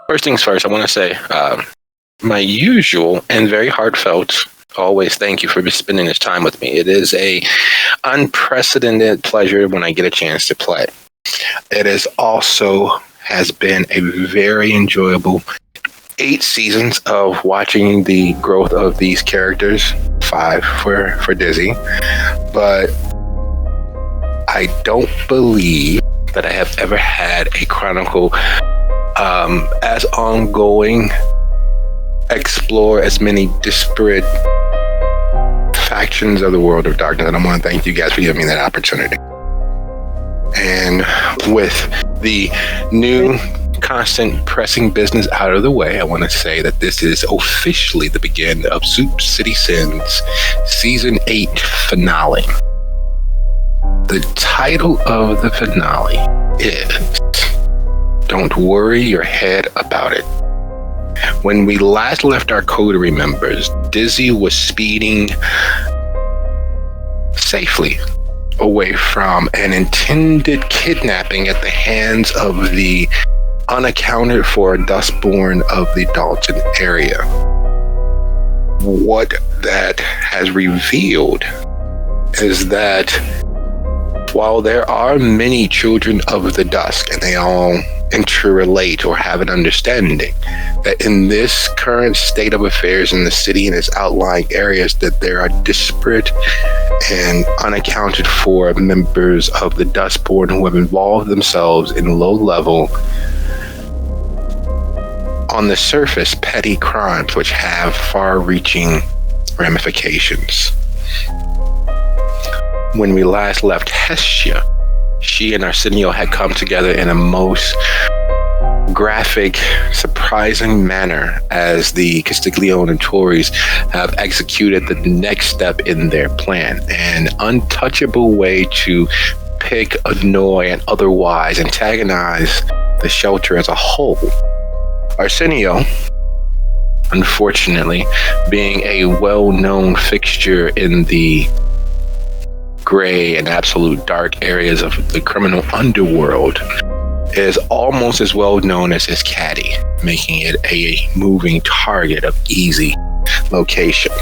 First things first, I want to say my usual and very heartfelt always thank you for spending this time with me. It is a unprecedented pleasure when I get a chance to play. It is also has been a very enjoyable 8 seasons of watching the growth of these characters, 5 for Dizzy, but I don't believe that I have ever had a chronicle as ongoing, explore as many disparate factions of the world of darkness, and I want to thank you guys for giving me that opportunity. And with the new constant pressing business out of the way, I want to say that this is officially the beginning of Soup City Sins Season 8 finale. The title of the finale is Don't Worry Your Head About It. When we last left our coterie members, Dizzy was speeding safely away from an intended kidnapping at the hands of the unaccounted for Dustborn of the Dalton area. What that has revealed is that while there are many children of the dusk and they all interrelate or have an understanding, that in this current state of affairs in the city and its outlying areas, that there are disparate and unaccounted for members of the Dustborn who have involved themselves in low-level, on the surface, petty crimes which have far-reaching ramifications. When we last left Hestia, she and Arsenio had come together in a most graphic, surprising manner as the Castiglione and Tories have executed the next step in their plan, an untouchable way to pick, annoy, and otherwise antagonize the shelter as a whole. Arsenio, unfortunately, being a well-known fixture in the gray and absolute dark areas of the criminal underworld, is almost as well known as his caddy, making it a moving target of easy location.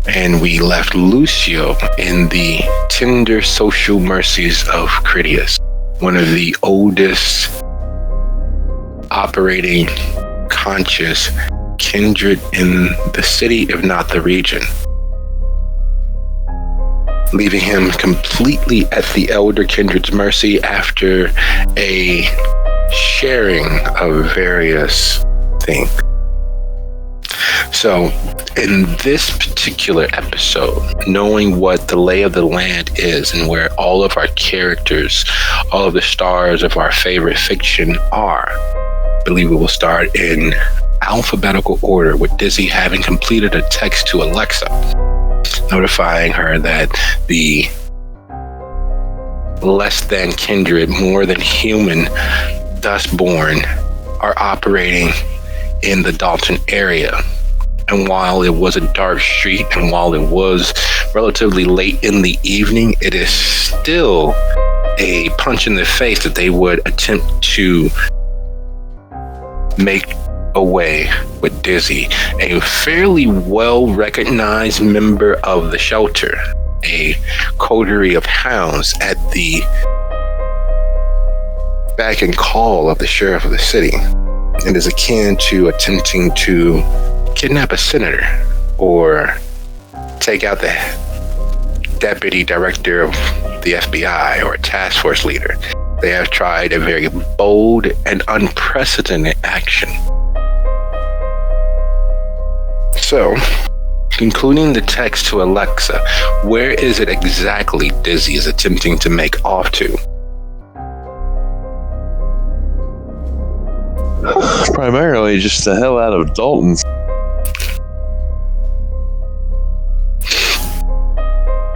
And we left Lucio in the tender social mercies of Critias, one of the oldest operating conscious kindred in the city, if not the region, leaving him completely at the elder kindred's mercy after a sharing of various things. So, in this particular episode, knowing what the lay of the land is and where all of our characters, all of the stars of our favorite fiction are, I believe we will start in alphabetical order, with Dizzy having completed a text to Alexa, notifying her that the less than kindred, more than human Dustborn are operating in the Dalton area. And while it was a dark street and while it was relatively late in the evening, it is still a punch in the face that they would attempt to make away with Dizzy, a fairly well-recognized member of the shelter, a coterie of hounds at the beck and call of the sheriff of the city. It is akin to attempting to kidnap a senator or take out the deputy director of the FBI or a task force leader. They have tried a very bold and unprecedented action. So, concluding the text to Alexa, where is it exactly Dizzy is attempting to make off to? Primarily just the hell out of Dalton.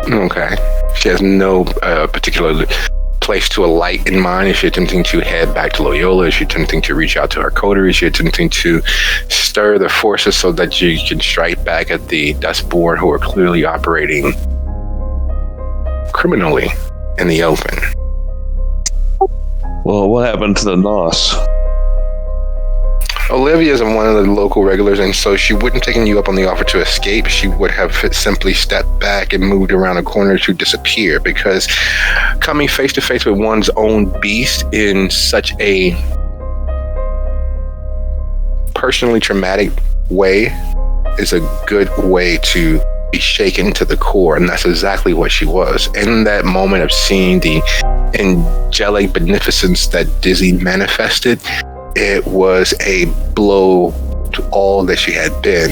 Okay. She has no particular place to alight in mind. Is she attempting to head back to Loyola? Is she attempting to reach out to her coterie? Is she attempting to stir the forces so that you can strike back at the Dustborn who are clearly operating criminally in the open? Well, what happened to the NOS? Olivia is one of the local regulars, and so she wouldn't have taken you up on the offer to escape. She would have simply stepped back and moved around a corner to disappear, because coming face to face with one's own beast in such a personally traumatic way is a good way to be shaken to the core, and that's exactly what she was. In that moment of seeing the angelic beneficence that Dizzy manifested, it was a blow to all that she had been,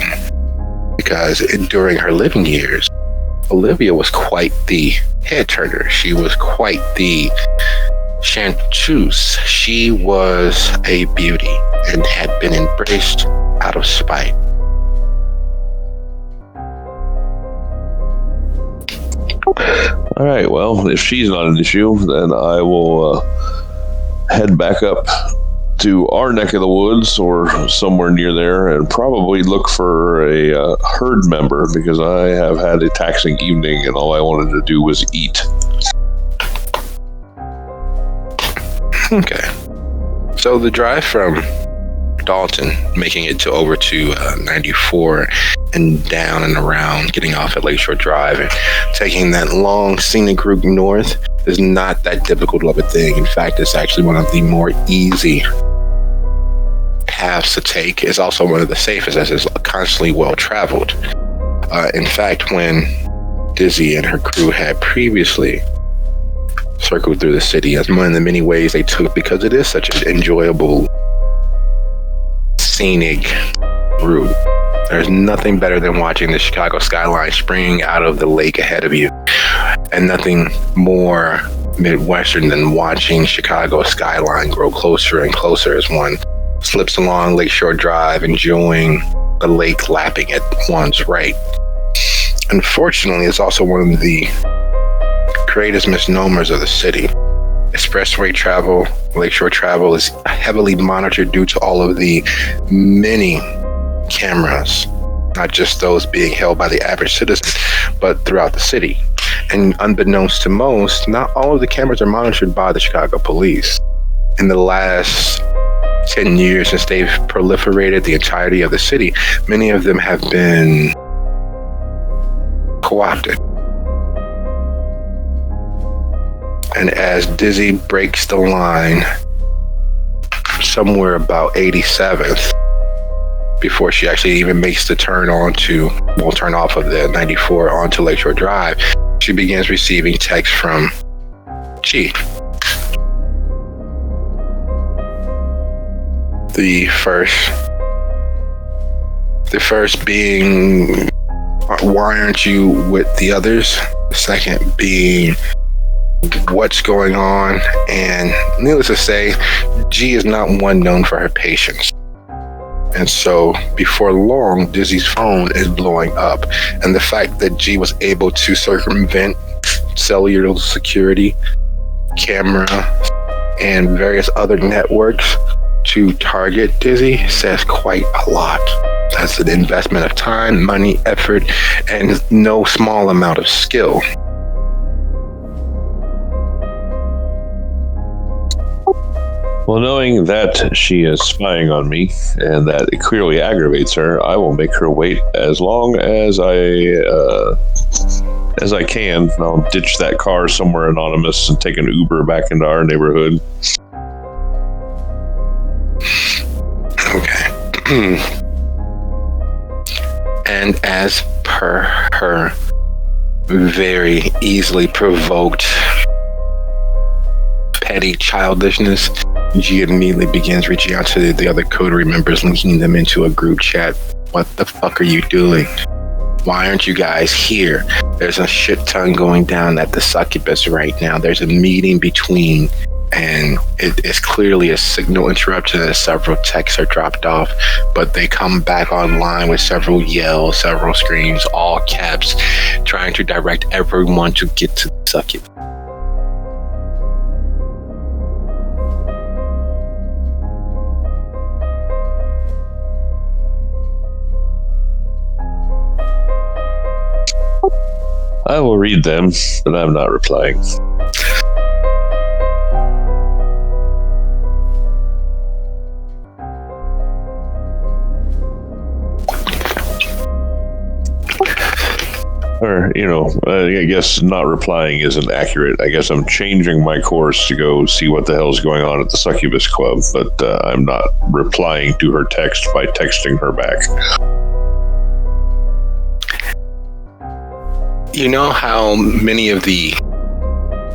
because during her living years, Olivia was quite the head turner. She was quite the chanteuse. She was a beauty and had been embraced out of spite. All right, well, if she's not an issue, then I will head back up to our neck of the woods or somewhere near there and probably look for a herd member, because I have had a taxing evening and all I wanted to do was eat. Okay. So the drive from Dalton, making it over to 94 and down and around, getting off at Lakeshore Drive and taking that long scenic route north is not that difficult of a thing. In fact, it's actually one of the more easy paths to take. It's also one of the safest, as it's constantly well traveled. In fact, when Dizzy and her crew had previously circled through the city, as one of the many ways they took, because it is such an enjoyable scenic route. There's nothing better than watching the Chicago skyline spring out of the lake ahead of you, and nothing more Midwestern than watching Chicago skyline grow closer and closer as one slips along Lakeshore Drive, enjoying the lake lapping at one's right. Unfortunately, it's also one of the greatest misnomers of the city. Expressway travel, lakeshore travel is heavily monitored due to all of the many cameras, not just those being held by the average citizen, but throughout the city. And unbeknownst to most, not all of the cameras are monitored by the Chicago police. In the last 10 years, since they've proliferated the entirety of the city, many of them have been co-opted. And as Dizzy breaks the line somewhere about 87th, before she actually even makes the turn off of the 94 onto Lakeshore Drive, she begins receiving texts from G. The first being, why aren't you with the others? The second being, what's going on? And needless to say, G is not one known for her patience. And so before long, Dizzy's phone is blowing up. And the fact that G was able to circumvent cellular security, camera, and various other networks to target Dizzy says quite a lot. That's an investment of time, money, effort, and no small amount of skill. Well, knowing that she is spying on me and that it clearly aggravates her, I will make her wait as long as I can. I'll ditch that car somewhere anonymous and take an Uber back into our neighborhood. Okay. And as per her very easily provoked petty childishness, G immediately begins reaching out to the other coterie members, linking them into a group chat. What the fuck are you doing? Why aren't you guys here? There's a shit ton going down at the succubus right now. There's a meeting between, and it is clearly a signal interruption as several texts are dropped off, but they come back online with several yells, several screams, all caps, trying to direct everyone to get to the succubus. I will read them, but I'm not replying. or I guess not replying isn't accurate. I guess I'm changing my course to go see what the hell's going on at the Succubus Club, but I'm not replying to her text by texting her back. You know how many of the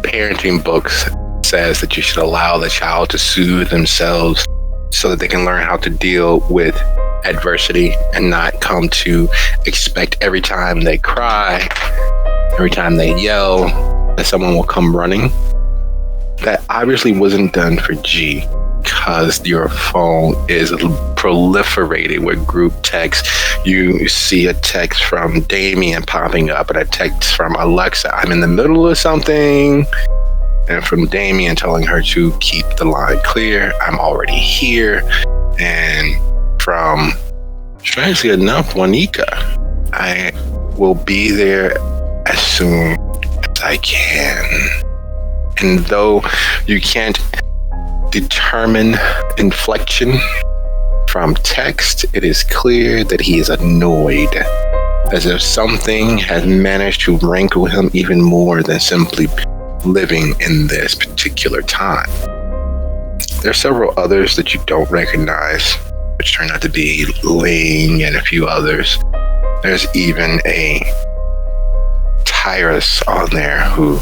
parenting books says that you should allow the child to soothe themselves so that they can learn how to deal with adversity and not come to expect every time they cry, every time they yell, that someone will come running? That obviously wasn't done for G, because your phone is proliferated with group text. You see a text from Damien popping up and a text from Alexa, I'm in the middle of something, and from Damien telling her to keep the line clear, I'm already here, and from, strangely enough, Juanica, I will be there as soon as I can. And though you can't determine inflection from text, it is clear that he is annoyed, as if something has managed to rankle him even more than simply living in this particular time. There are several others that you don't recognize, which turn out to be Ling and a few others. There's even a Tyrus on there who,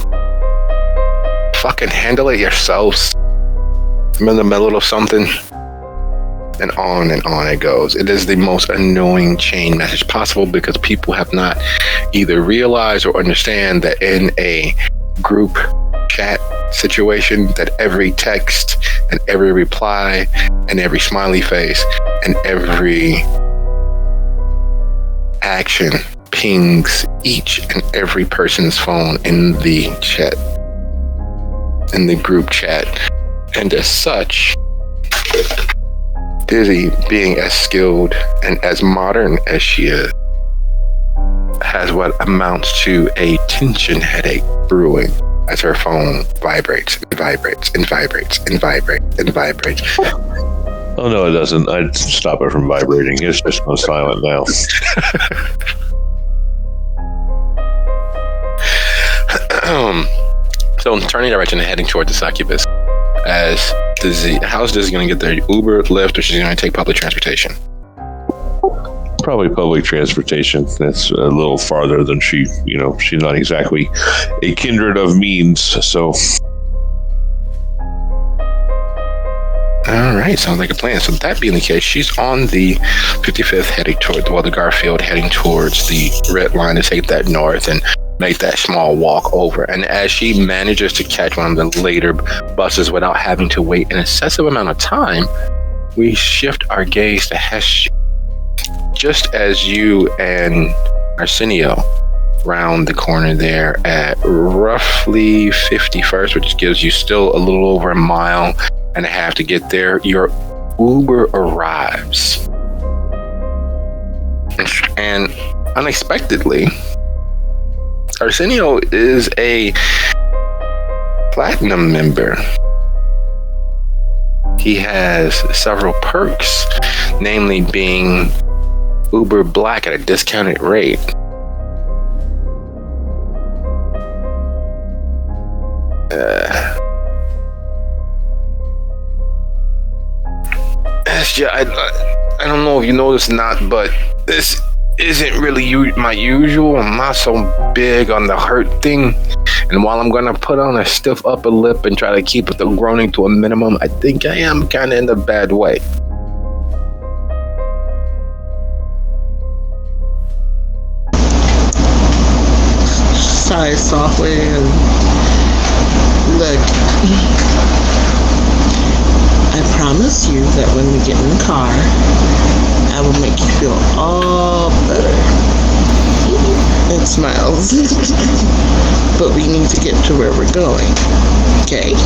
fucking handle it yourselves. I'm in the middle of something. And on it goes. It is the most annoying chain message possible, because people have not either realized or understand that in a group chat situation, that every text and every reply and every smiley face and every action pings each and every person's phone in the chat, in the group chat. And as such, Dizzy, being as skilled and as modern as she is, has what amounts to a tension headache brewing as her phone vibrates and vibrates and vibrates and vibrates and vibrates. Oh, no, it doesn't. I'd stop it from vibrating. It's just go silent now. So I'm turning direction and heading toward the Succubus. As Dizzy, how's Dizzy going to get there? Uber, Lyft, or she's going to take public transportation? Probably public transportation. That's a little farther than she's not exactly a kindred of means, so. All right, sounds like a plan. So that being the case, she's on the 55th heading toward the Garfield, heading towards the red line to take that north and make that small walk over. And as she manages to catch one of the later buses without having to wait an excessive amount of time, we shift our gaze to Hesh. Just as you and Arsenio round the corner there at roughly 51st, which gives you still a little over a mile and a half to get there, your Uber arrives. And unexpectedly, Arsenio is a platinum member. He has several perks, namely being Uber Black at a discounted rate. I don't know if you know this or not, but this isn't really my usual. I'm not so big on the hurt thing. And while I'm gonna put on a stiff upper lip and try to keep the groaning to a minimum, I think I am kind of in a bad way. Sigh softly and look. I promise you that when we get in the car, I will make you feel all better. And smiles. But we need to get to where we're going. Okay?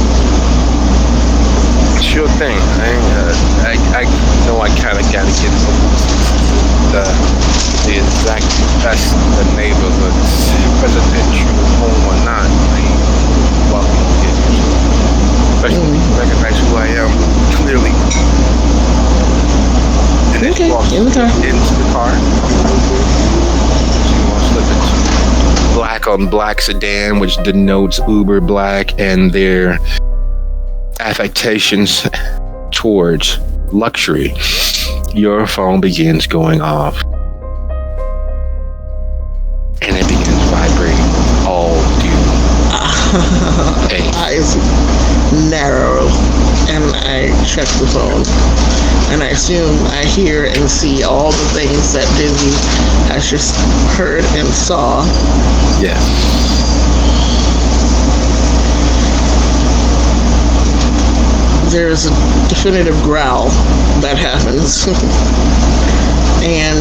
Sure thing. I know I kind of gotta get the exact best of the neighborhoods, residential, home or not. Welcome to get you. Especially when you recognize who I am clearly. And then Okay, you walk in the car. into the car. You want to slip into from black sedan, which denotes uber black, and their affectations towards luxury, your phone begins going off. And it begins vibrating all due. Eyes narrow, and I check the phone. And I assume I hear and see all the things that Disney has just heard and saw. Yeah. There's a definitive growl that happens. And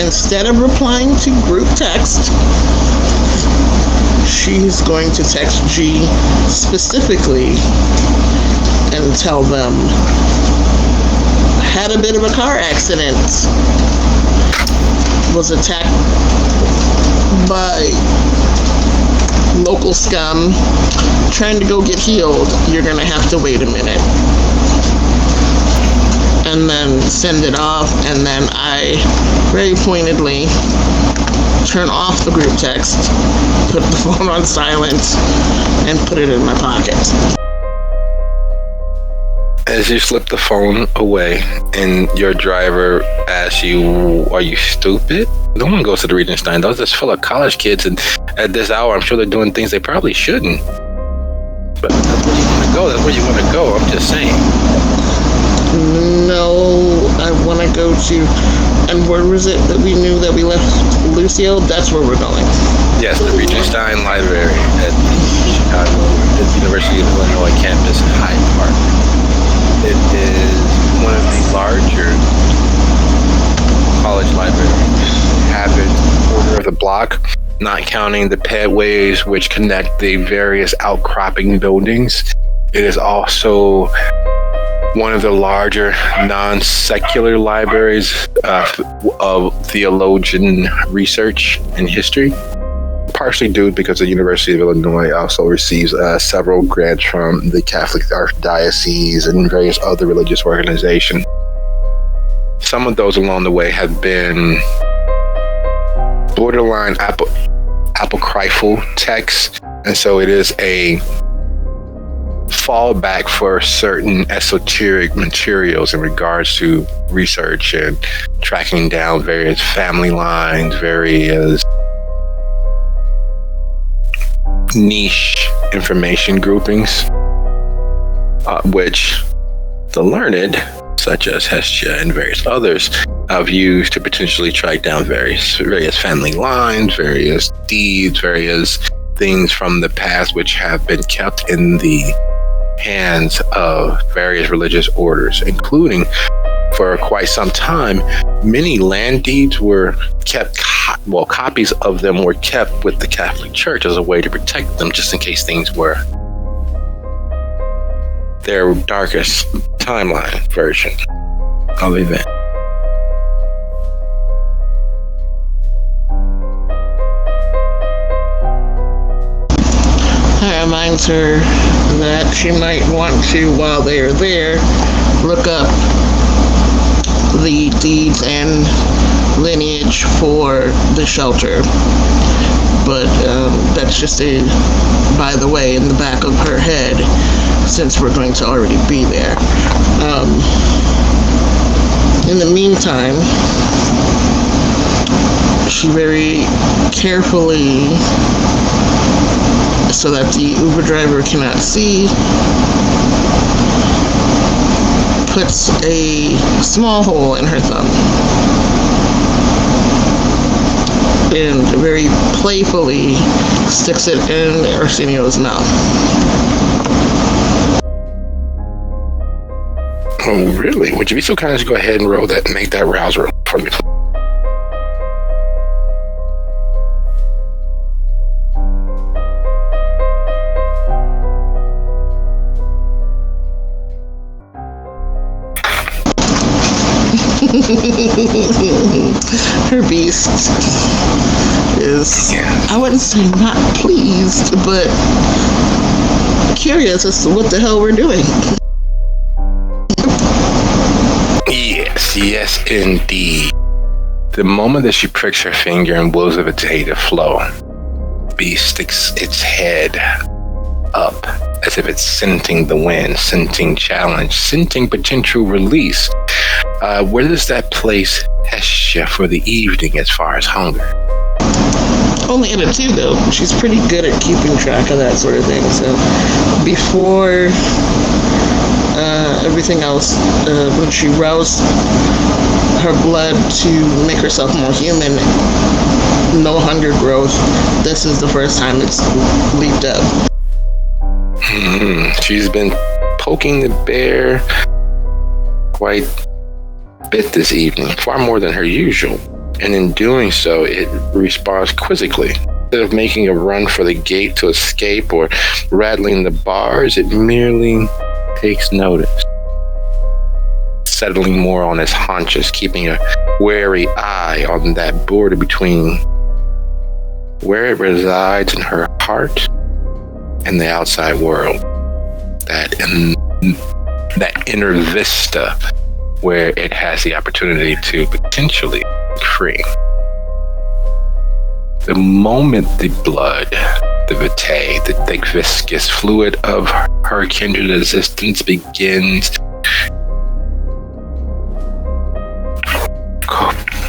instead of replying to group text, she's going to text G specifically and tell them, had a bit of a car accident, was attacked by local scum, trying to go get healed. You're gonna have to wait a minute. And then send it off, and then I very pointedly turn off the group text, put the phone on silent, and put it in my pocket. As you slip the phone away and your driver asks you, are you stupid? No one goes to the Regent Stein. Those are full of college kids, and at this hour, I'm sure they're doing things they probably shouldn't. But that's where you want to go. That's where you want to go. I'm just saying. No, I want to go to, and where was it that we knew that we left Lucio? That's where we're going. Yes, the Regent Stein Library at the Chicago, at the University of Illinois campus in Hyde Park. It is one of the larger college libraries. Have it quarter of the block, not counting the pedways which connect the various outcropping buildings. It is also one of the larger non-secular libraries of theologian research and history, partially due because the University of Illinois also receives several grants from the Catholic Archdiocese and various other religious organizations. Some of those along the way have been borderline apocryphal texts, and so it is a fallback for certain esoteric materials in regards to research and tracking down various family lines, various niche information groupings, which the learned, such as Hestia and various others, have used to potentially track down various family lines, various deeds, various things from the past which have been kept in the hands of various religious orders, including for quite some time, many land deeds were kept, copies of them were kept with the Catholic Church as a way to protect them, just in case things were their darkest timeline version of event. I reminds her that she might want to, while they are there, look up the deeds and lineage for the shelter. But that's just a by the way in the back of her head, since we're going to already be there. In the meantime, she very carefully, so that the Uber driver cannot see, puts a small hole in her thumb and very playfully sticks it in Arsenio's mouth. Oh, really? Would you be so kind as to go ahead and roll that and make that rouse roll for me? Her beast is, I wouldn't say not pleased, but curious as to what the hell we're doing. Yes, indeed. The moment that she pricks her finger and wills of it to flow, beast sticks its head up as if it's scenting the wind, scenting challenge, scenting potential release. Where does that place Hestia for the evening as far as hunger? Only in a 2, though. She's pretty good at keeping track of that sort of thing. So before everything else, when she roused her blood to make herself more human, no hunger growth, this is the first time it's leaped up. She's been poking the bear quite a bit this evening, far more than her usual. And in doing so, it responds quizzically. Instead of making a run for the gate to escape or rattling the bars, it merely takes notice, settling more on its haunches, keeping a wary eye on that border between where it resides in her heart and the outside world. That inner vista where it has the opportunity to potentially free. The moment the blood, the vitae, the thick viscous fluid of her kindred existence begins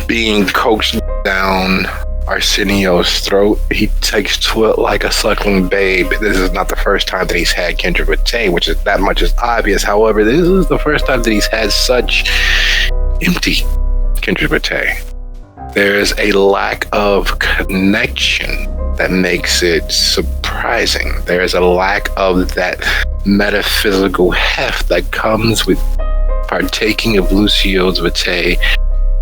being coaxed down Arsenio's throat, he takes to it like a suckling babe. This is not the first time that he's had kindred vitae, which is that much is obvious. However, this is the first time that he's had such empty kindred vitae. There is a lack of connection that makes it surprising. There is a lack of that metaphysical heft that comes with partaking of Lucio's vitae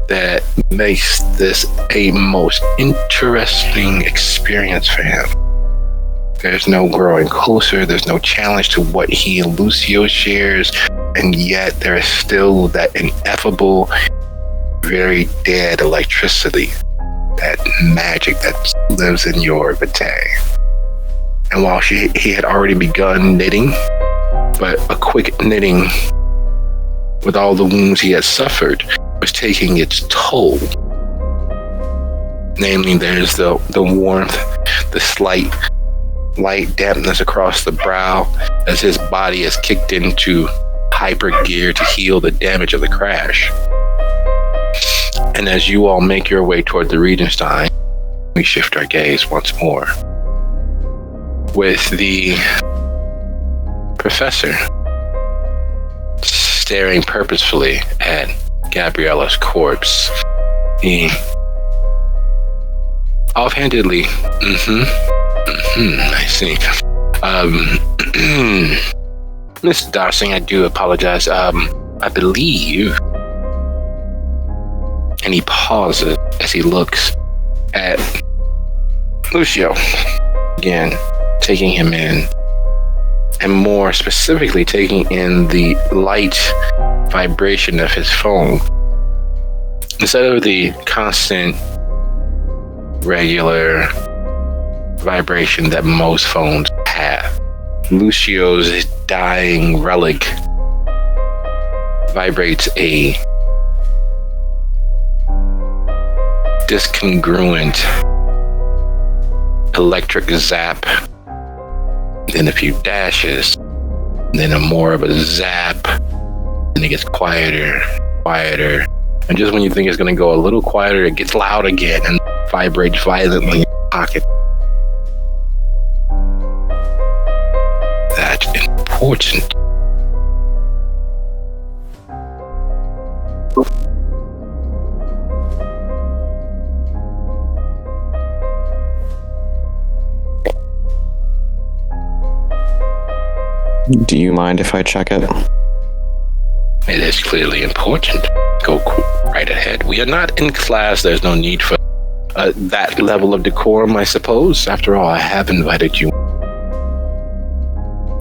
that makes this a most interesting experience for him. There's no growing closer, there's no challenge to what he and Lucio shares, and yet there is still that ineffable, very dead electricity, that magic that lives in your vitae. And while he had already begun knitting, but a quick knitting with all the wounds he had suffered was taking its toll. Namely, there's the warmth, the slight light dampness across the brow as his body is kicked into hyper gear to heal the damage of the crash. And as you all make your way toward the Regenstein, we shift our gaze once more with the professor staring purposefully at Gabriella's corpse. He offhandedly, I see. Miss Darcy, I do apologize. I believe, and he pauses as he looks at Lucio, again, taking him in, and more specifically taking in the light vibration of his phone. Instead of the constant, regular vibration that most phones have, Lucio's dying relic vibrates a discongruent electric zap, then a few dashes, then a more of a zap, and it gets quieter, and just when you think it's going to go a little quieter, it gets loud again and vibrates violently in your pocket. That's important. Do you mind if I check it? It is clearly important. Go right ahead. We are not in class. There's no need for that level of decorum, I suppose. After all, I have invited you.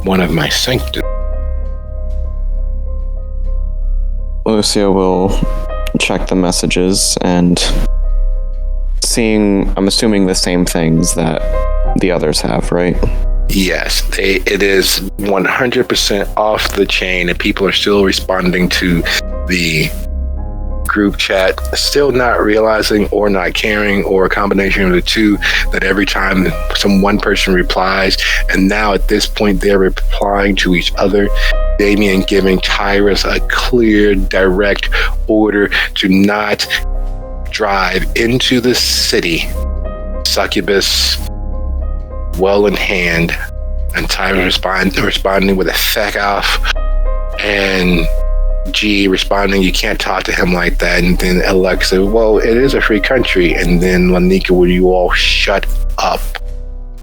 One of my sanctums. Lucio will check the messages and I'm assuming the same things that the others have, right? Yes, it is 100% off the chain, and people are still responding to the group chat, still not realizing or not caring, or a combination of the two, that every time one person replies, and now at this point they're replying to each other, Damien giving Tyrus a clear, direct order to not drive into the city. Succubus well in hand, and Tyrus responding with a feck off, and G responding, you can't talk to him like that. And then Alexa, well, it is a free country. And then Lanika, will you all shut up?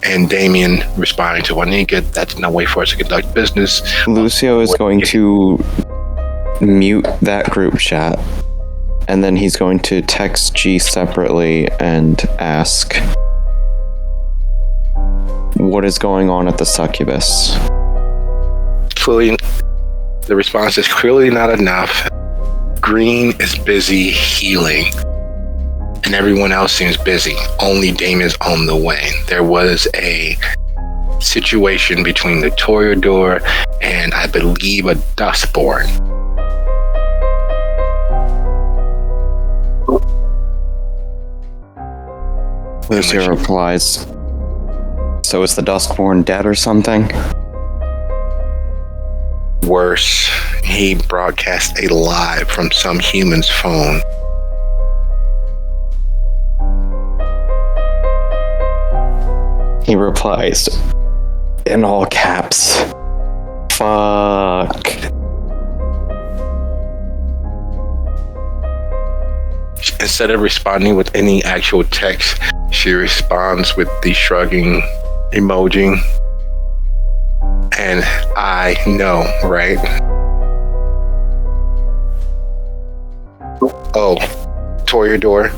And Damien responding to Lanika, that's no way for us to conduct business. Lucio is going to mute that group chat, and then he's going to text G separately and ask, what is going on at the Succubus? Clearly, the response is clearly not enough. Green is busy healing, and everyone else seems busy. Only Damien's on the way. There was a situation between the Toreador and, I believe, a Dustborn. Lucio replies, so is the Duskborn dead or something? Worse, he broadcast a lie from some human's phone. He replies, in all caps, fuck. Instead of responding with any actual text, she responds with the shrugging emoji. And I know, right? Oh, Toreador,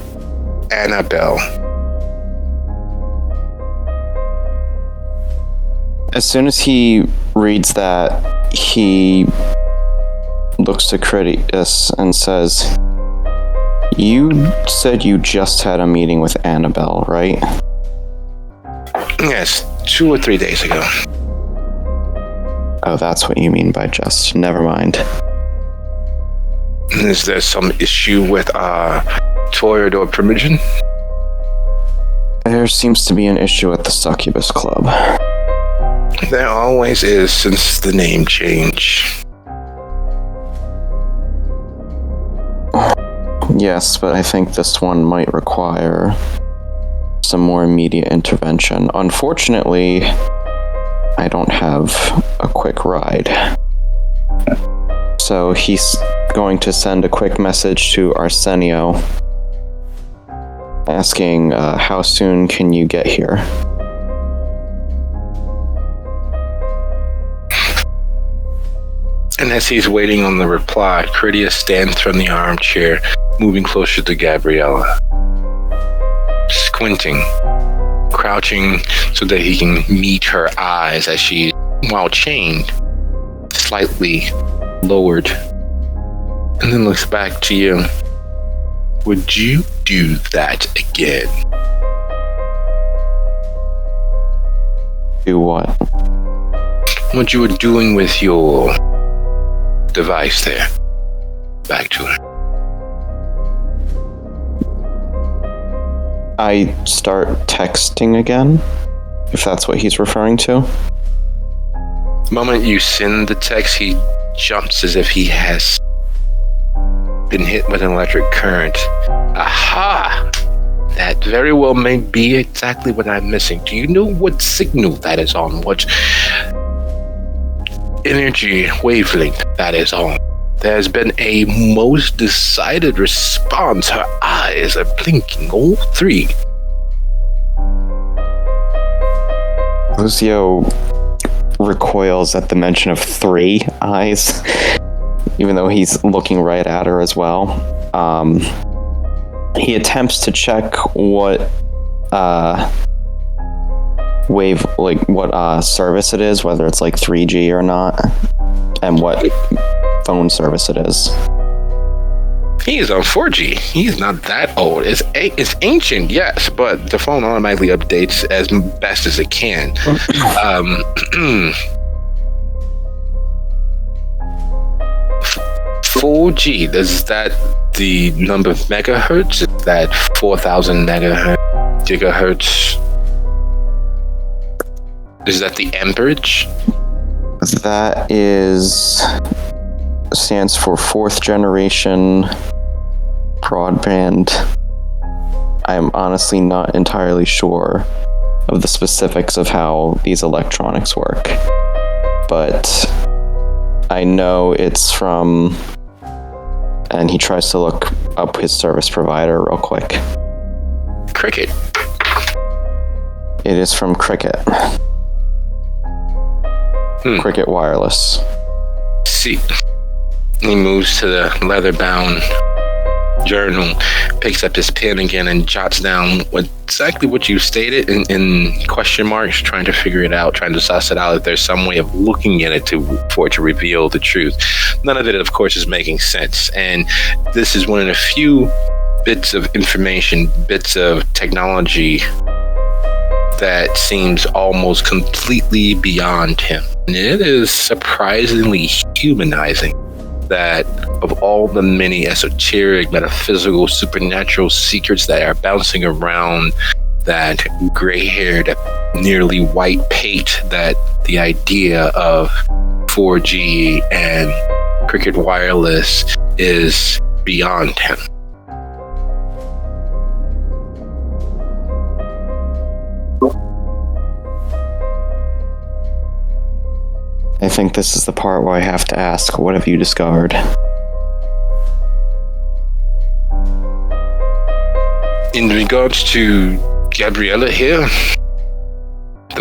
Annabelle. As soon as he reads that, he looks to Critias and says, you said you just had a meeting with Annabelle, right? Yes, 2 or 3 days ago. Oh, that's what you mean by just. Never mind. Is there some issue with Toreador permission? There seems to be an issue at the Succubus Club. There always is since the name change. Yes, but I think this one might require some more immediate intervention. Unfortunately, I don't have a quick ride. So he's going to send a quick message to Arsenio asking, how soon can you get here? And as he's waiting on the reply, Critias stands from the armchair, moving closer to Gabriella. Squinting, crouching so that he can meet her eyes as she, while chained, slightly lowered, and then looks back to you. Would you do that again? Do what? What you were doing with your device there. Back to her. I start texting again, if that's what he's referring to. The moment you send the text, he jumps as if he has been hit with an electric current. Aha! That very well may be exactly what I'm missing. Do you know what signal that is on? What energy wavelength that is on? There's been a most decided response. Her eyes are blinking, all three. Lucio recoils at the mention of 3 eyes, even though he's looking right at her as well. He attempts to check what service it is, whether it's like 3G or not, and what phone service it is. He is on 4G. He's not that old. It's ancient, yes, but the phone automatically updates as best as it can. 4G, is that the number of megahertz? Is that 4,000 gigahertz? Is that the amperage? That stands for fourth generation broadband. I am honestly not entirely sure of the specifics of how these electronics work, but I know it's from, and he tries to look up his service provider real quick. Cricket. It is from Cricket. Cricket Wireless. See, he moves to the leather-bound journal, picks up his pen again, and jots down exactly what you stated in question marks, trying to figure it out, trying to suss it out if there's some way of looking at it for it to reveal the truth. None of it, of course, is making sense. And this is one of the few bits of information, bits of technology that seems almost completely beyond him. And it is surprisingly humanizing that of all the many esoteric, metaphysical, supernatural secrets that are bouncing around that gray-haired, nearly white pate, that the idea of 4G and Cricket Wireless is beyond him. I think this is the part where I have to ask, what have you discovered? In regards to Gabriella here,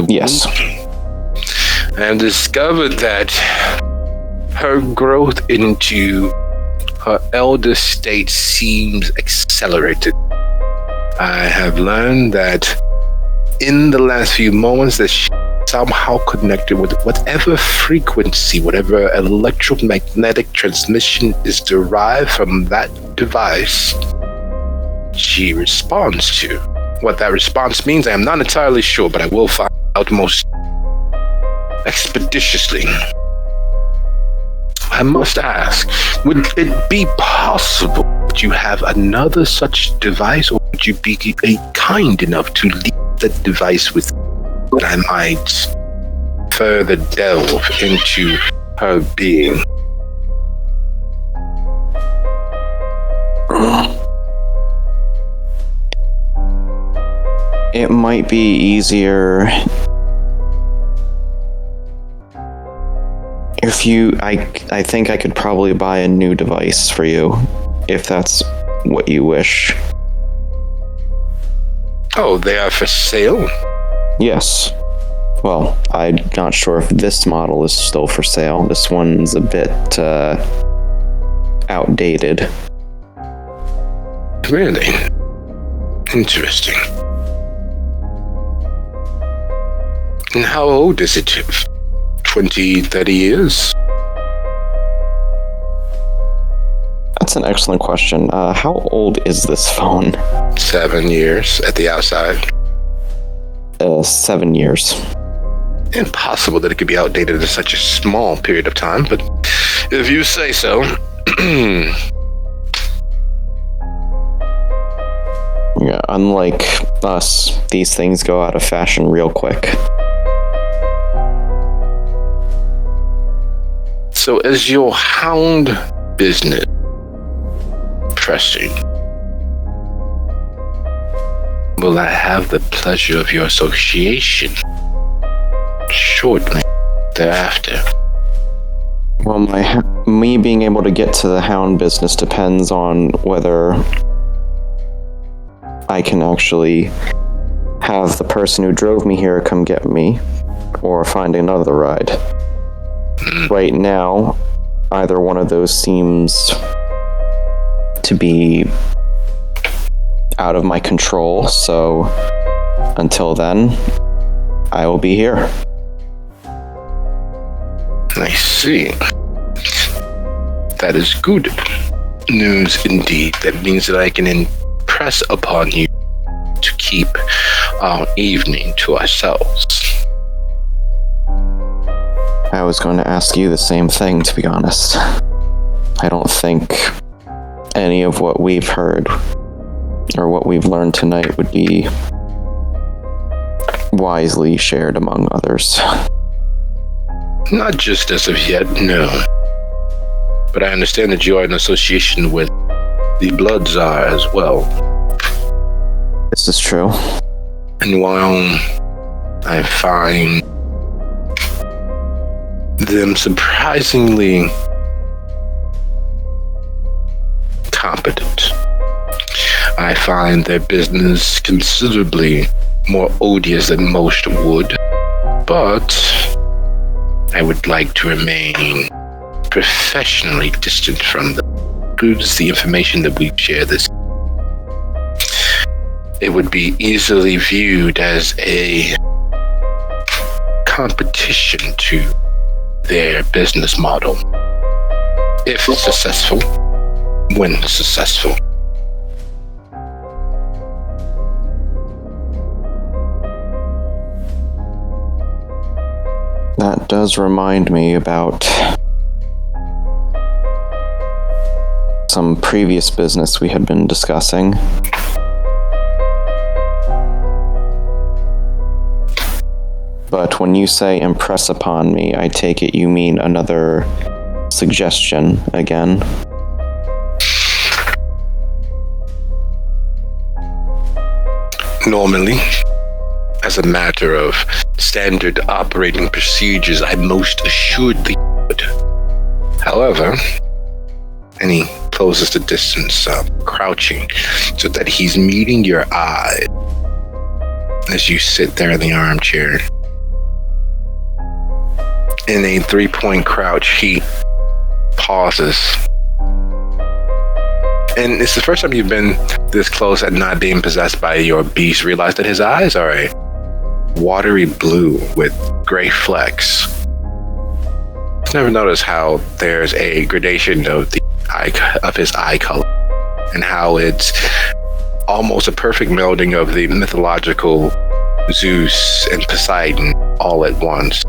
Yes. I have discovered that her growth into her elder state seems accelerated. I have learned that in the last few moments that she somehow connected with whatever frequency, whatever electromagnetic transmission is derived from that device, she responds to. What that response means, I am not entirely sure, but I will find out most expeditiously. I must ask, would it be possible that you have another such device, or would you be kind enough to leave that device with that I might further delve into her being? It might be easier if I think I could probably buy a new device for you, if that's what you wish. Oh, they are for sale? Yes. Well, I'm not sure if this model is still for sale. This one's a bit outdated. Really? Interesting. And how old is it? 20, 30 years? That's an excellent question. How old is this phone? 7 years at the outside. 7 years. Impossible that it could be outdated in such a small period of time, but if you say so. Yeah, unlike us, these things go out of fashion real quick. So is your hound business pressing? Will I have the pleasure of your association shortly thereafter? Well, me being able to get to the hound business depends on whether I can actually have the person who drove me here come get me, or find another ride. Right now, either one of those seems to be out of my control, so until then, I will be here. I see. That is good news indeed. That means that I can impress upon you to keep our evening to ourselves. I was going to ask you the same thing, to be honest. I don't think any of what we've heard or what we've learned tonight would be wisely shared among others. Not just as of yet, no. But I understand that you are in association with the Blood Tsar as well. This is true. And while I find them surprisingly competent, I find their business considerably more odious than most would. But I would like to remain professionally distant from them. Includes the information that we share this. It would be easily viewed as a competition to their business model. If successful, when successful. That does remind me about some previous business we had been discussing. But when you say impress upon me, I take it you mean another suggestion again. Normally, as a matter of standard operating procedures, I most assuredly would. However, and he closes the distance, crouching, so that he's meeting your eye as you sit there in the armchair. In a 3-point crouch, he pauses. And it's the first time you've been this close at not being possessed by your beast. Realize that his eyes are a watery blue with gray flecks. I've never noticed how there's a gradation of his eye color, and how it's almost a perfect melding of the mythological Zeus and Poseidon all at once.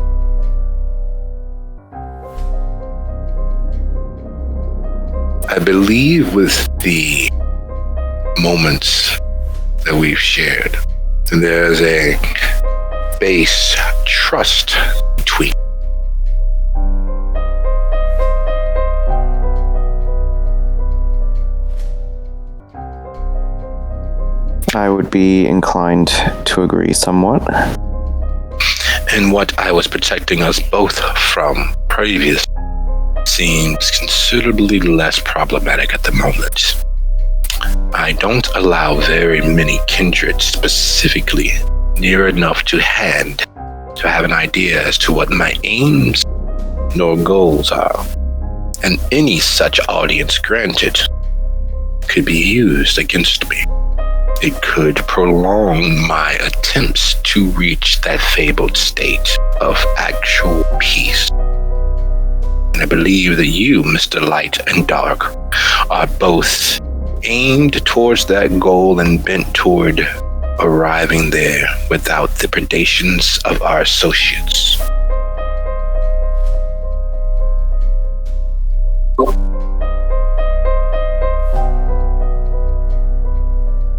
I believe with the moments that we've shared, there's a base trust between. I would be inclined to agree somewhat. And what I was protecting us both from previously seems considerably less problematic at the moment. I don't allow very many kindreds specifically near enough to hand to have an idea as to what my aims nor goals are. And any such audience granted could be used against me. It could prolong my attempts to reach that fabled state of actual peace. And I believe that you, Mr. Light and Dark, are both aimed towards that goal and bent toward arriving there without the predations of our associates.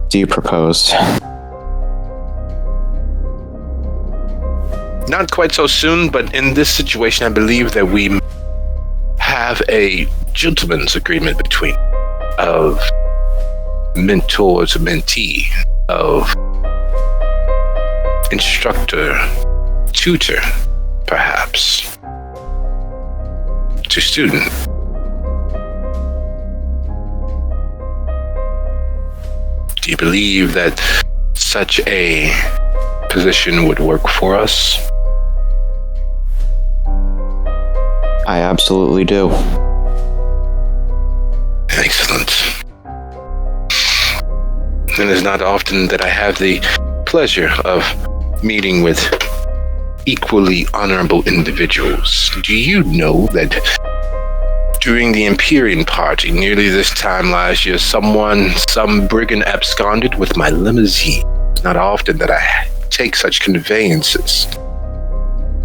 Do you propose? Not quite so soon, but in this situation, I believe that we have a gentleman's agreement between of mentor to mentee, of instructor, tutor, perhaps, to student. Do you believe that such a position would work for us? I absolutely do. Excellent. And it's not often that I have the pleasure of meeting with equally honorable individuals. Do you know that during the Empyrean party nearly this time last year, some brigand absconded with my limousine? It's not often that I take such conveyances,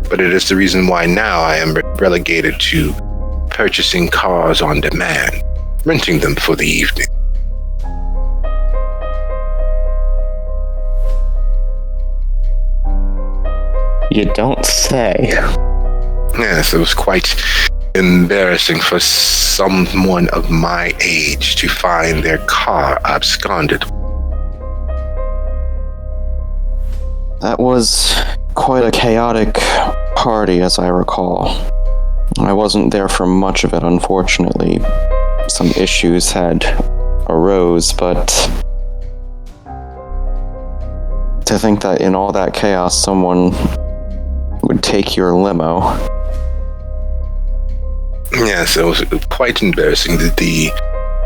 but it is the reason why now I am relegated to purchasing cars on demand. renting them for the evening. You don't say. Yes, it was quite embarrassing for someone of my age to find their car absconded. That was quite a chaotic party, as I recall. I wasn't there for much of it, unfortunately. Some issues had arose, but to think that in all that chaos someone would take your limo. Yes, it was quite embarrassing that the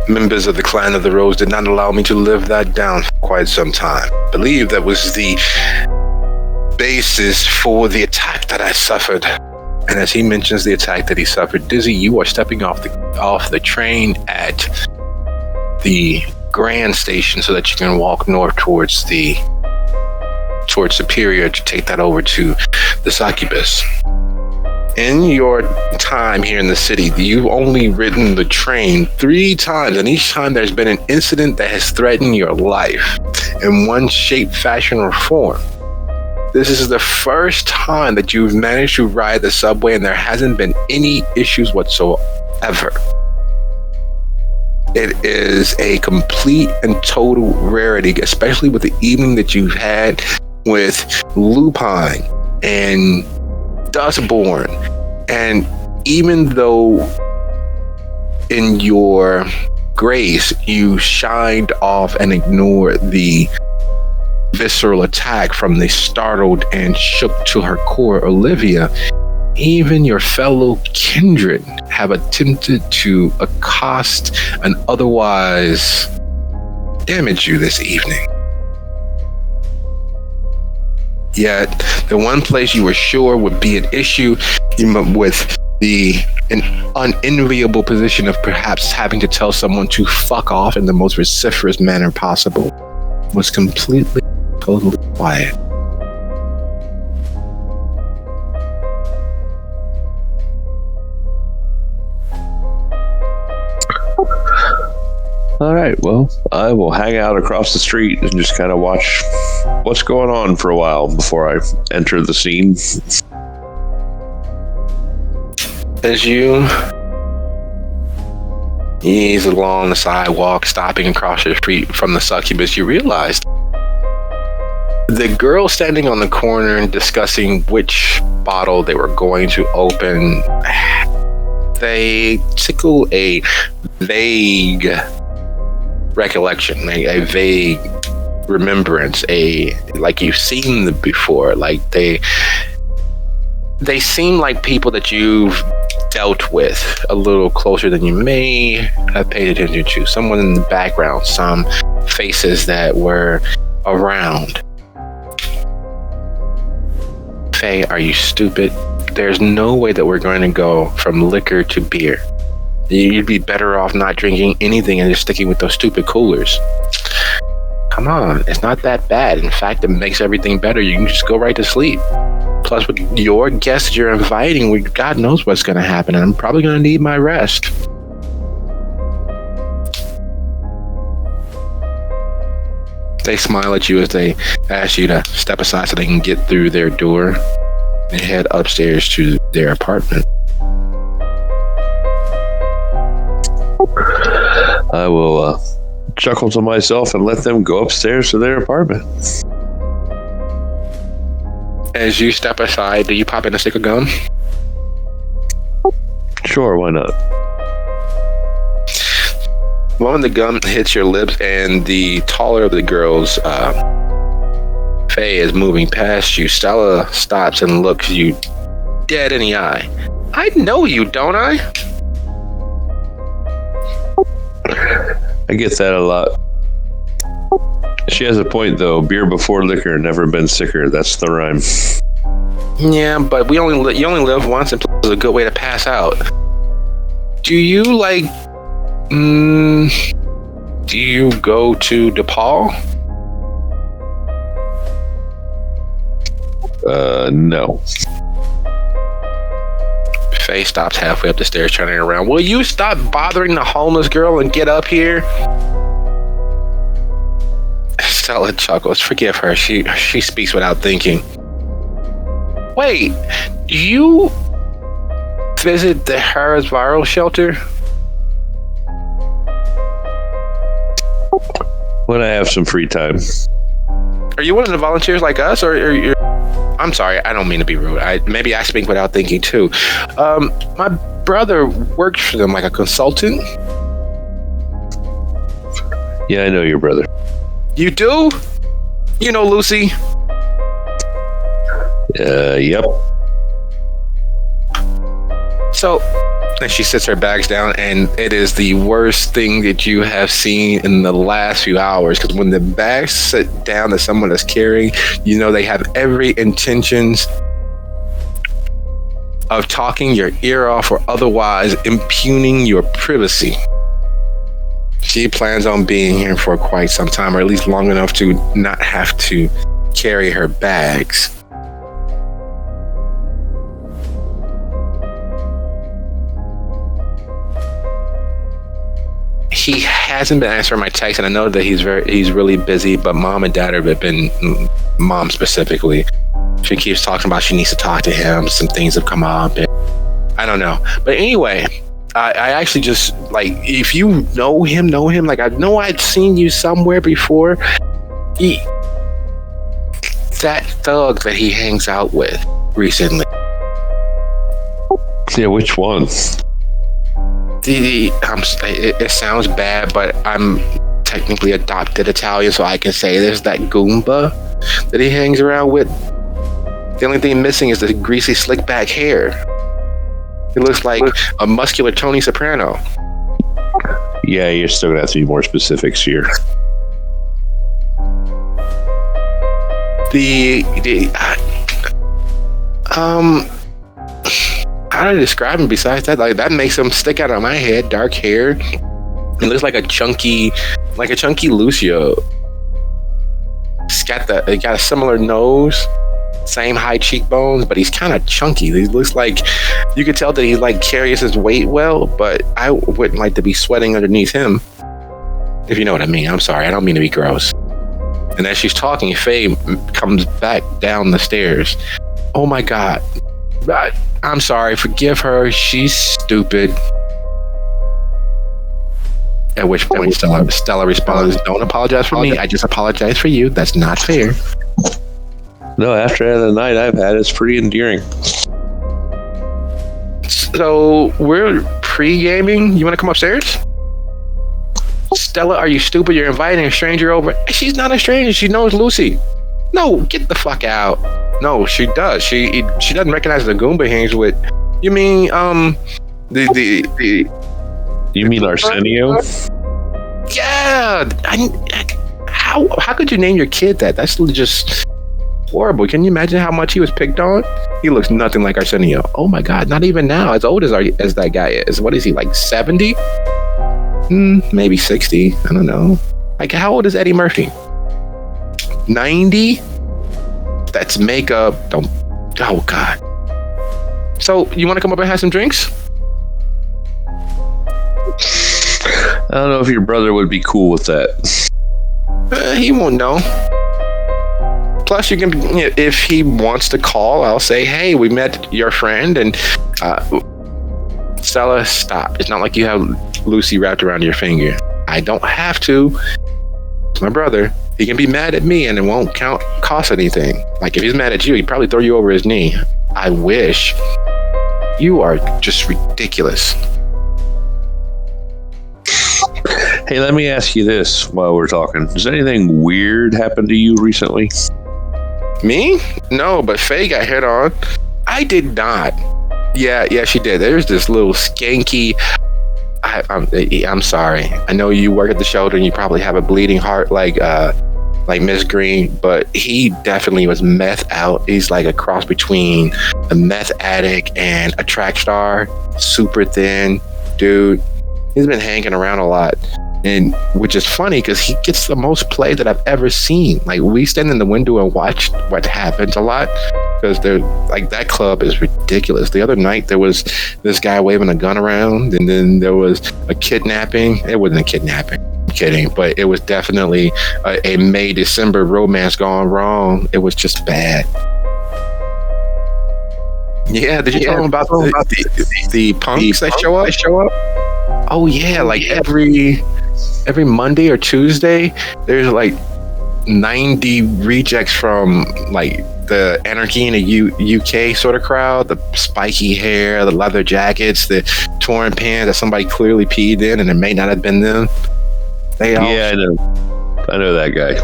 members of the Clan of the Rose did not allow me to live that down for quite some time. I believe that was the basis for the attack that I suffered. And as he mentions the attack that he suffered, Dizzy, you are stepping off the train at the Grand Station so that you can walk north towards Superior to take that over to the Succubus. In your time here in the city, you've only ridden the train 3 times, and each time there's been an incident that has threatened your life in one shape, fashion, or form. This is the first time that you've managed to ride the subway and there hasn't been any issues whatsoever. It is a complete and total rarity, especially with the evening that you've had with Lupine and Dustborn. And even though in your grace you shined off and ignored the visceral attack from the startled and shook to her core Olivia, even your fellow kindred have attempted to accost and otherwise damage you this evening. Yet, the one place you were sure would be an issue with an unenviable position of perhaps having to tell someone to fuck off in the most vociferous manner possible was completely, totally quiet. All right, well, I will hang out across the street and just kind of watch what's going on for a while before I enter the scene. As you ease along the sidewalk, stopping across the street from the Succubus, you realize the girl standing on the corner and discussing which bottle they were going to open, they tickle a vague recollection, a vague remembrance, like you've seen them before. Like they seem like people that you've dealt with a little closer than you may have paid attention to. Someone in the background, some faces that were around. Faye, are you stupid? There's no way that we're going to go from liquor to beer. You'd be better off not drinking anything and just sticking with those stupid coolers. Come on, it's not that bad. In fact, it makes everything better. You can just go right to sleep. Plus, with your guests you're inviting, God knows what's going to happen, and I'm probably going to need my rest. They smile at you as they ask you to step aside so they can get through their door and head upstairs to their apartment. I will chuckle to myself and let them go upstairs to their apartment. As you step aside, do you pop in a stick of gum? Sure, why not? Well, when the gum hits your lips and the taller of the girls, Faye, is moving past you, Stella stops and looks you dead in the eye. I know you, don't I? I get that a lot. She has a point, though. Beer before liquor, never been sicker. That's the rhyme. Yeah, but you only live once, and plus it's a good way to pass out. Do you do you go to DePaul? No. Faye stops halfway up the stairs, turning around. Will you stop bothering the homeless girl and get up here? Stella chuckles. Forgive her. She speaks without thinking. Wait, you visit the Harris Viral Shelter? When I have some free time. Are you one of the volunteers like us, or you're... I'm sorry, I don't mean to be rude. Maybe I speak without thinking too. My brother works for them like a consultant. Yeah, I know your brother. You do? You know Lucy? Yep. So, and she sits her bags down, and it is the worst thing that you have seen in the last few hours. Because when the bags sit down that someone is carrying, you know they have every intentions of talking your ear off or otherwise impugning your privacy. She plans on being here for quite some time, or at least long enough to not have to carry her bags. He hasn't been answering my text, and I know that he's really busy, but mom and dad have been, mom specifically. She keeps talking about she needs to talk to him. Some things have come up, and I don't know. But anyway, I actually just, like, if you know him, like, I know I'd seen you somewhere before. That thug that he hangs out with recently. Yeah, which one? It sounds bad, but I'm technically adopted Italian, so I can say there's that Goomba that he hangs around with. The only thing missing is the greasy slick back hair. It looks like a muscular Tony Soprano. Yeah, you're still gonna have to be more specifics here. How do I describe him besides that? Like, that makes him stick out of my head. Dark hair. It looks like a chunky Lucio. He's got a similar nose, same high cheekbones, but he's kind of chunky. He looks like, you could tell that he like carries his weight well, but I wouldn't like to be sweating underneath him. If you know what I mean. I'm sorry, I don't mean to be gross. And as she's talking, Faye comes back down the stairs. Oh my God. I'm sorry, forgive her. She's stupid. At which point Stella responds, don't apologize for me. I just apologize for you. That's not fair. No, after the night I've had, it's pretty endearing. So we're pre-gaming. You want to come upstairs? Stella, are you stupid? You're inviting a stranger over. She's not a stranger. She knows Lucy. No, get the fuck out. No, she does. She doesn't recognize the Goomba hangs with. You mean You mean Arsenio? Yeah. How could you name your kid that? That's just horrible. Can you imagine how much he was picked on? He looks nothing like Arsenio. Oh my God, not even now. As old as that guy is. What is he, like 70? Maybe 60. I don't know. Like, how old is Eddie Murphy? 90? That's makeup. Oh God. So you want to come up and have some drinks? I don't know if your brother would be cool with that. He won't know. Plus, you can, if he wants to call, I'll say, hey, we met your friend, and Stella, stop. It's not like you have Lucy wrapped around your finger. I don't have to. It's my brother. He can be mad at me and it won't cost anything. Like, if he's mad at you, he'd probably throw you over his knee. I wish. You are just ridiculous. Hey, let me ask you this while we're talking. Does anything weird happen to you recently? Me? No, but Faye got hit on. I did not. Yeah, she did. There's this little skanky... I'm sorry. I know you work at the shelter and you probably have a bleeding heart like Miss Green, but he definitely was meth out. He's like a cross between a meth addict and a track star. Super thin dude. He's been hanging around a lot, and which is funny because he gets the most play that I've ever seen. Like, we stand in the window and watch what happens a lot. because they're like, that club is ridiculous. The other night there was this guy waving a gun around, and then there was a kidnapping. It wasn't a kidnapping, I'm kidding, but it was definitely a May-December romance gone wrong. It was just bad. Yeah, did you tell them about the punks that show up? Oh yeah, like every Monday or Tuesday, there's like 90 rejects from like the Anarchy in the UK sort of crowd, the spiky hair, the leather jackets, the torn pants that somebody clearly peed in, and it may not have been them. I know that guy.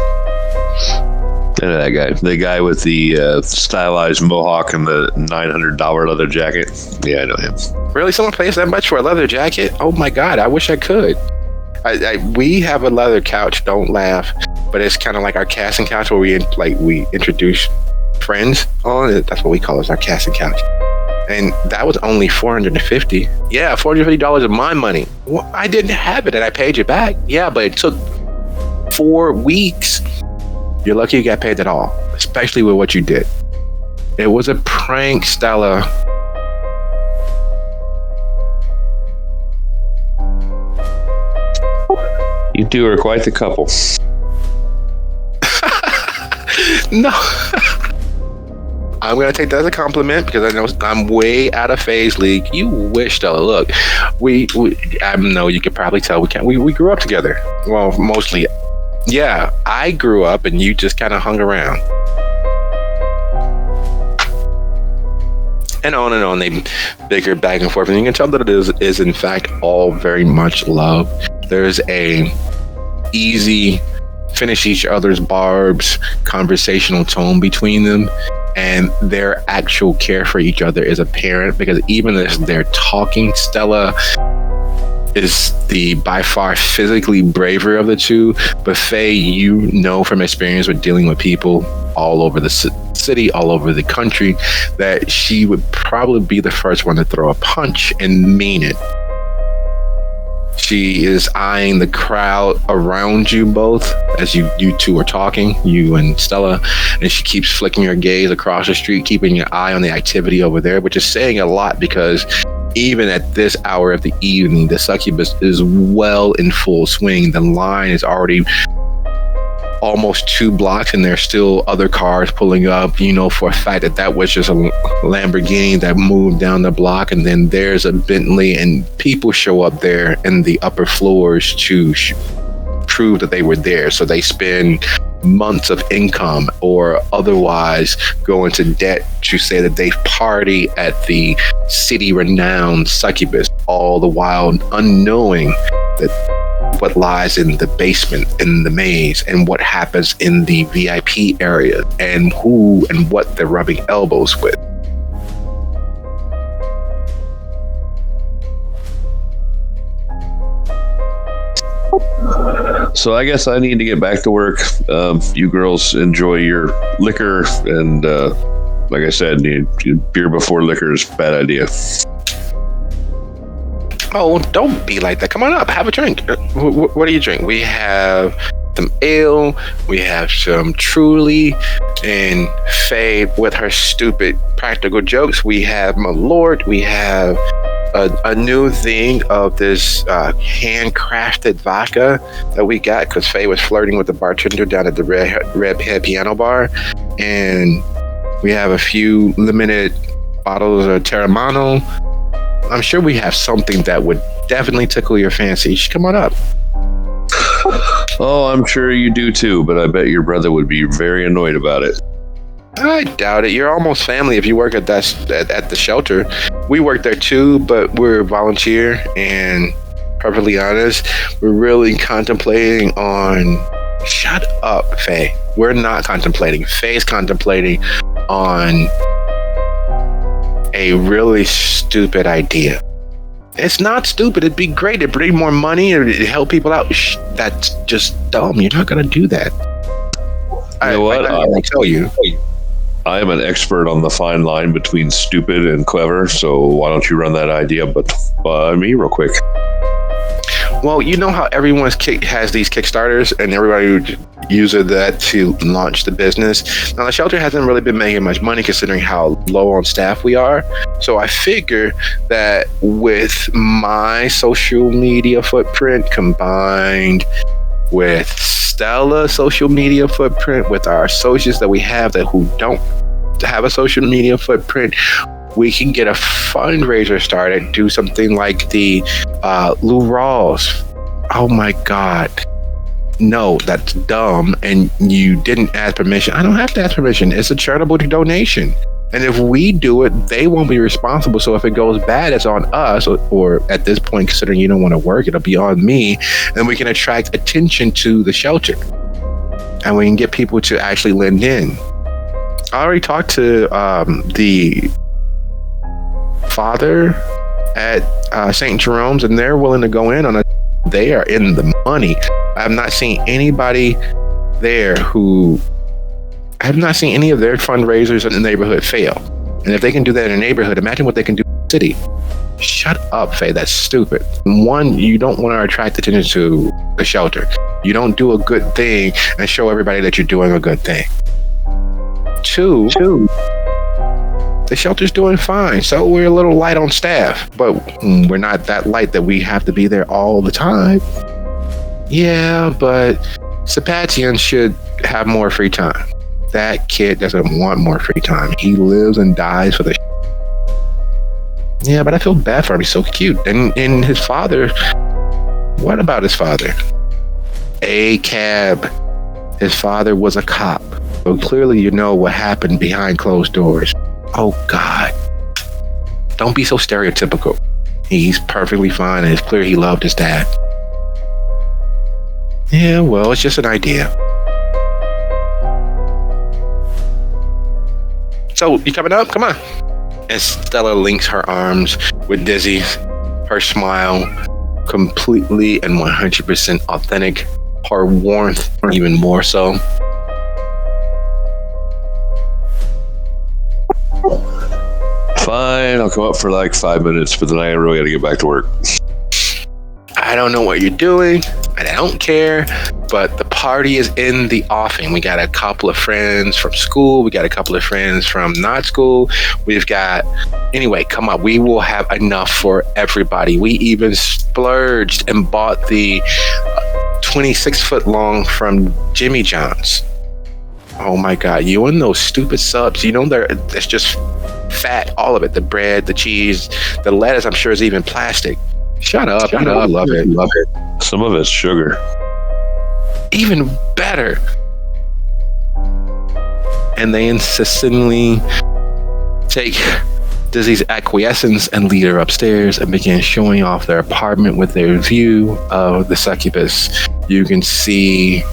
The guy with the stylized mohawk and the $900 leather jacket. Yeah, I know him. Really? Someone pays that much for a leather jacket? Oh my God, I wish I could. We have a leather couch, don't laugh, but it's kind of like our casting couch where we introduce friends on it. That's what we call it, our casting couch. And that was only $450. Yeah, $450 of my money. Well, I didn't have it and I paid you back. Yeah, but it took 4 weeks. You're lucky you got paid at all, especially with what you did. It was a prank, Stella. You two are quite the couple. No. I'm going to take that as a compliment because I know I'm way out of phase league. You wish, Stella. Look, I know you could probably tell we grew up together. Well, mostly. Yeah, I grew up and you just kind of hung around. And on. They bickered back and forth. And you can tell that it is in fact all very much love. There's a easy finish each other's barbs conversational tone between them. And their actual care for each other is apparent because even as they're talking, Stella is the by far physically braver of the two. But Faye, you know from experience with dealing with people all over the city, all over the country, that she would probably be the first one to throw a punch and mean it. She is eyeing the crowd around you both as you two are talking, you and Stella, and she keeps flicking her gaze across the street, keeping your eye on the activity over there, which is saying a lot because even at this hour of the evening, the succubus is well in full swing. The line is already almost 2 blocks and there's still other cars pulling up. You know for a fact that was just a Lamborghini that moved down the block, and then there's a Bentley, and people show up there in the upper floors to prove that they were there. So they spend months of income or otherwise go into debt to say that they party at the city renowned succubus, all the while unknowing that what lies in the basement, in the maze, and what happens in the VIP area, and who and what they're rubbing elbows with. So I guess I need to get back to work. You girls enjoy your liquor, and like I said, beer before liquor is a bad idea. Oh, don't be like that. Come on up, have a drink. What do you drink? We have some ale, we have some Truly, and Faye with her stupid practical jokes. We have Malort, we have a new thing of this handcrafted vodka that we got because Faye was flirting with the bartender down at the Redhead Piano Bar. And we have a few limited bottles of Terramano. I'm sure we have something that would definitely tickle your fancy. Come on up. Oh, I'm sure you do too, but I bet your brother would be very annoyed about it. I doubt it. You're almost family if you work at the shelter. We work there too, but we're volunteer, and perfectly honest, we're really contemplating on... Shut up, Faye. We're not contemplating. Faye's contemplating on a really stupid idea. It's not stupid. It'd be great. It'd bring more money. It'd help people out. That's just dumb. You're not going to do that. You know what? I tell you. I am an expert on the fine line between stupid and clever, so why don't you run that idea by me real quick? Well, you know how everyone's has these Kickstarters, and everybody uses that to launch the business. Now, the shelter hasn't really been making much money considering how low on staff we are. So I figure that with my social media footprint combined with Stella's social media footprint, with our associates that we have who don't have a social media footprint, we can get a fundraiser started, do something like the Lou Rawls. Oh my God. No, that's dumb. And you didn't ask permission. I don't have to ask permission. It's a charitable donation. And if we do it, they won't be responsible. So if it goes bad, it's on us. Or at this point, considering you don't want to work, it'll be on me. And we can attract attention to the shelter. And we can get people to actually lend in. I already talked to the father at St. Jerome's, and they're willing to go in on it. They are in the money. I have not seen anybody there I have not seen any of their fundraisers in the neighborhood fail. And if they can do that in a neighborhood, imagine what they can do in the city. Shut up, Faye. That's stupid. One, you don't want to attract attention to the shelter. You don't do a good thing and show everybody that you're doing a good thing. Two, the shelter's doing fine. So we're a little light on staff, but we're not that light that we have to be there all the time. Yeah, but Sebastian should have more free time. That kid doesn't want more free time. He lives and dies for the Yeah, but I feel bad for him. He's so cute. And his father, what about his father? A cab. His father was a cop. So clearly you know what happened behind closed doors. Oh, God. Don't be so stereotypical. He's perfectly fine, and it's clear he loved his dad. Yeah, well, it's just an idea. So, you coming up? Come on. And Stella links her arms with Dizzy. Her smile, completely and 100% authentic. Her warmth, even more so. Fine, I'll come up for like 5 minutes, but then I really got to get back to work. I don't know what you're doing, and I don't care, but the party is in the offing. We got a couple of friends from school. We got a couple of friends from not school. Anyway, come on. We will have enough for everybody. We even splurged and bought the 26-foot long from Jimmy John's. Oh my God, you and those stupid subs, you know, it's just fat, all of it. The bread, the cheese, the lettuce, I'm sure is even plastic. Shut up. I love it. Some of it's sugar. Even better. And they insistently take Dizzy's acquiescence and lead her upstairs and begin showing off their apartment with their view of the succubus. You can see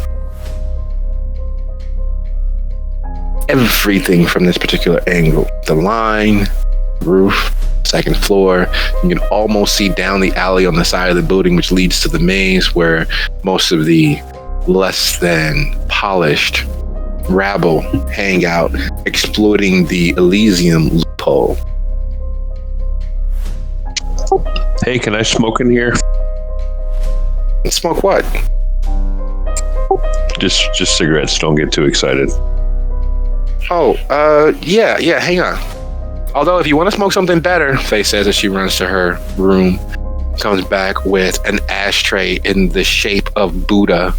everything from this particular angle. The line, roof, second floor. You can almost see down the alley on the side of the building, which leads to the maze where most of the less than polished rabble hang out, exploiting the Elysium loophole. Hey, can I smoke in here? Smoke what? Just cigarettes. Don't get too excited. Yeah, hang on. Although, if you want to smoke something better, Faye says as she runs to her room, comes back with an ashtray in the shape of Buddha.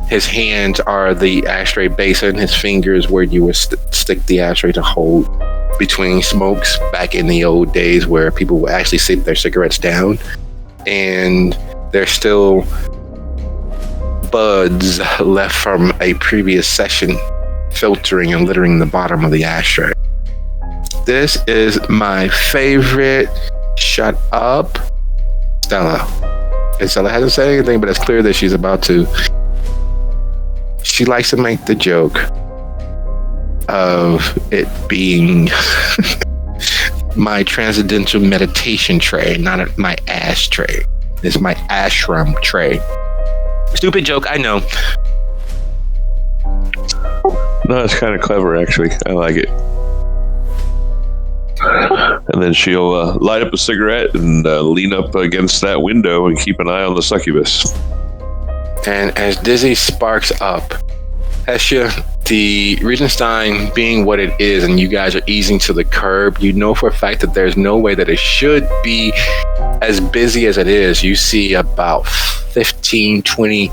His hands are the ashtray basin. His fingers where you would stick the ashtray to hold between smokes back in the old days where people would actually sit their cigarettes down. And there's still buds left from a previous session filtering and littering the bottom of the ashtray. This is my favorite. Shut up, Stella. And Stella hasn't said anything, but it's clear that she's about to. She likes to make the joke of it being my transcendental meditation tray, not my ash tray. It's my ashram tray. Stupid joke, I know. No, it's kind of clever, actually. I like it. And then she'll light up a cigarette and lean up against that window and keep an eye on the succubus. And as Dizzy sparks up, Hestia, the Regenstein being what it is, and you guys are easing to the curb, you know for a fact that there's no way that it should be as busy as it is. You see about 15, 20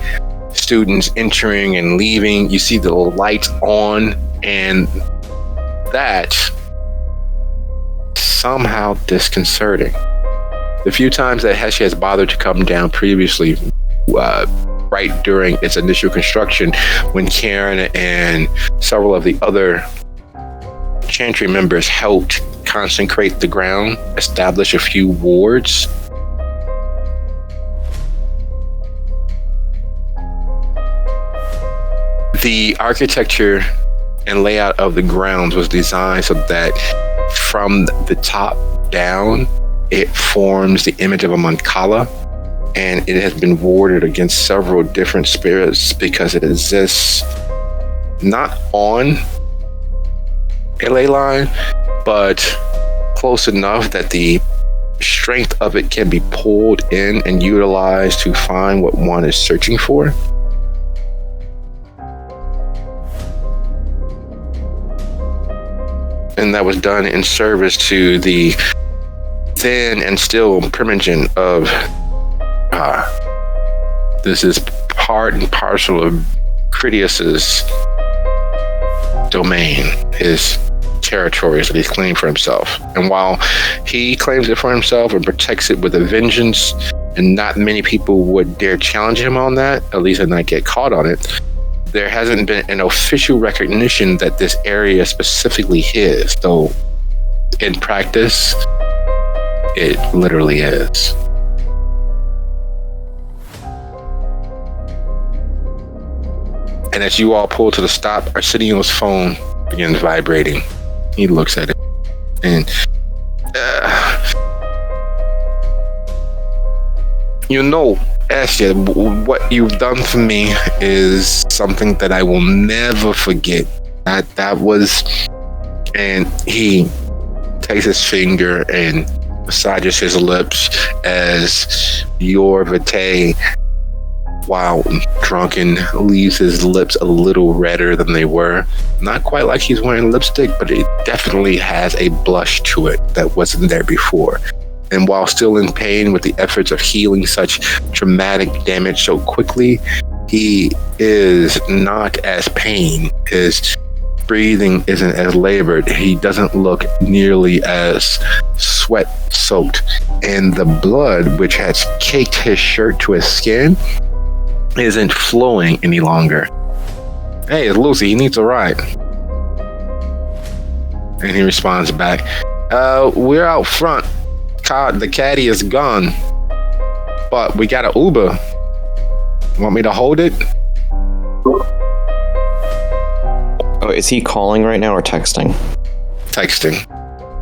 students entering and leaving. You see the lights on, and that somehow disconcerting. The few times that Hestia has bothered to come down previously, right during its initial construction, when Karen and several of the other Chantry members helped consecrate the ground, establish a few wards, the architecture and layout of the grounds was designed so that from the top down, it forms the image of a mancala, and it has been warded against several different spirits because it exists not on a ley line, but close enough that the strength of it can be pulled in and utilized to find what one is searching for. And that was done in service to the then and still primogen of this is part and parcel of Critias's domain, his territories that he's claimed for himself. And while he claims it for himself and protects it with a vengeance, and not many people would dare challenge him on that, at least and not get caught on it, there hasn't been an official recognition that this area is specifically his, though in practice, it literally is. And as you all pull to the stop, Arsenio's phone begins vibrating. He looks at it, and you know, Ashley, what you've done for me is something that I will never forget. That was, and he takes his finger and massages his lips as your vitae, while drunken, leaves his lips a little redder than they were. Not quite like he's wearing lipstick, but it definitely has a blush to it that wasn't there before. And while still in pain with the efforts of healing such traumatic damage so quickly, he is not as pained. His breathing isn't as labored. He doesn't look nearly as sweat-soaked. And the blood, which has caked his shirt to his skin, isn't flowing any longer. Hey, it's Lucy. He needs a ride. And he responds back, we're out front. The caddy is gone, but we got an Uber. Want me to hold it? Oh, is he calling right now or texting? Texting.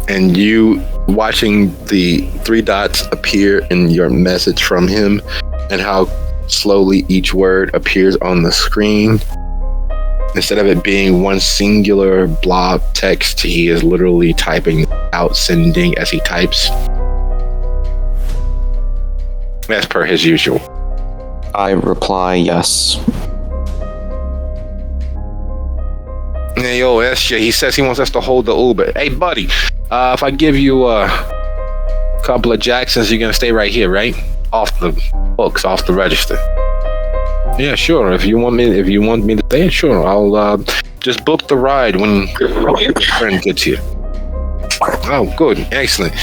And you watching the 3 dots appear in your message from him, and how slowly each word appears on the screen. Instead of it being one singular blob text, he is literally typing out, sending as he types. As per his usual. I reply yes. Hey, yo, SJ, he says he wants us to hold the Uber. Hey, buddy, if I give you a couple of Jacksons, you're gonna stay right here, right? Off the books, off the register. Yeah, sure. If you want me to stay, sure. I'll just book the ride when your friend gets here. Oh, good, excellent.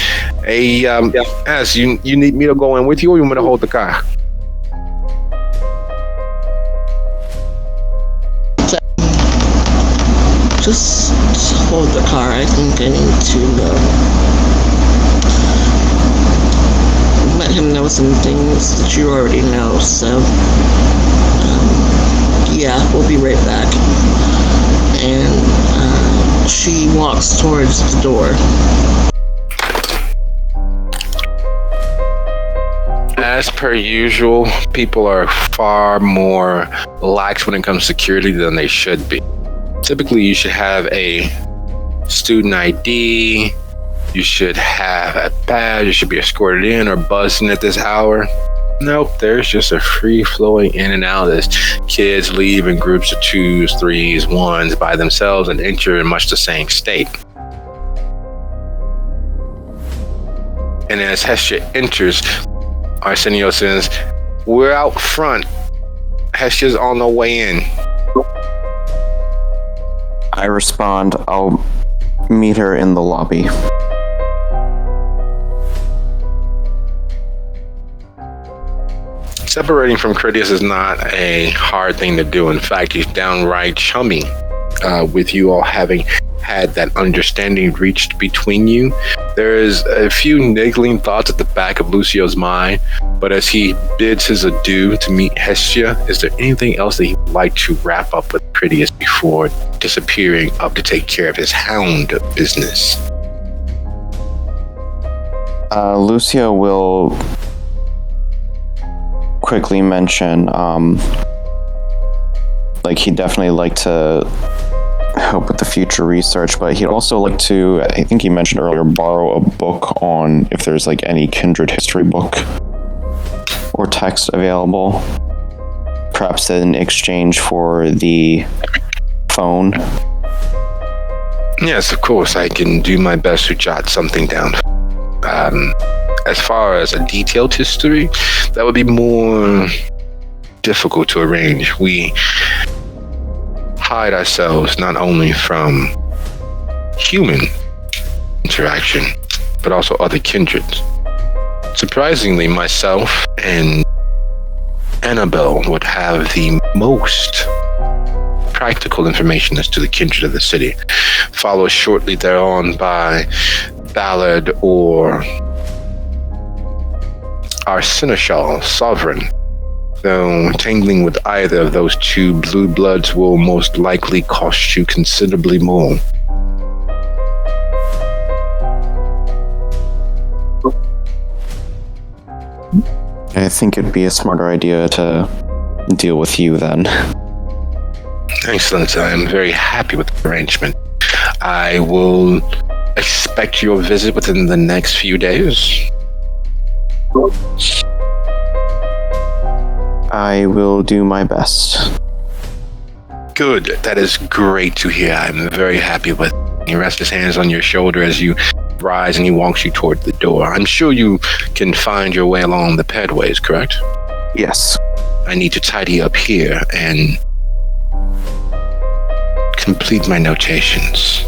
Hey, As you need me to go in with you, or you want me to hold the car? Just hold the car. I think I need to let him know some things that you already know. So, yeah, we'll be right back. And she walks towards the door. As per usual, people are far more lax when it comes to security than they should be. Typically, you should have a student ID, You should have a badge. You should be escorted in or buzzed in at this hour. Nope, there's just a free-flowing in and out as kids leave in groups of 2s, 3s, 1s by themselves and enter in much the same state. And as Hestia enters, Arsenio says, "We're out front. Hestia's on the way in." I respond, "I'll meet her in the lobby." Separating from Critias is not a hard thing to do. In fact, he's downright chummy with you all having had that understanding reached between you. There is a few niggling thoughts at the back of Lucio's mind, but as he bids his adieu to meet Hestia, is there anything else that he would like to wrap up with Critias before disappearing up to take care of his hound business? Lucio will quickly mention, he'd definitely like to help with the future research, but he'd also like to, I think he mentioned earlier, borrow a book on if there's any kindred history book or text available, perhaps in exchange for the phone. Yes, of course, I can do my best to jot something down. As far as a detailed history, that would be more difficult to arrange. We hide ourselves not only from human interaction, but also other kindreds. Surprisingly, myself and Annabelle would have the most practical information as to the kindred of the city, followed shortly thereon by Ballard or our Seneschal Sovereign. Though tangling with either of those two blue bloods will most likely cost you considerably more. I think it'd be a smarter idea to deal with you then. Excellent. I am very happy with the arrangement. I will expect your visit within the next few days. I will do my best. Good. That is great to hear. I'm very happy with it. He rests his hands on your shoulder as you rise and he walks you toward the door. I'm sure you can find your way along the pathways, correct? Yes. I need to tidy up here and complete my notations.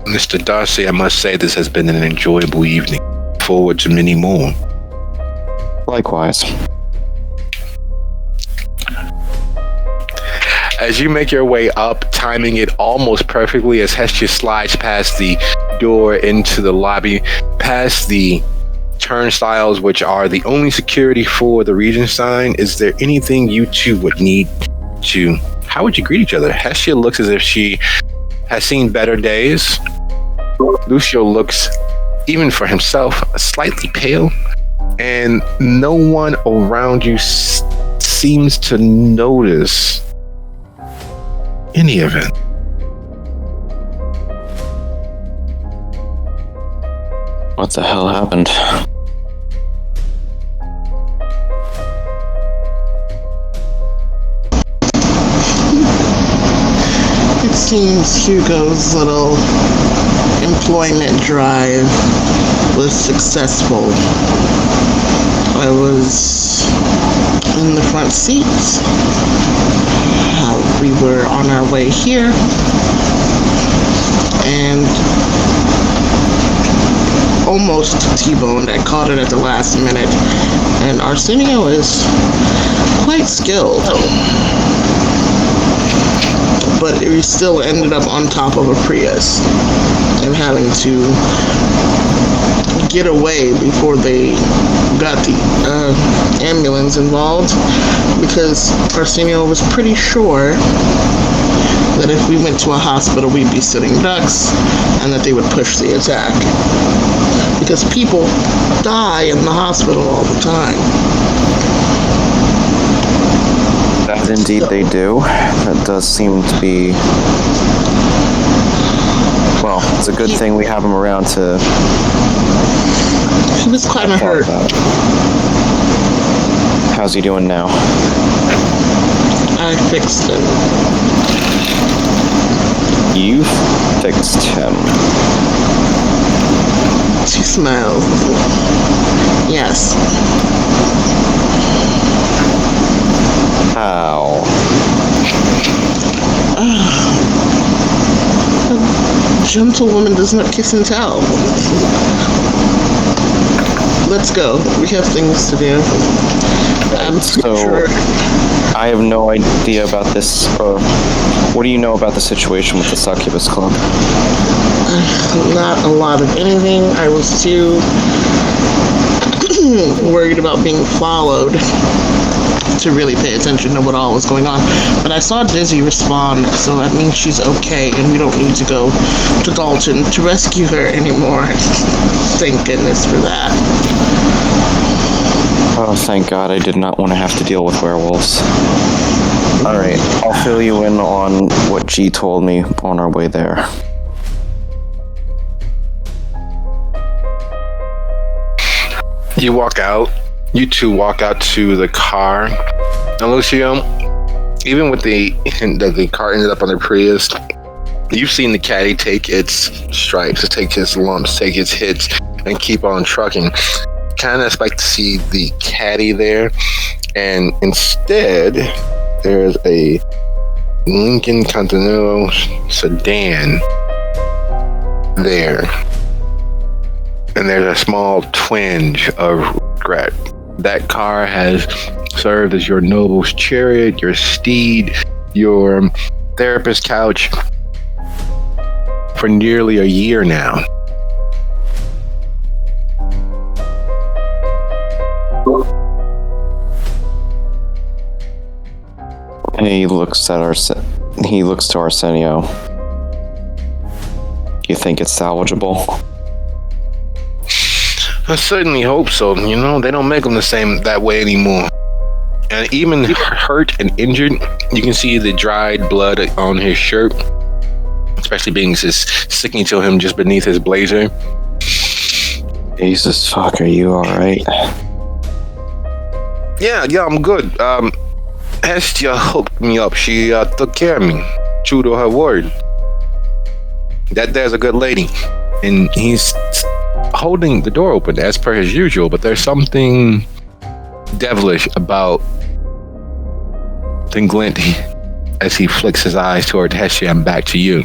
Mr. Darcy, I must say this has been an enjoyable evening. Forward to many more. Likewise. As you make your way up, timing it almost perfectly as Hestia slides past the door into the lobby, past the turnstiles, which are the only security for the Regent sign, is there anything you two would need to... How would you greet each other? Hestia looks as if she has seen better days. Lucio looks, even for himself, slightly pale. And no one around you seems to notice any of it. What the hell happened? It seems Hugo's little employment drive was successful. I was in the front seat. We were on our way here, and almost T-boned. I caught it at the last minute, and Arsenio is quite skilled. But we still ended up on top of a Prius and having to get away before they got the ambulance involved, because Arsenio was pretty sure that if we went to a hospital we'd be sitting ducks and that they would push the attack, because people die in the hospital all the time. Indeed they do. That does seem to be Well, it's a good thing we have him around to He was kind of talk hurt. about. How's he doing now? I fixed him. You fixed him. She smiles. Yes. How? A gentlewoman does not kiss and tell. Let's go. We have things to do. I'm So- sure. I have no idea about this. What do you know about the situation with the Succubus Club? Not a lot of anything. I was too worried about being followed to really pay attention to what all was going on. But I saw Dizzy respond, so that means she's okay, and we don't need to go to Dalton to rescue her anymore. Thank goodness for that. Oh, thank God I did not want to have to deal with werewolves. Alright, I'll fill you in on what G told me on our way there. You walk out. You two walk out to the car. And Lucio, even with the car ended up on the Prius, you've seen the caddy take its stripes, take its lumps, take its hits, and keep on trucking. Kind of expect to see the caddy there, and instead, there's a Lincoln Continental sedan there. And there's a small twinge of regret. That car has served as your noble's chariot, your steed, your therapist couch for nearly a year now. He looks to Arsenio. You think it's salvageable? I certainly hope so. You know, they don't make them that way anymore. And even hurt and injured, you can see the dried blood on his shirt, especially being just sticking to him just beneath his blazer. Jesus fuck, are you alright? Yeah, I'm good. Hestia hooked me up. She took care of me. True to her word. That there's a good lady. And he's holding the door open as per his usual, but there's something devilish about the glint as he flicks his eyes toward Hestia and back to you.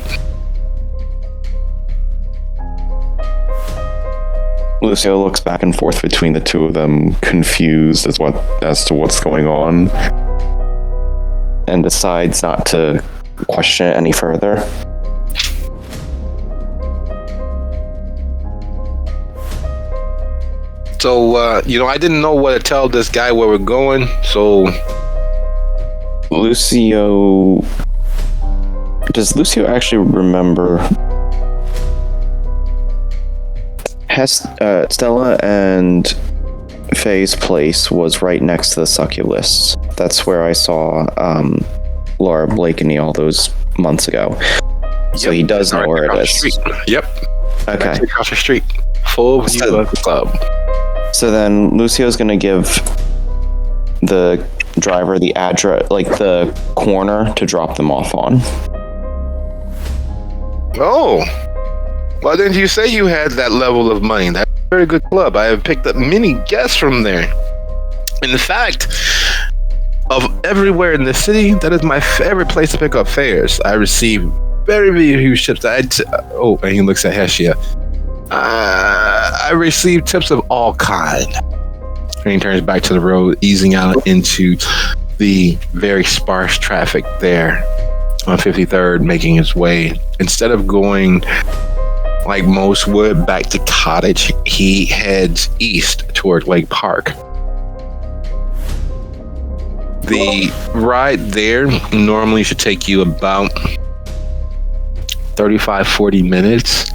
Lucio looks back and forth between the two of them, confused as to what's going on, and decides not to question it any further. So, I didn't know what to tell this guy where we're going, so... Does Lucio actually remember... Stella and Faye's place was right next to the succubus. That's where I saw Laura Blakeney all those months ago. So he does know where it is. Yep. Okay. Across the street. Full view of the club. So then Lucio's gonna give the driver the address, like the corner to drop them off on. Oh. Why didn't you say you had that level of money? That's a very good club. I have picked up many guests from there. In fact, of everywhere in the city, that is my favorite place to pick up fares. I receive very, very huge tips. And he looks at Hestia. I receive tips of all kind. And he turns back to the road, easing out into the very sparse traffic there on 53rd, making his way. Instead of going like most would back to Cottage, he heads east toward Lake Park. The ride there normally should take you about 35-40 minutes.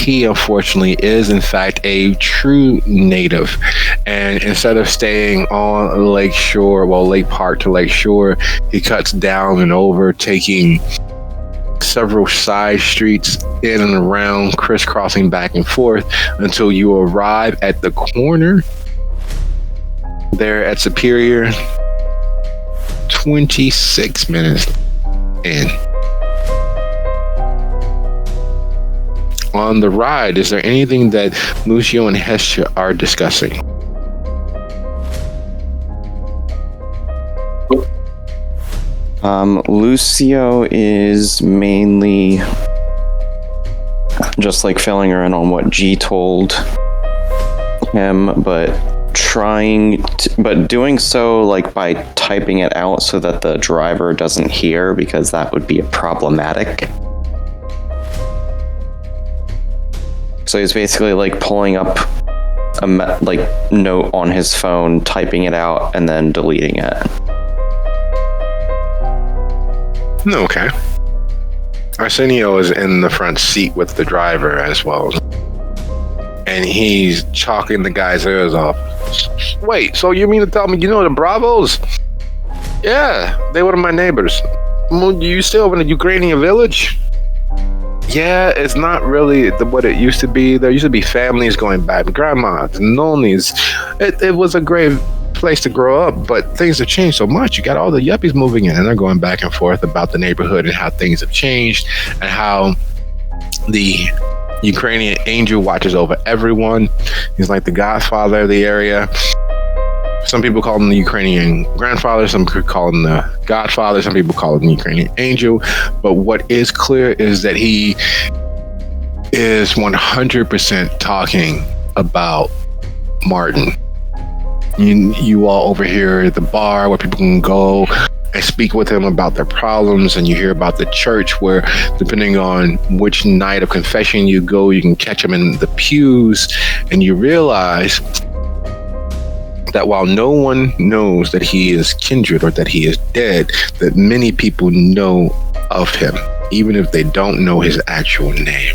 He unfortunately is in fact a true native, and instead of staying on Lake Park to Lake Shore, he cuts down and over, taking several side streets in and around, crisscrossing back and forth until you arrive at the corner there at Superior. 26 minutes in. On the ride, is there anything that Lucio and Hestia are discussing? Lucio is mainly just like filling her in on what G told him, but doing so like by typing it out so that the driver doesn't hear, because that would be problematic. So he's basically like pulling up a note on his phone, typing it out, and then deleting it. Okay. Arsenio is in the front seat with the driver as well. And he's chalking the guy's ears off. Wait, so you mean to tell me you know the Bravos? Yeah, they were my neighbors. You still live in a Ukrainian village? Yeah, it's not really what it used to be. There used to be families going back, grandmas, nonnies. It was a great place to grow up, but things have changed so much. You got all the yuppies moving in, and they're going back and forth about the neighborhood and how things have changed and how the Ukrainian angel watches over everyone. He's like the godfather of the area. Some people call him the Ukrainian grandfather, some could call him the godfather, some people call him the Ukrainian angel. But what is clear is that he is 100% talking about Martin. You all over here at the bar where people can go and speak with him about their problems, and you hear about the church where, depending on which night of confession you go, you can catch him in the pews, and you realize that while no one knows that he is kindred or that he is dead, that many people know of him, even if they don't know his actual name.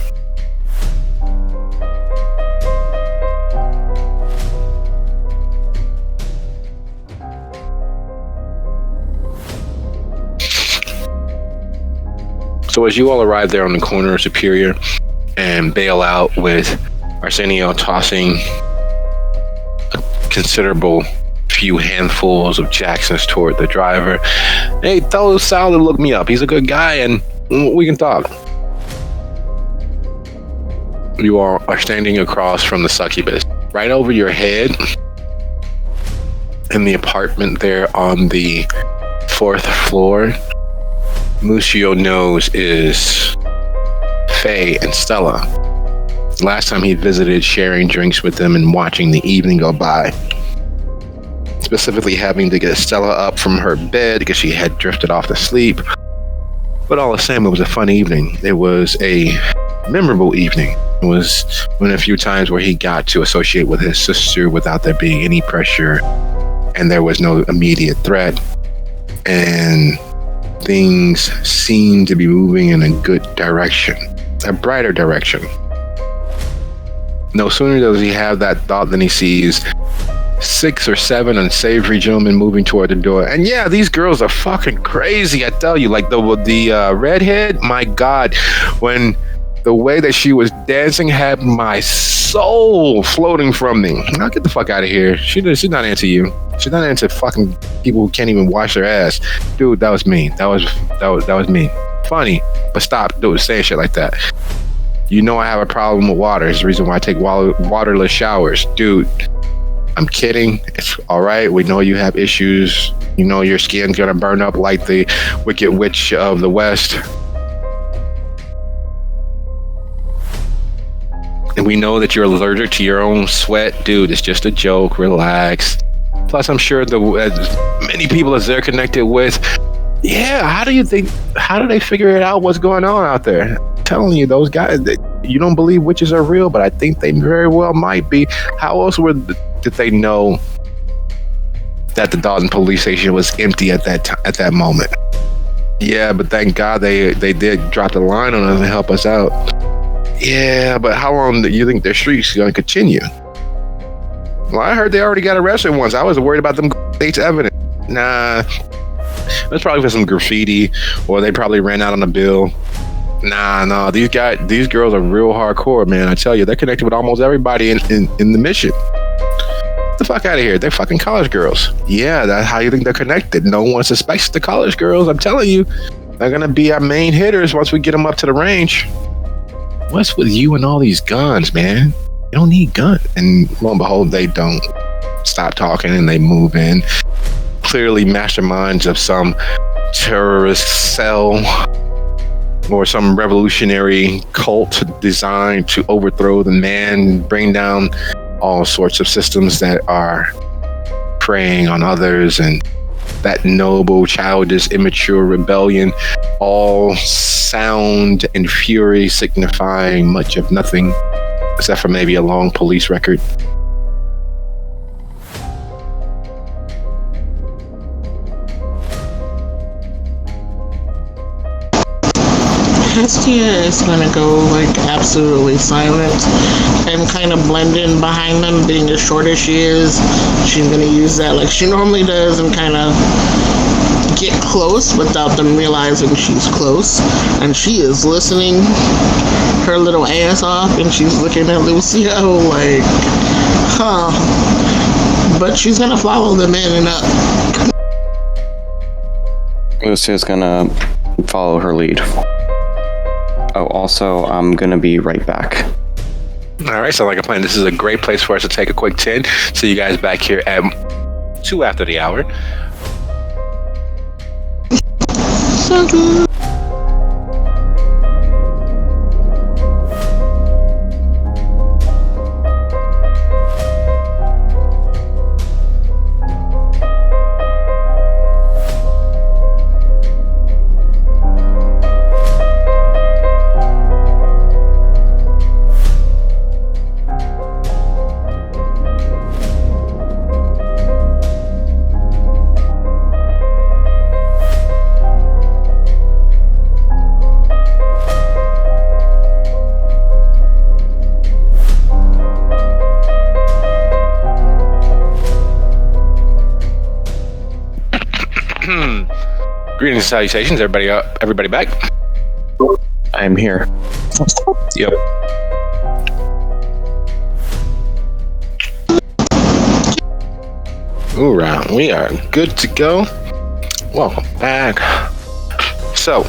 So as you all arrive there on the corner of Superior and bail out with Arsenio tossing a considerable few handfuls of Jacksons toward the driver, hey, tell Sal to look me up. He's a good guy and we can talk. You all are standing across from the succubus. Right over your head in the apartment there on the 4th floor, Lucio knows is Faye and Stella. Last time he visited, sharing drinks with them and watching the evening go by. Specifically having to get Stella up from her bed because she had drifted off to sleep. But all the same, it was a fun evening. It was a memorable evening. It was one of the few times where he got to associate with his sister without there being any pressure, and there was no immediate threat. And things seem to be moving in a good direction, a brighter direction. No sooner does he have that thought than he sees 6 or 7 unsavory gentlemen moving toward the door. And yeah, these girls are fucking crazy, I tell you. Like the redhead, my God, when the way that she was dancing had my soul floating from me. Now get the fuck out of here. She's not into you. She's not into fucking people who can't even wash their ass. Dude, that was me. That was me. Funny, but stop saying shit like that. You know I have a problem with water. It's the reason why I take waterless showers. Dude, I'm kidding. It's all right. We know you have issues. You know your skin's gonna burn up like the Wicked Witch of the West. And we know that you're allergic to your own sweat. Dude, it's just a joke. Relax. Plus, I'm sure as many people as they're connected with, yeah, how do they figure it out what's going on out there? I'm telling you, those guys, you don't believe witches are real, but I think they very well might be. How else did they know that the Dalton police station was empty at that moment? Yeah, but thank God they did drop the line on us and help us out. Yeah, but how long do you think their streak's going to continue? Well, I heard they already got arrested once. I was worried about them state's evidence. Nah, that's probably for some graffiti, or they probably ran out on a bill. Nah, no, these girls are real hardcore, man. I tell you, they're connected with almost everybody in the mission. Get the fuck out of here. They're fucking college girls. Yeah, that's how you think they're connected. No one suspects the college girls. I'm telling you, they're gonna be our main hitters once we get them up to the range. What's with you and all these guns, man? You don't need guns. And lo and behold, they don't stop talking and they move in. Clearly masterminds of some terrorist cell or some revolutionary cult designed to overthrow the man, bring down all sorts of systems that are preying on others, and that noble, childish, immature rebellion, all sound and fury signifying much of nothing, except for maybe a long police record. Hestia is gonna go like absolutely silent and kind of blend in behind them, being as short as she is. She's gonna use that like she normally does and kind of get close without them realizing she's close. And she is listening her little ass off and she's looking at Lucio like, huh. But she's gonna follow them in and up. Lucio's gonna follow her lead. Oh, also, I'm gonna be right back. All right, sounds like a plan. This is a great place for us to take a quick 10. See you guys back here at 2 after the hour. So good. Greetings and salutations, everybody. Everybody back? I'm here. Yep. All right, we are good to go. Welcome back. So,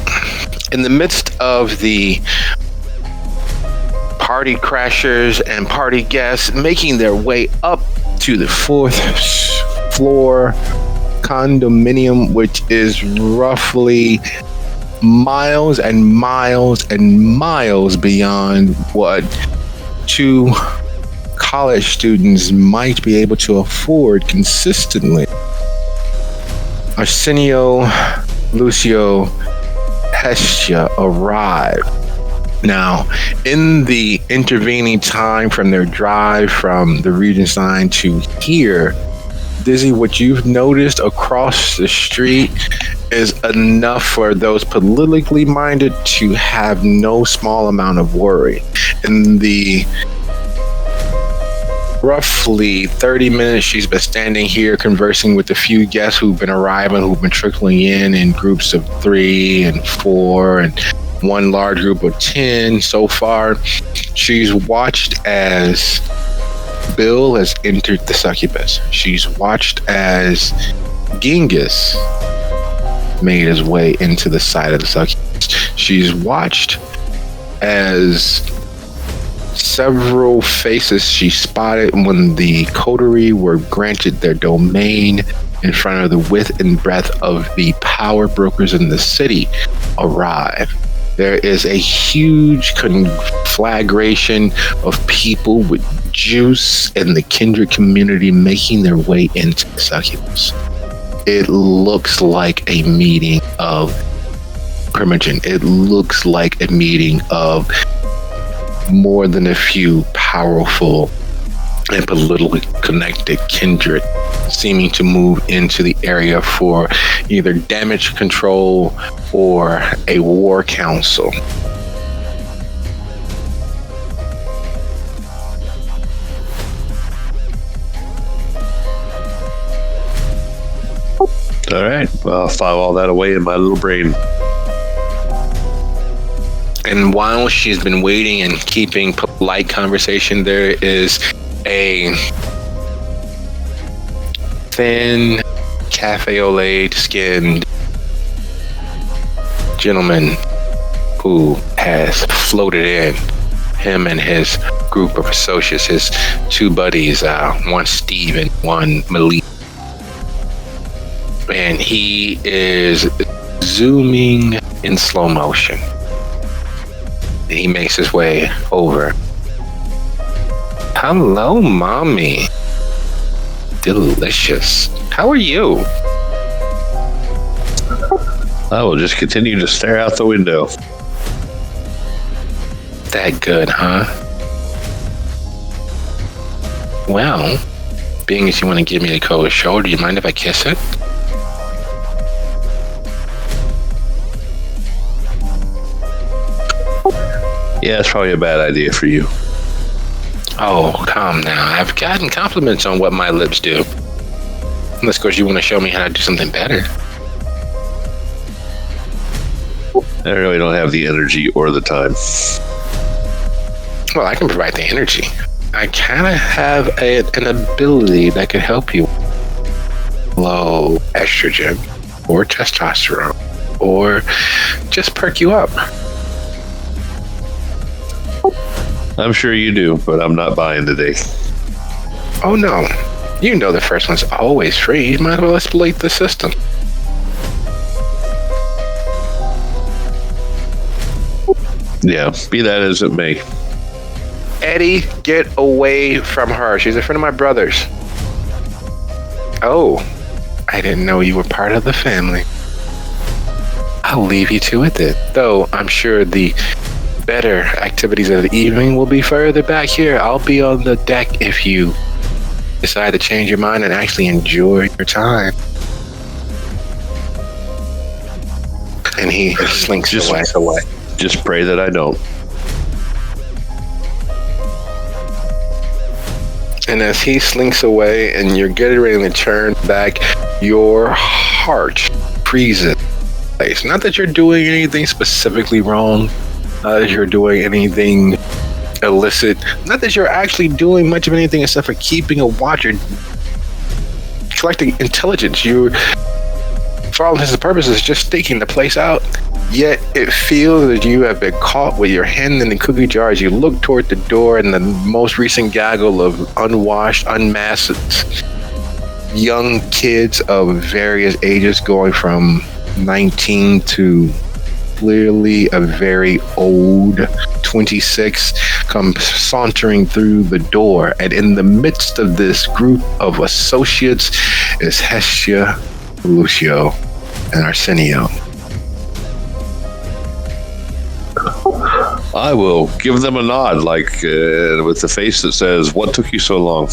in the midst of the party crashers and party guests making their way up to the 4th floor condominium, which is roughly miles and miles and miles beyond what 2 college students might be able to afford consistently. Arsenio, Lucio, Hestia arrive. Now, in the intervening time from their drive from the Regent's Line to here, Dizzy, what you've noticed across the street is enough for those politically minded to have no small amount of worry. In the roughly 30 minutes she's been standing here conversing with a few guests who've been arriving, who've been trickling in groups of 3 and 4 and one large group of 10 so far, she's watched as Bill has entered the succubus. She's watched as Genghis made his way into the side of the succubus. She's watched as several faces she spotted when the coterie were granted their domain in front of the width and breadth of the power brokers in the city arrive. There is a huge conflagration of people with juice in the kindred community making their way into the succubus. It looks like a meeting of Primogen. It looks like a meeting of more than a few powerful and politically connected kindred seeming to move into the area for either damage control or a war council. All right. I'll file all that away in my little brain. And while she's been waiting and keeping polite conversation, there is a thin, cafe au lait skinned gentleman who has floated in. Him and his group of associates, his two buddies, one Steve and one Malik. And he is zooming in slow motion. He makes his way over. Hello, mommy. Delicious. How are you? I will just continue to stare out the window. That good, huh? Well, being as you want to give me a cold shoulder, do you mind if I kiss it? Yeah, it's probably a bad idea for you. Oh, come now. I've gotten compliments on what my lips do. Unless, of course, you want to show me how to do something better. I really don't have the energy or the time. Well, I can provide the energy. I kind of have an ability that could help you. Low estrogen or testosterone or just perk you up. I'm sure you do, but I'm not buying today. Oh, no. You know the first one's always free. You might as well exploit the system. Yeah, be that as it may. Eddie, get away from her. She's a friend of my brother's. Oh, I didn't know you were part of the family. I'll leave you to it then. Though I'm sure the better activities of the evening will be further back here. I'll be on the deck if you decide to change your mind and actually enjoy your time. And he slinks away. Just pray that I don't. And as he slinks away and you're getting ready to turn back, your heart freezes. Not that you're doing anything specifically wrong, not that you're doing anything illicit, not that you're actually doing much of anything except for keeping a watch or collecting intelligence. You, for all intents and purposes, just staking the place out. Yet it feels that you have been caught with your hand in the cookie jar as you look toward the door and the most recent gaggle of unwashed, unmasked young kids of various ages going from 19 to clearly a very old 26 come sauntering through the door. And in the midst of this group of associates is Hestia, Lucio, and Arsenio. I will give them a nod, like with the face that says, "What took you so long?"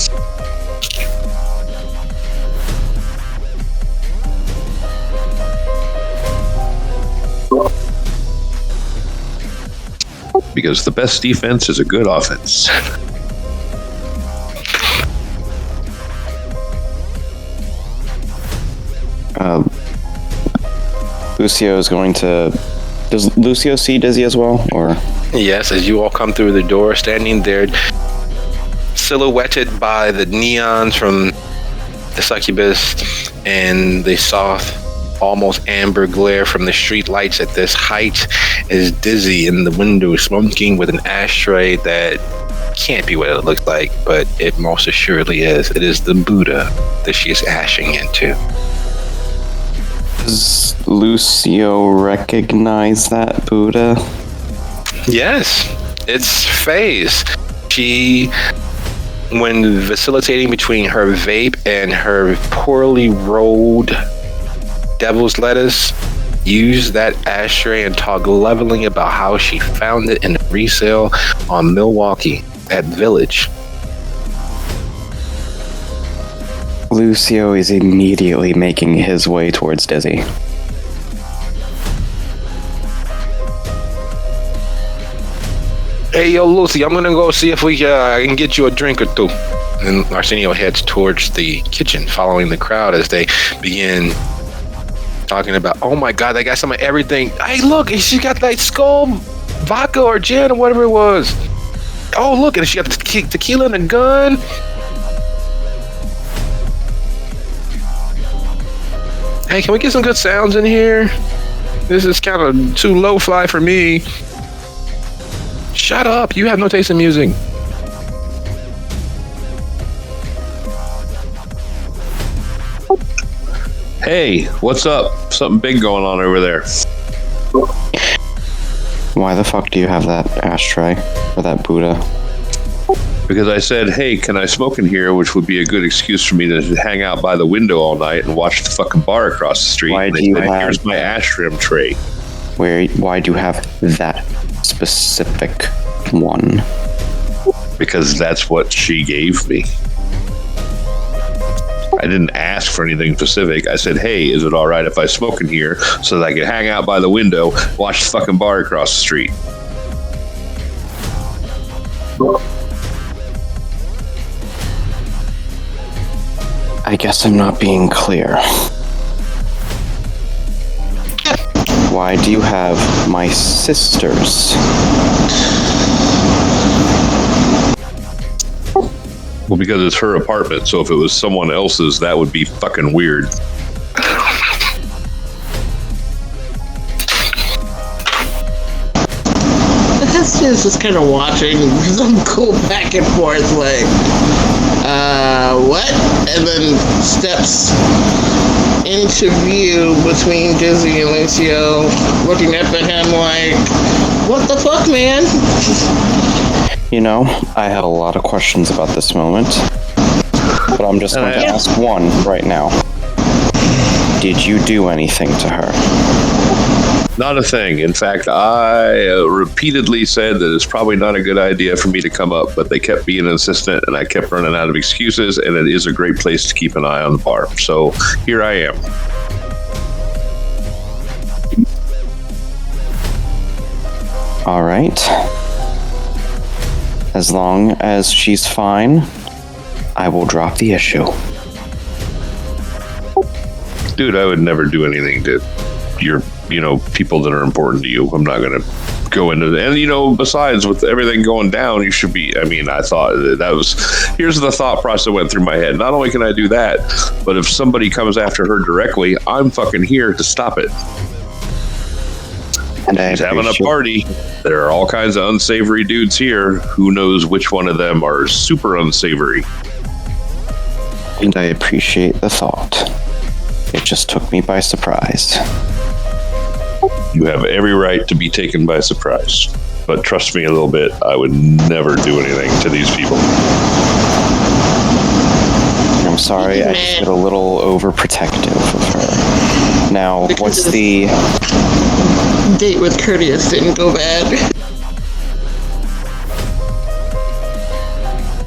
Because the best defense is a good offense. Lucio is going to... Does Lucio see Dizzy as well, or...? Yes, as you all come through the door, standing there, silhouetted by the neons from the succubus and the soft, almost amber glare from the street lights at this height, is Dizzy in the window, smoking with an ashtray that can't be what it looks like, but it most assuredly is. It is the Buddha that she is ashing into. Does Lucio recognize that Buddha? Yes, it's Faze. She, when vacillating between her vape and her poorly rolled devil's lettuce, used that ashtray and talked leveling about how she found it in a resale on Milwaukee at Village. Lucio is immediately making his way towards Dizzy. Hey, yo, Lucy, I'm gonna go see if we can get you a drink or two. And Arsenio heads towards the kitchen, following the crowd as they begin talking about, oh my God, they got some of everything. Hey, look, she got that skull vodka or gin or whatever it was. Oh, look, and she got the tequila and a gun. Hey, can we get some good sounds in here? This is kind of too lo-fi for me. Shut up, you have no taste in music. Hey, what's up? Something big going on over there. Why the fuck do you have that ashtray or that Buddha? Because I said, hey, can I smoke in here? Which would be a good excuse for me to hang out by the window all night and watch the fucking bar across the street. Why do you have... Here's my ashram tray. Why do you have that specific one? Because that's what she gave me. I didn't ask for anything specific. I said, hey, is it all right if I smoke in here so that I can hang out by the window, watch the fucking bar across the street? I guess I'm not being clear. Why do you have my sister's? Well, because it's her apartment, so if it was someone else's, that would be fucking weird. Heston's just kind of watching them go back and forth, like, what? And then steps into view between Dizzy and Lucio, looking up at him like, what the fuck, man? You know, I have a lot of questions about this moment, but I'm just going to ask one right now. Did you do anything to her? Not a thing. In fact, I repeatedly said that it's probably not a good idea for me to come up, but they kept being insistent, and I kept running out of excuses, and it is a great place to keep an eye on the bar. So here I am. All right. As long as she's fine, I will drop the issue. Dude, I would never do anything to your, people that are important to you. I'm not going to go into that. And, besides, with everything going down, you should be, I thought that was, here's the thought process that went through my head. Not only can I do that, but if somebody comes after her directly, I'm fucking here to stop it. And she's having a party. There are all kinds of unsavory dudes here. Who knows which one of them are super unsavory? And I appreciate the thought. It just took me by surprise. You have every right to be taken by surprise. But trust me a little bit, I would never do anything to these people. I'm sorry, I just get a little overprotective of her. Now, what's the... date with Courteous didn't go bad.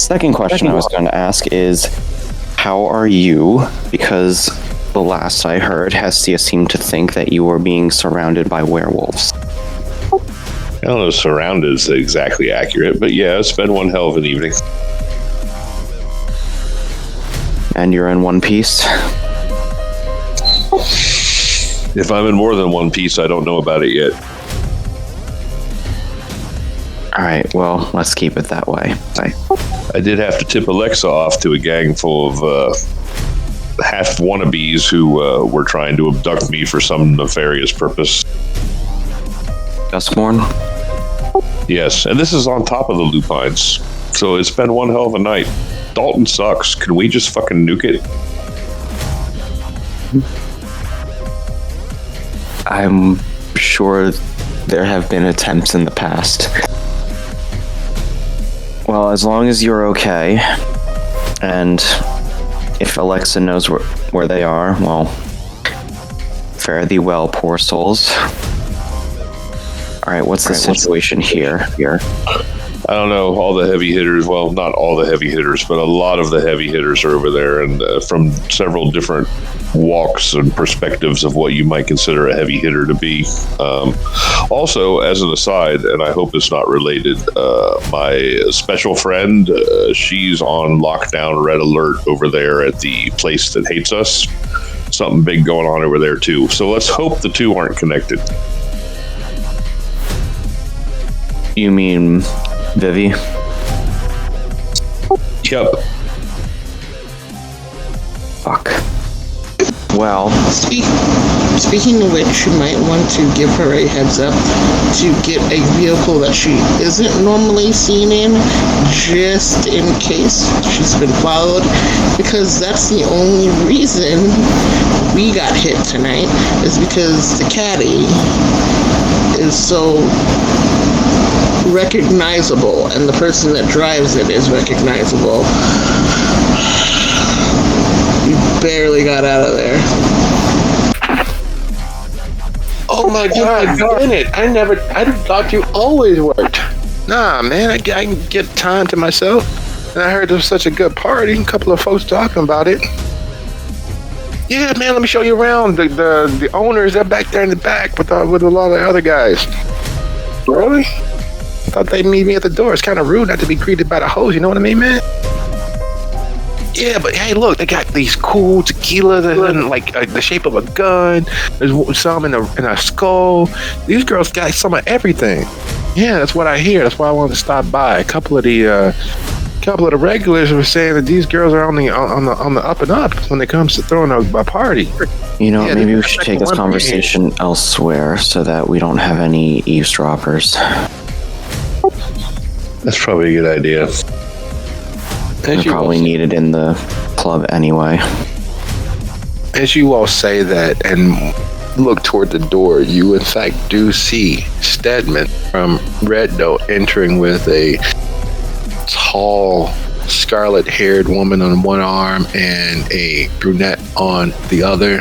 Second question I was going to ask is, how are you? Because the last I heard, Hestia seemed to think that you were being surrounded by werewolves. I don't know if surrounded is exactly accurate, but yeah, it's been one hell of an evening. And you're in one piece? If I'm in more than one piece, I don't know about it yet. Alright, well, let's keep it that way. I did have to tip Alexa off to a gang full of half wannabes who were trying to abduct me for some nefarious purpose. Duskmorn? Yes, and this is on top of the lupines. So it's been one hell of a night. Dalton sucks. Can we just fucking nuke it? I'm sure there have been attempts in the past. Well, as long as you're okay, and if Alexa knows where they are, well, fare thee well, poor souls. Alright, what's the situation here? I don't know, all the heavy hitters, well, not all the heavy hitters, but a lot of the heavy hitters are over there, and from several different walks and perspectives of what you might consider a heavy hitter to be. Also, as an aside, and I hope it's not related, my special friend, she's on lockdown red alert over there at the place that hates us. Something big going on over there too. So let's hope the two aren't connected. You mean Vivi? Yep. Fuck. Well, Speaking of which, you might want to give her a heads up to get a vehicle that she isn't normally seen in, just in case she's been followed, because that's the only reason we got hit tonight, is because the caddy is so recognizable, and the person that drives it is recognizable. You barely got out of there. Oh my God, Bennett! I thought you always worked. Nah, man, I can get time to myself. And I heard there was such a good party. A couple of folks talking about it. Yeah, man, let me show you around. The owners, they're back there in the back with a lot of other guys. Really? I thought they'd meet me at the door. It's kind of rude not to be greeted by the host. You know what I mean, man? Yeah, but hey, look, they got these cool tequila that in like the shape of a gun. There's some in a skull. These girls got some of everything. Yeah, that's what I hear. That's why I wanted to stop by. A couple of the regulars were saying that these girls are on the up and up when it comes to throwing a party. You know, maybe we should take this conversation elsewhere so that we don't have any eavesdroppers. That's probably a good idea. They're probably needed in the club anyway. As you all say that and look toward the door, you in fact do see Stedman from Red Note entering with a tall, scarlet-haired woman on one arm and a brunette on the other,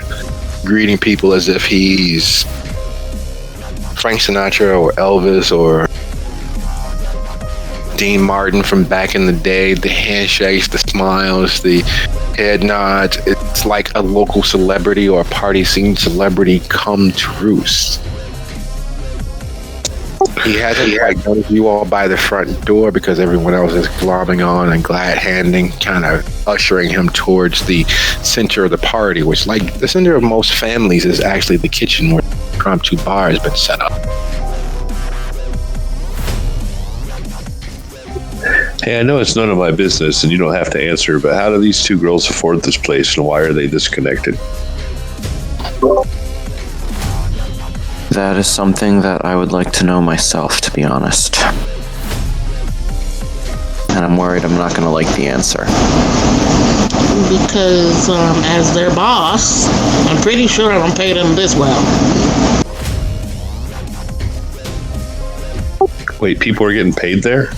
greeting people as if he's Frank Sinatra or Elvis or Dean Martin from back in the day. The handshakes, the smiles, the head nods. It's like a local celebrity or a party scene celebrity come to roost. He hasn't noticed you all by the front door because everyone else is glomming on and glad-handing, kind of ushering him towards the center of the party, which, like the center of most families, is actually the kitchen where the impromptu bar has been set up. Hey, I know it's none of my business and you don't have to answer, but how do these two girls afford this place and why are they disconnected? That is something that I would like to know myself, to be honest. And I'm worried I'm not going to like the answer. Because, as their boss, I'm pretty sure I don't pay them this well. Wait, people are getting paid there?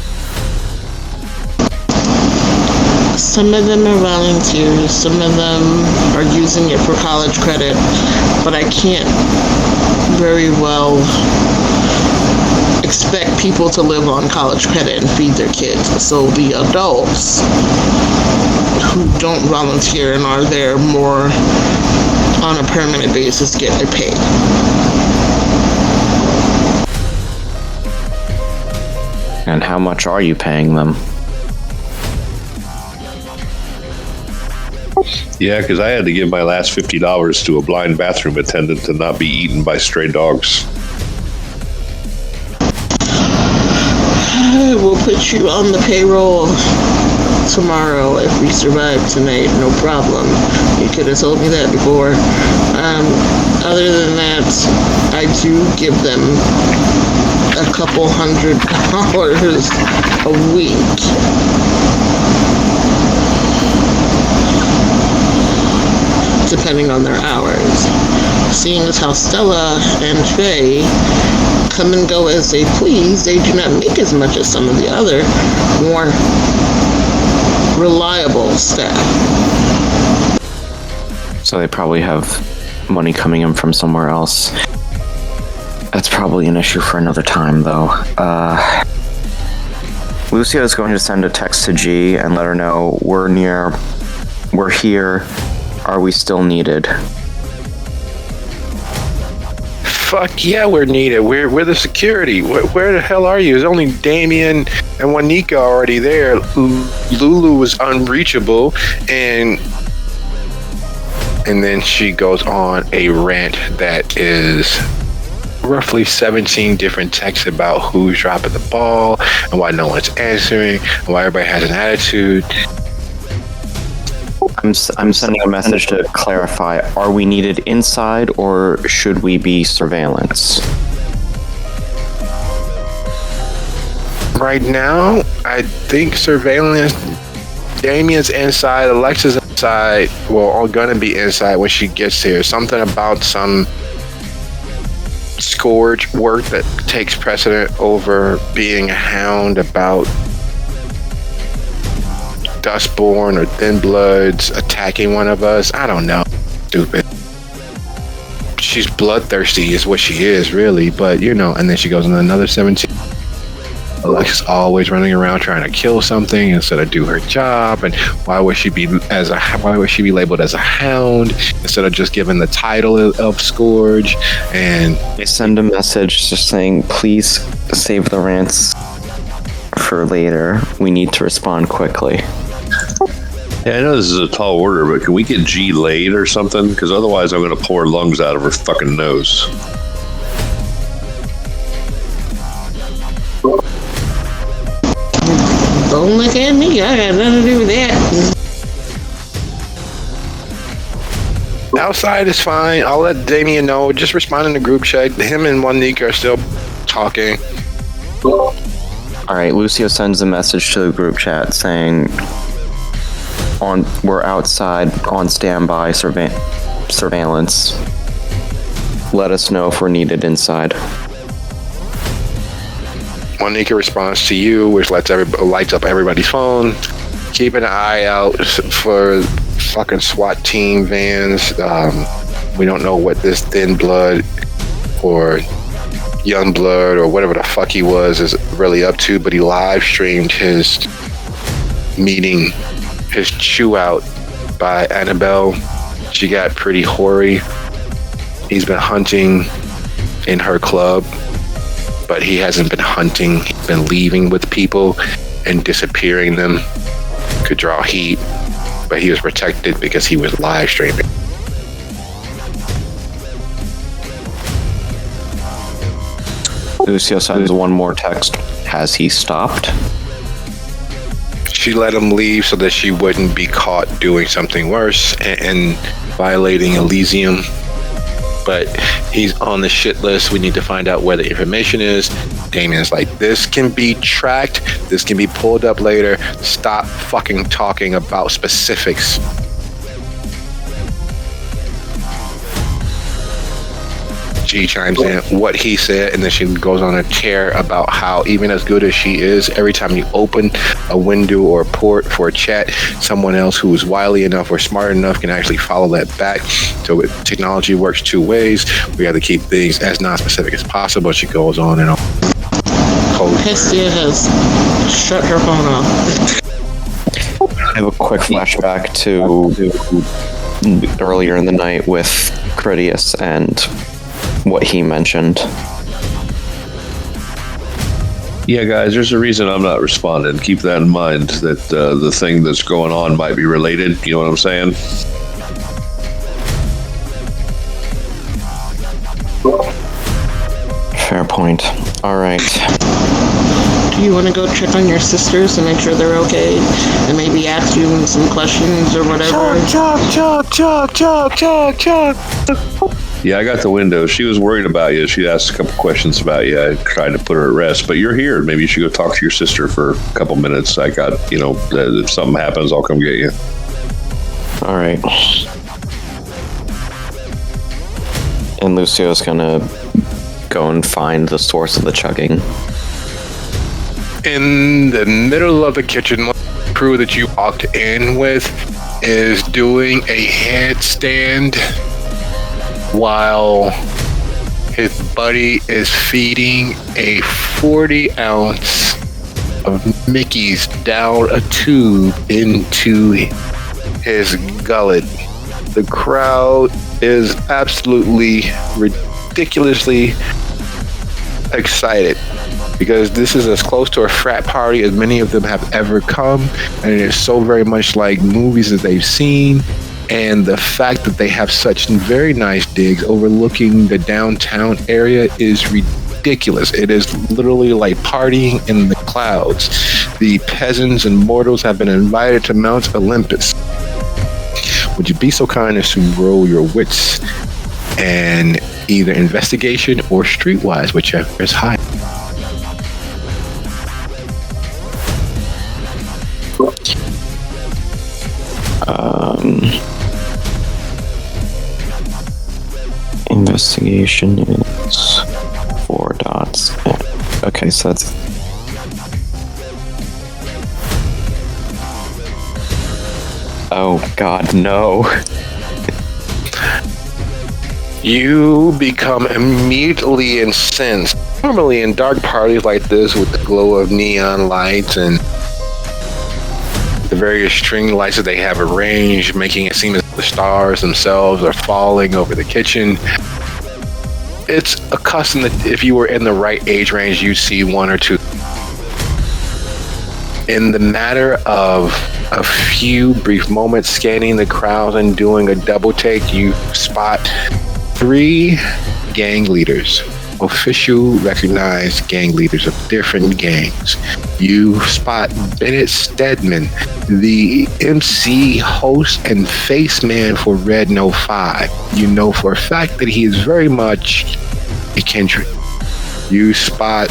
Some of them are volunteers, some of them are using it for college credit, but I can't very well expect people to live on college credit and feed their kids. So the adults who don't volunteer and are there more on a permanent basis get their pay. And how much are you paying them? Yeah, because I had to give my last $50 to a blind bathroom attendant to not be eaten by stray dogs. We'll put you on the payroll tomorrow if we survive tonight, no problem. You could have told me that before. Other than that, I do give them a couple $100 a week. Depending on their hours. Seeing as how Stella and Faye come and go as they please, they do not make as much as some of the other more reliable staff. So they probably have money coming in from somewhere else. That's probably an issue for another time, though. Lucia is going to send a text to G and let her know we're here. Are we still needed? Fuck yeah, we're needed. We're the security. Where the hell are you? There's only Damien and Juanica already there. Lulu was unreachable, and then she goes on a rant that is roughly 17 different texts about who's dropping the ball and why no one's answering and why everybody has an attitude. I'm sending a message to clarify, are we needed inside or should we be surveillance? Right now, I think surveillance. Damien's inside, Alexa's inside. Well, all gonna be inside when she gets here. Something about some scourge work that takes precedent over being a hound about Dustborn or Thin Bloods attacking one of us. I don't know. Stupid. She's bloodthirsty is what she is, really. But, you know, and then she goes on another 17. Alexa's always running around trying to kill something instead of do her job. And why would she be labeled as a hound instead of just given the title of Scourge? And They send a message just saying, please save the rants for later. We need to respond quickly. Yeah, I know this is a tall order, but can we get G laid or something? Because otherwise I'm going to pour lungs out of her fucking nose. Don't look at me. I got nothing to do with that. outside is fine. I'll let Damien know. Just respond in the group chat. Him and Monique are still talking. All right, Lucio sends a message to the group chat saying, we're outside on standby surveillance. Let us know if we're needed inside." Monica responds to you, which lights up everybody's phone. Keep an eye out for fucking SWAT team vans. We don't know what this Thin Blood or Young Blood or whatever the fuck he was is really up to, but he live streamed his meeting, his chew out by Annabelle. She got pretty hoary. He's been hunting in her club, but he hasn't been hunting. He's been leaving with people and disappearing them. Could draw heat, but he was protected because he was live streaming. Lucio sends one more text. Has he stopped? She let him leave so that she wouldn't be caught doing something worse and violating Elysium. But he's on the shit list. We need to find out where the information is. Damien's like, this can be tracked. This can be pulled up later. Stop fucking talking about specifics. She chimes in what he said, and then she goes on a tear about how even as good as she is, every time you open a window or a port for a chat, someone else who is wily enough or smart enough can actually follow that back. So technology works two ways. We have to keep things as non-specific as possible. She goes on and on. Hestia has shut her phone off. I have a quick flashback to earlier in the night with Critias and what he mentioned. Yeah, guys, there's a reason I'm not responding. Keep that in mind, that the thing that's going on might be related. You know what I'm saying? Fair point. All right. Do you want to go check on your sisters and make sure they're okay? And maybe ask you some questions or whatever? Yeah, I got the window. She was worried about you. She asked a couple questions about you. I tried to put her at rest, but you're here. Maybe you should go talk to your sister for a couple minutes. I got, if something happens, I'll come get you. All right. And Lucio's gonna go and find the source of the chugging. In the middle of the kitchen, the crew that you walked in with is doing a headstand while his buddy is feeding a 40-ounce of Mickey's down a tube into his gullet. The crowd is absolutely ridiculously excited because this is as close to a frat party as many of them have ever come, and it is so very much like movies that they've seen. And the fact that they have such very nice digs overlooking the downtown area is ridiculous. It is literally like partying in the clouds. The peasants and mortals have been invited to Mount Olympus. Would you be so kind as to roll your wits and either investigation or streetwise, whichever is high? Investigation is 4 dots. Okay, so that's... Oh god, no. You become immediately incensed. Normally in dark parties like this with the glow of neon lights and the various string lights that they have arranged, making it seem as if the stars themselves are falling over the kitchen. It's a custom that if you were in the right age range, you'd see 1 or 2. In the matter of a few brief moments scanning the crowd and doing a double take, you spot 3 gang leaders, official recognized gang leaders of different gangs. You spot Bennett Stedman, the MC, host, and face man for Red No 5. You know for a fact that he is very much a kindred. You spot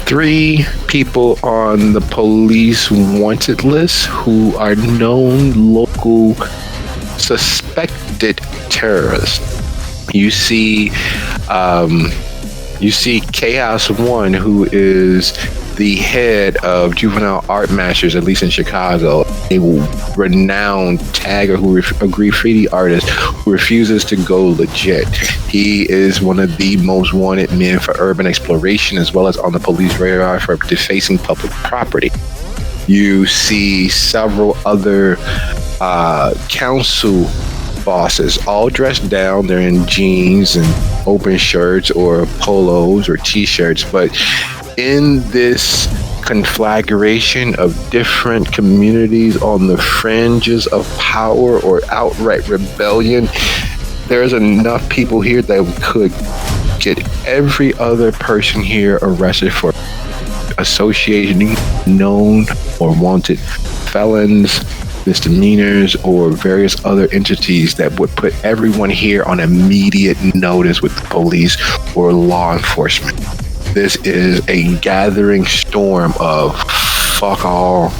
3 people on the police wanted list who are known local suspected terrorists. You see Chaos One, who is the head of juvenile art masters, at least in Chicago, a renowned tagger a graffiti artist who refuses to go legit. He is one of the most wanted men for urban exploration, as well as on the police radar for defacing public property. You see several other council bosses, all dressed down. They're in jeans and open shirts or polos or t-shirts, but in this conflagration of different communities on the fringes of power or outright rebellion, there's enough people here that could get every other person here arrested for associating known or wanted felons, misdemeanors, or various other entities that would put everyone here on immediate notice with the police or law enforcement. This is a gathering storm of fuck all,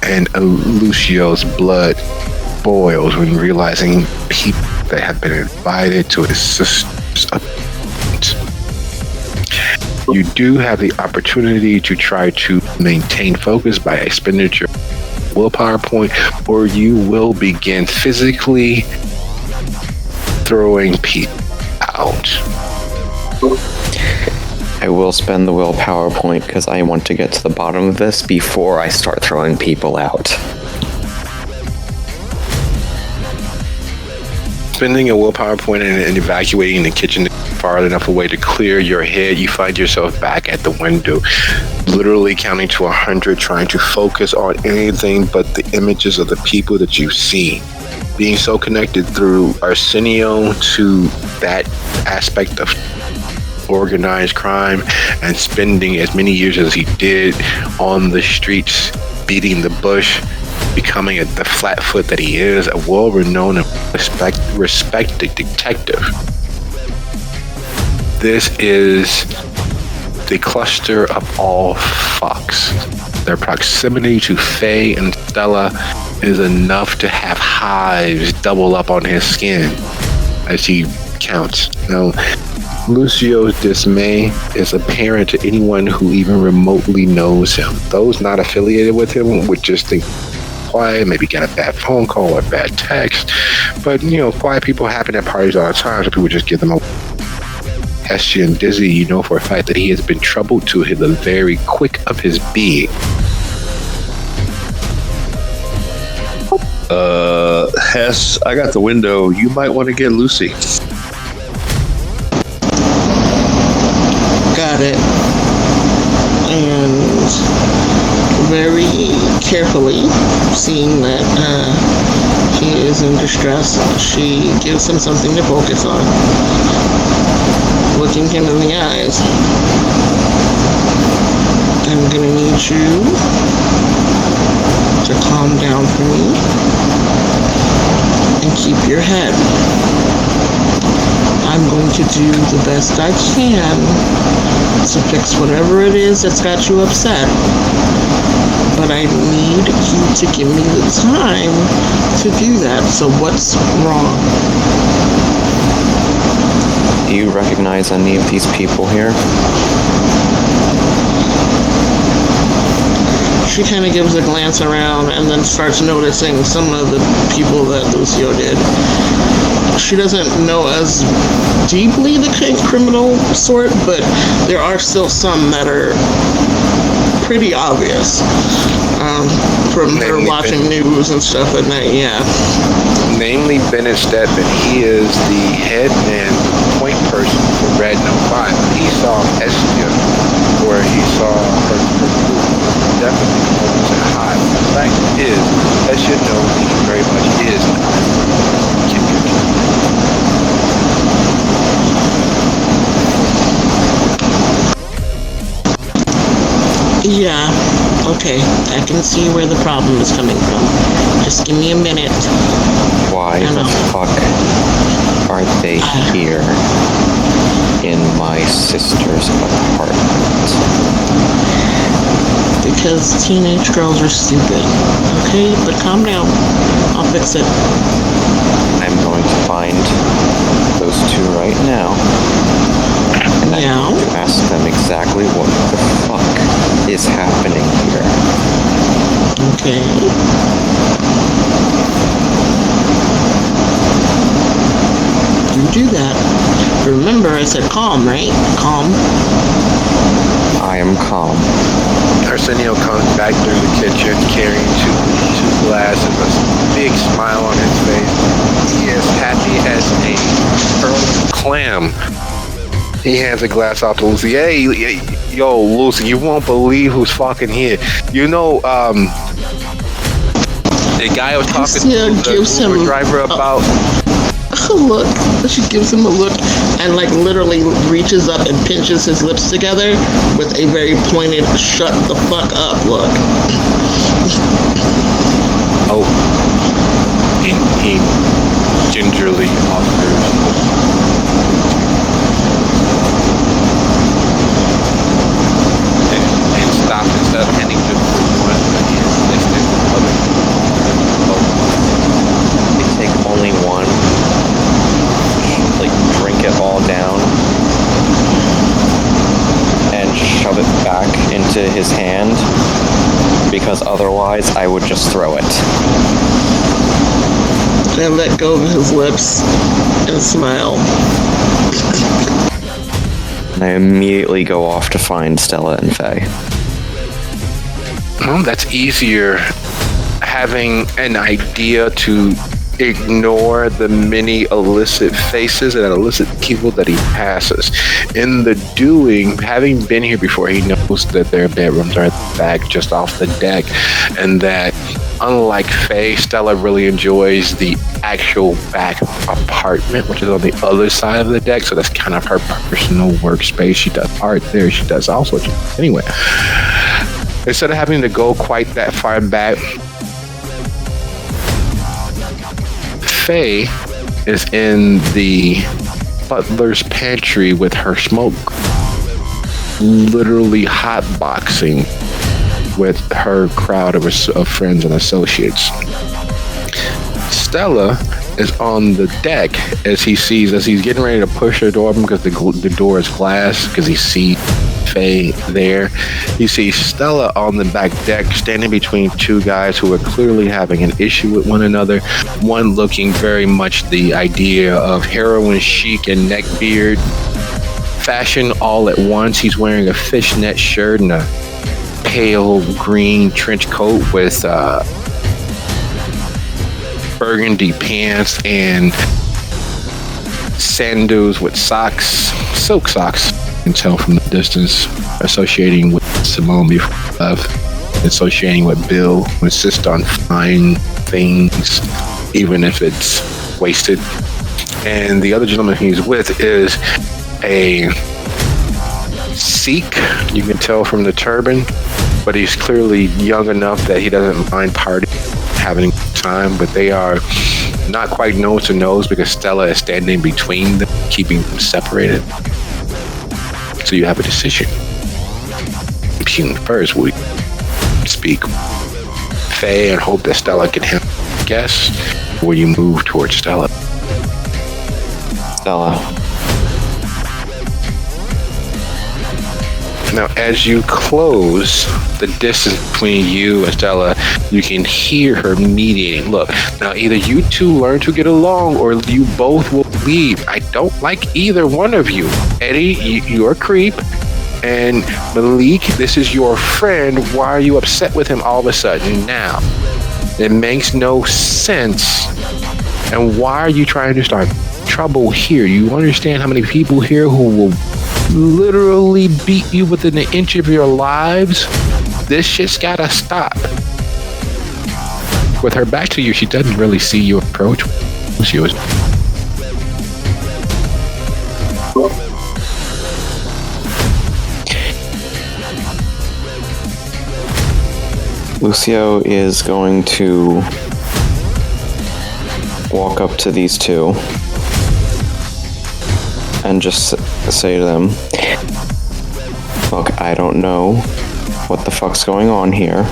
and Lucio's blood boils when realizing people that have been invited to his sister's event. You do have the opportunity to try to maintain focus by expenditure willpower point, or you will begin physically throwing people out. I will spend the willpower point because I want to get to the bottom of this before I start throwing people out. Spending a willpower point and evacuating the kitchen far enough away to clear your head, you find yourself back at the window, literally counting to 100, trying to focus on anything but the images of the people that you've seen. Being so connected through Arsenio to that aspect of organized crime and spending as many years as he did on the streets, beating the bush, becoming the flat foot that he is, a well-renowned and respected detective. This is the cluster of all fucks. Their proximity to Faye and Stella is enough to have hives double up on his skin as he counts. Now, Lucio's dismay is apparent to anyone who even remotely knows him. Those not affiliated with him would just think quiet, maybe get a bad phone call or a bad text. But, quiet people happen at parties all the time, so people just give them a Hestia and Dizzy. You know for a fact that he has been troubled to the very quick of his being. Hess, I got the window. You might want to get Lucy. Got it. And very carefully, seeing that he is in distress. She gives him something to focus on, looking him in the eyes. I'm gonna need you to calm down for me and keep your head. I'm going to do the best I can to fix whatever it is that's got you upset. But I need you to give me the time to do that. So what's wrong? Do you recognize any of these people here? She kind of gives a glance around and then starts noticing some of the people that Lucio did. She doesn't know as deeply the criminal sort, but there are still some that are pretty obvious from her watching news and stuff at night, yeah. Namely Bennett Stedman. He is the head man, point person for Red No 5. He saw Estia, or he saw her definitely was a high. The fact is, Estia knows he very much is Yeah, okay. I can see where the problem is coming from. Just give me a minute. Why the fuck are they here in my sister's apartment? Because teenage girls are stupid. Okay, but calm down. I'll fix it. I'm going to find those two right now. And I'm going to ask them exactly what the fuck is happening here. Okay. You do that. Remember, I said calm, right? Calm. I am calm. Arsenio comes back through the kitchen carrying two glasses, a big smile on his face. He is happy as a pearl clam. He hands a glass off to Lucy. Hey, yo, Lucy, you won't believe who's fucking here. You know, the guy I was talking to, the Uber driver about. A look. She gives him a look and like literally reaches up and pinches his lips together with a very pointed shut the fuck up look. Oh. He gingerly offers. And stops instead of handing to one next to the other. They take only one. Like, drink it all down and shove it back into his hand, because otherwise I would just throw it. And let go of his lips and smile. And I immediately go off to find Stella and Faye. Well, that's easier having an idea to ignore the many illicit faces and illicit people that he passes. In the doing, having been here before, he knows that their bedrooms are back just off the deck, and that unlike Faye, Stella really enjoys the actual back apartment, which is on the other side of the deck, so that's kind of her personal workspace. She does art there, she does all sorts of anyway. Instead of having to go quite that far back, Faye is in the butler's pantry with her smoke, literally hotboxing with her crowd of friends and associates. Stella is on the deck as he's getting ready to push her door open because the door is glass, because he sees Faye there. He sees Stella on the back deck standing between two guys who are clearly having an issue with one another. One looking very much the idea of heroin chic and neckbeard fashion all at once. He's wearing a fishnet shirt and a pale green trench coat with burgundy pants and sandals with socks, silk socks. You can tell from the distance, associating with Simone before left. associating with Bill, who insists on fine things, even if it's wasted. And the other gentleman he's with is a Sikh, you can tell from the turban, but he's clearly young enough that he doesn't mind partying, having a good time, but they are not quite nose to nose because Stella is standing between them, keeping them separated. So you have a decision. First, we speak Faye and hope that Stella can handle the guests, or you move towards Stella. Stella. Now, as you close the distance between you and Stella, you can hear her mediating. Look, now either you two learn to get along or you both will leave. I don't like either one of you. Eddie, you're a creep. And Malik, this is your friend. Why are you upset with him all of a sudden now? It makes no sense. And why are you trying to start trouble here? You understand how many people here who will literally beat you within an inch of your lives? This shit's gotta stop. With her back to you, she doesn't really see you approach. She was. Lucio is going to walk up to these two and just say to them, look, I don't know what the fuck's going on here,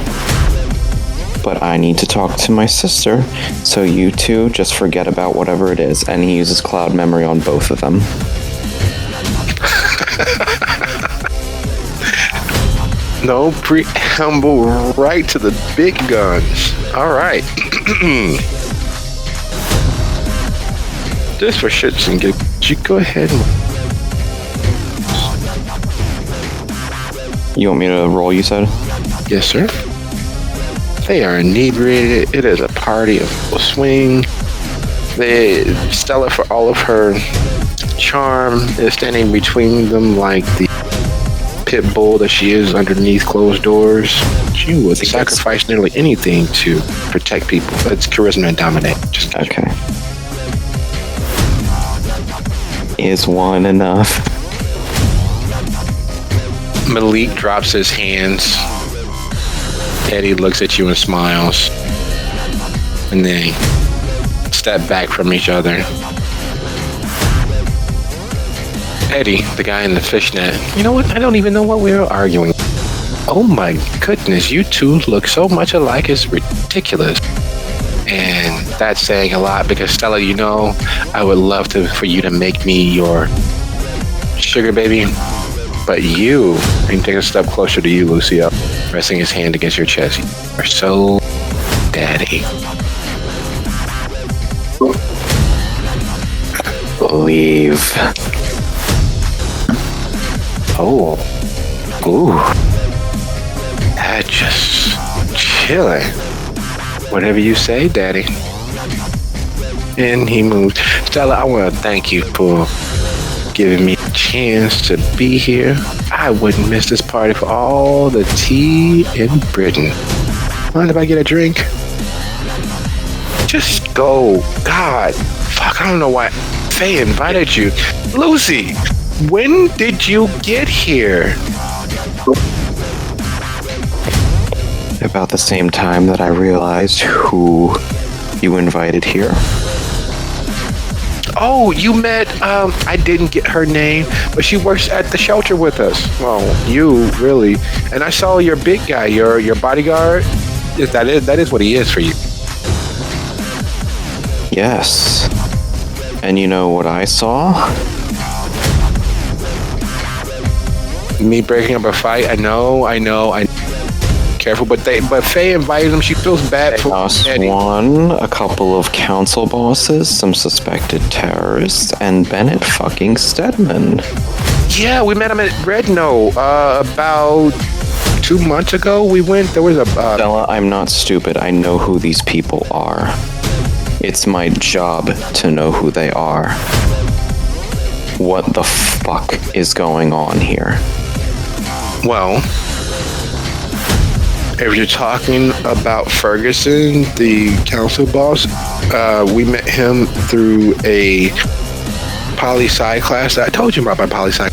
but I need to talk to my sister, so you two just forget about whatever it is. And he uses cloud memory on both of them. No preamble, right to the big guns. All right. Just for shits and giggles, you go ahead and... You want me to roll, you said? Yes, sir. They are inebriated. It is a party of full swing. Stella, for all of her charm, is standing between them like the pit bull that she is underneath closed doors. She would sacrifice nearly anything to protect people. It's charisma and dominate. Just okay. Is one enough? Malik drops his hands. Eddie looks at you and smiles. And they step back from each other. Eddie, the guy in the fishnet, you know what? I don't even know what we were arguing. Oh my goodness, you two look so much alike, it's ridiculous. And that's saying a lot because Stella, you know, I would love for you to make me your sugar baby. But you can take a step closer to you, Lucio, resting his hand against your chest. You are so daddy. Leave. Oh. Ooh. That just chilling. Whatever you say, daddy. And he moved. Stella, I want to thank you for giving me a chance to be here. I wouldn't miss this party for all the tea in Britain. Mind if I get a drink? Just go. God. Fuck, I don't know why Faye invited you. Lucy, when did you get here? About the same time that I realized who you invited here. Oh, you met, I didn't get her name, but she works at the shelter with us. Well, you, really. And I saw your big guy, your bodyguard. That is what he is for you. Yes. And you know what I saw? Me breaking up a fight. I know. Careful, but Faye invited him. She feels bad for Eddie. One, a couple of council bosses, some suspected terrorists, and Bennett fucking Stedman. Yeah, we met him at Redno about 2 months ago. We went. There was a. Stella, I'm not stupid. I know who these people are. It's my job to know who they are. What the fuck is going on here? Well, If you're talking about Ferguson, the council boss, we met him through a poli-sci class. I told you about my poli-sci.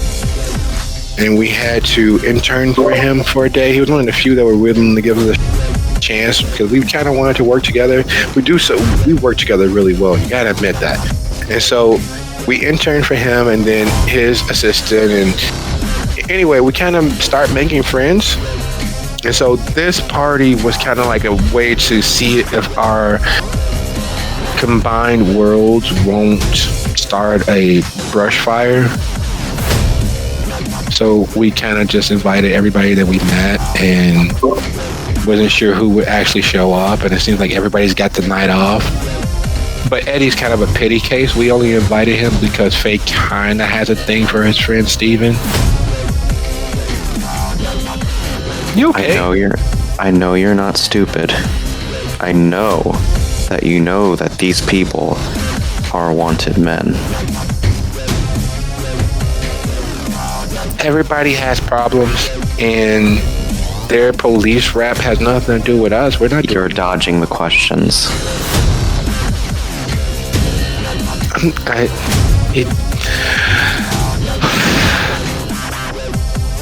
And we had to intern for him for a day. He was one of the few that were willing to give us a chance because we kind of wanted to work together. We work together really well. You gotta admit that. And so we interned for him and then his assistant. And anyway, we kind of start making friends. And so this party was kind of like a way to see if our combined worlds won't start a brush fire. So we kind of just invited everybody that we met and wasn't sure who would actually show up. And it seems like everybody's got the night off. But Eddie's kind of a pity case. We only invited him because Faye kind of has a thing for his friend Steven. You okay? I know you're not stupid. I know that you know that these people are wanted men. Everybody has problems, and their police rap has nothing to do with us. We're not. You're dodging the questions.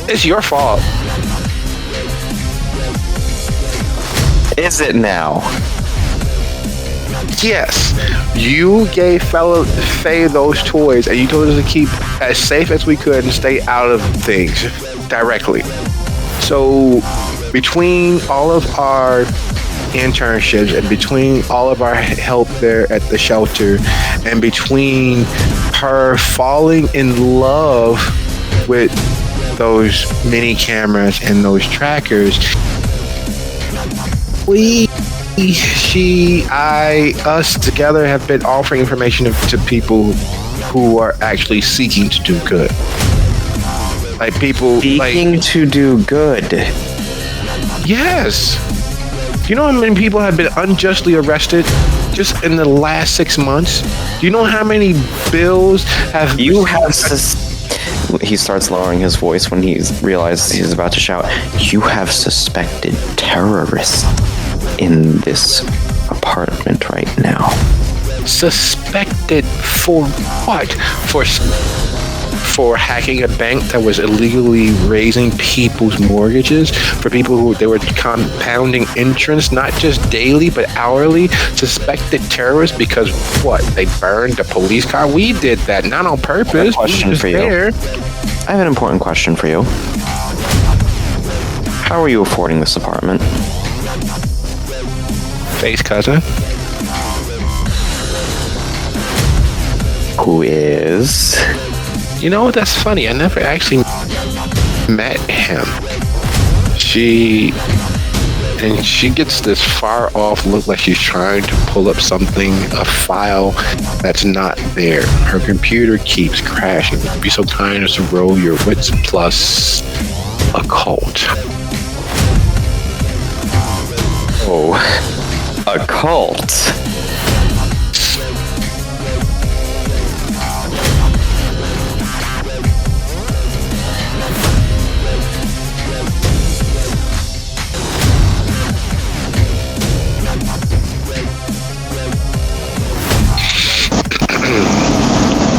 It's your fault. Is it now? Yes, you gave Faye those toys, and you told us to keep as safe as we could and stay out of things directly. So, between all of our internships and between all of our help there at the shelter, and between her falling in love with those mini cameras and those trackers, us together have been offering information to people who are actually seeking to do good. Like people seeking to do good. Yes. Do you know how many people have been unjustly arrested just in the last 6 months? Do you know how many bills have He starts lowering his voice when he realizes he's about to shout. You have suspected terrorists in this apartment right now. Suspected for what? For hacking a bank that was illegally raising people's mortgages, for people who they were compounding interest, not just daily but hourly. Suspected terrorists because what? They burned the police car. We did that, not on purpose. Question for you. I have an important question for you. How are you affording this apartment? Faye's cousin. Who is? You know, that's funny. I never actually met him. She gets this far off look like she's trying to pull up something, a file that's not there. Her computer keeps crashing. Be so kind as to roll your wits plus occult. Oh, occult.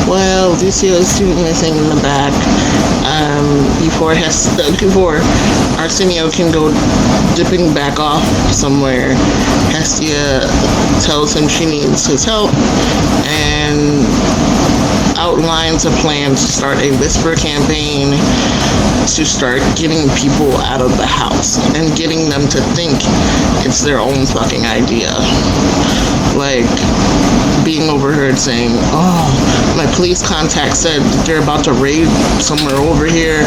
Well, Lucio's doing the thing in the back. Before Arsenio can go dipping back off somewhere, Hestia tells him she needs his help and outlines a plan to start a whisper campaign to start getting people out of the house and getting them to think it's their own fucking idea. Like being overheard saying, oh, my police contact said they're about to raid somewhere over here,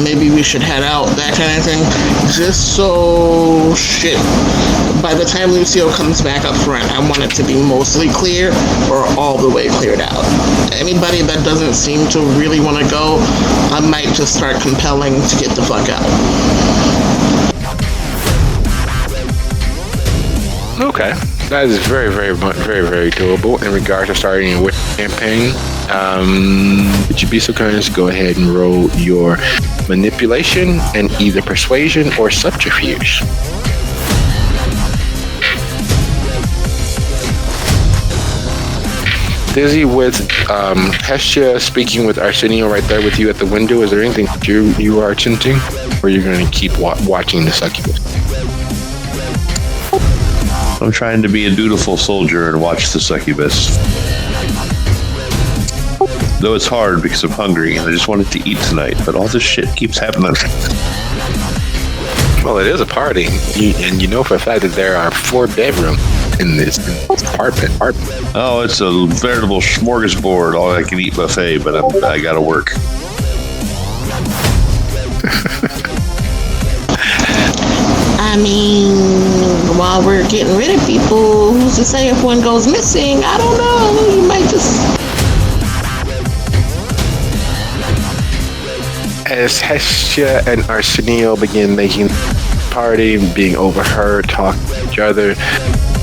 maybe we should head out, that kind of thing. Just so shit. By the time Lucio comes back up front, I want it to be mostly clear or all the way cleared out. Anybody that doesn't seem to really want to go, I might just start compelling to get the fuck out. Okay. That is very, very, very, very doable in regard to starting a whisper campaign. Would you be so kind as to go ahead and roll your manipulation and either persuasion or subterfuge? Dizzy, with Hestia speaking with Arsenio right there with you at the window, is there anything you are attempting, or you're going to keep watching the succubus? I'm trying to be a dutiful soldier and watch the succubus. Though it's hard because I'm hungry and I just wanted to eat tonight, but all this shit keeps happening. Well, it is a party, and you know for a fact that there are 4 bedrooms in this apartment. Oh, it's a veritable smorgasbord, all I can eat buffet, but I gotta work. I mean, while we're getting rid of people, who's to say if one goes missing? I don't know. You might just... As Hestia and Arsenio begin making party and being overheard, talking to each other,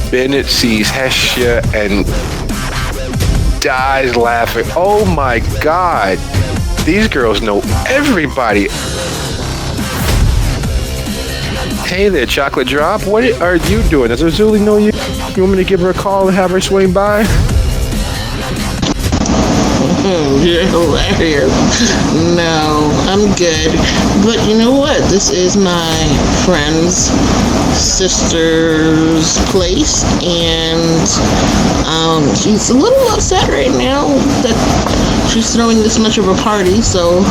Bennett sees Hestia and dies laughing. Oh my God! These girls know everybody. Hey there, Chocolate Drop. What are you doing? Does Azuli know you? You want me to give her a call and have her swing by? You're hilarious. No, I'm good. But you know what? This is my friend's sister's place, and she's a little upset right now that she's throwing this much of a party, so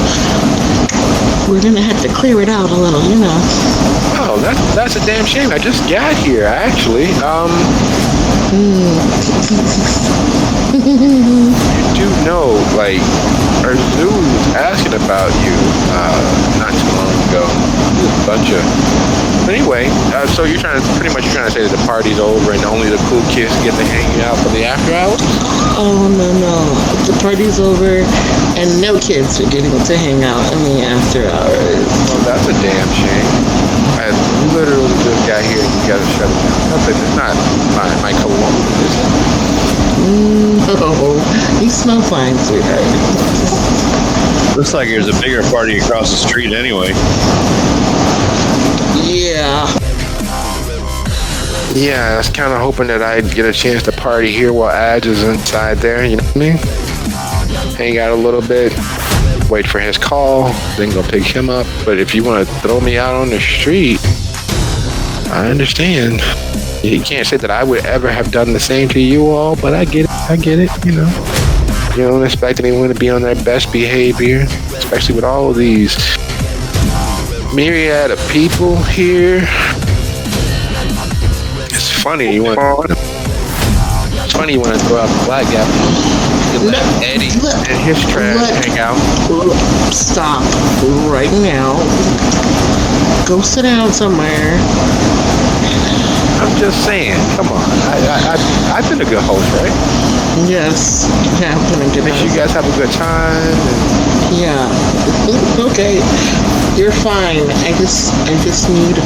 we're gonna have to clear it out a little, you know. Oh, that's a damn shame. I just got here, actually. You do know, like, Arzul was asking about you not too long ago. A bunch of... But anyway, so you're trying to say that the party's over and only the cool kids get to hang out for the after hours? Oh, no. The party's over and no kids are getting to hang out in the after hours. Well, that's a damn shame. I literally just got here and you gotta shut it down. Nothing. It's not my cologne, is it? No, you smell fine, sweetheart. Looks like there's a bigger party across the street anyway. Yeah. Yeah, I was kind of hoping that I'd get a chance to party here while Adge is inside there, you know what I mean? Hang out a little bit, wait for his call, then go pick him up. But if you want to throw me out on the street, I understand. You can't say that I would ever have done the same to you all, but I get it, you know. You don't expect anyone to be on their best behavior, especially with all of these myriad of people here. It's funny you want to throw out the black guy. You let Eddie and his trash hang out. Stop right now. Go sit down somewhere. I'm just saying, come on. I've been a good host, right? Yes, you have been a good Make sure you guys have a good time. Yeah. Okay. You're fine. I just need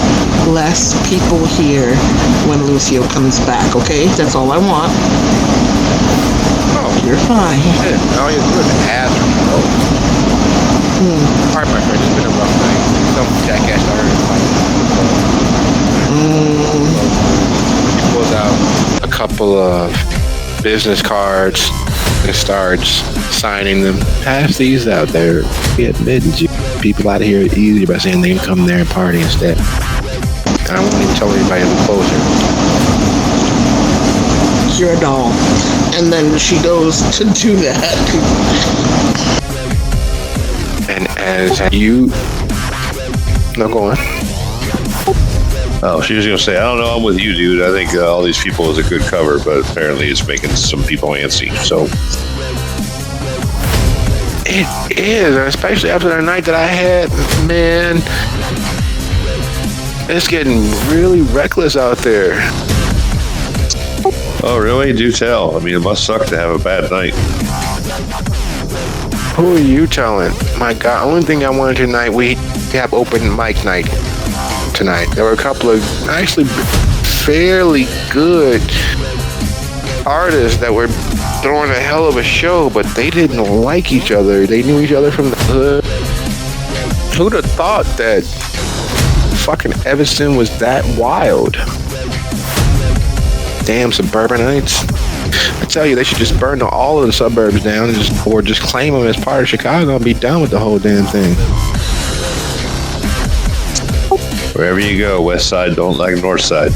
less people here when Lucio comes back, okay? That's all I want. Oh, you're fine. Shit. All you do is ask for help. Alright, my friend, it's been a rough night. Some jackass already pulls out a couple of business cards and starts signing them. Pass these out there. We admit people out of here easier by saying they can come there and party instead. And I won't even tell anybody in the closer. You're a doll. And then she goes to do that. And as you... No, go on. Oh, she was going to say, I don't know, I'm with you, dude. I think all these people is a good cover, but apparently it's making some people antsy, so... It is, especially after the night that I had, man. It's getting really reckless out there. Oh, really? Do tell. I mean, it must suck to have a bad night. Who are you telling? My God, only thing I wanted tonight, we have open mic night tonight. There were a couple of actually fairly good artists that were throwing a hell of a show, but they didn't like each other. They knew each other from the hood. Who'd have thought that fucking Evanston was that wild? Damn suburbanites. I tell you, they should just burn all of the suburbs down, or just claim them as part of Chicago and be done with the whole damn thing. Wherever you go, West Side don't like North Side.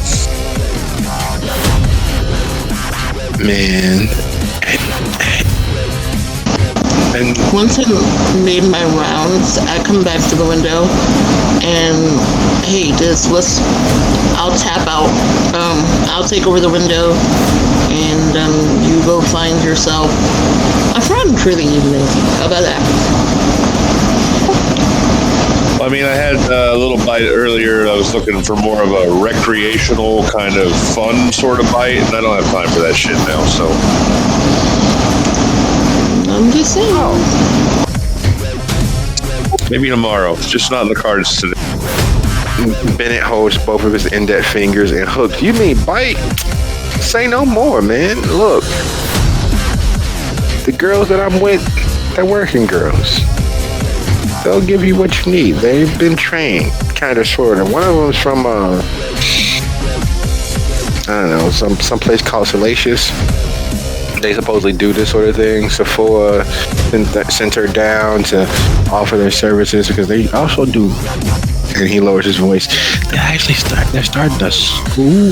Man. And once I made my rounds, I come back to the window and, hey, I'll tap out. I'll take over the window and you go find yourself a friend for the evening. How about that? I mean, I had a little bite earlier. I was looking for more of a recreational kind of fun sort of bite, and I don't have time for that shit now, so. I'm just saying. Maybe tomorrow. Just not in the cards today. Bennett holds both of his index fingers and hooks. You mean bite? Say no more, man. Look, the girls that I'm with, they're working girls. They'll give you what you need. They've been trained, kind of, sort of. One of them's from, I don't know, some place called Salacious. They supposedly do this sort of thing. Sephora sent her down to offer their services because they also do. And he lowers his voice. They're starting a school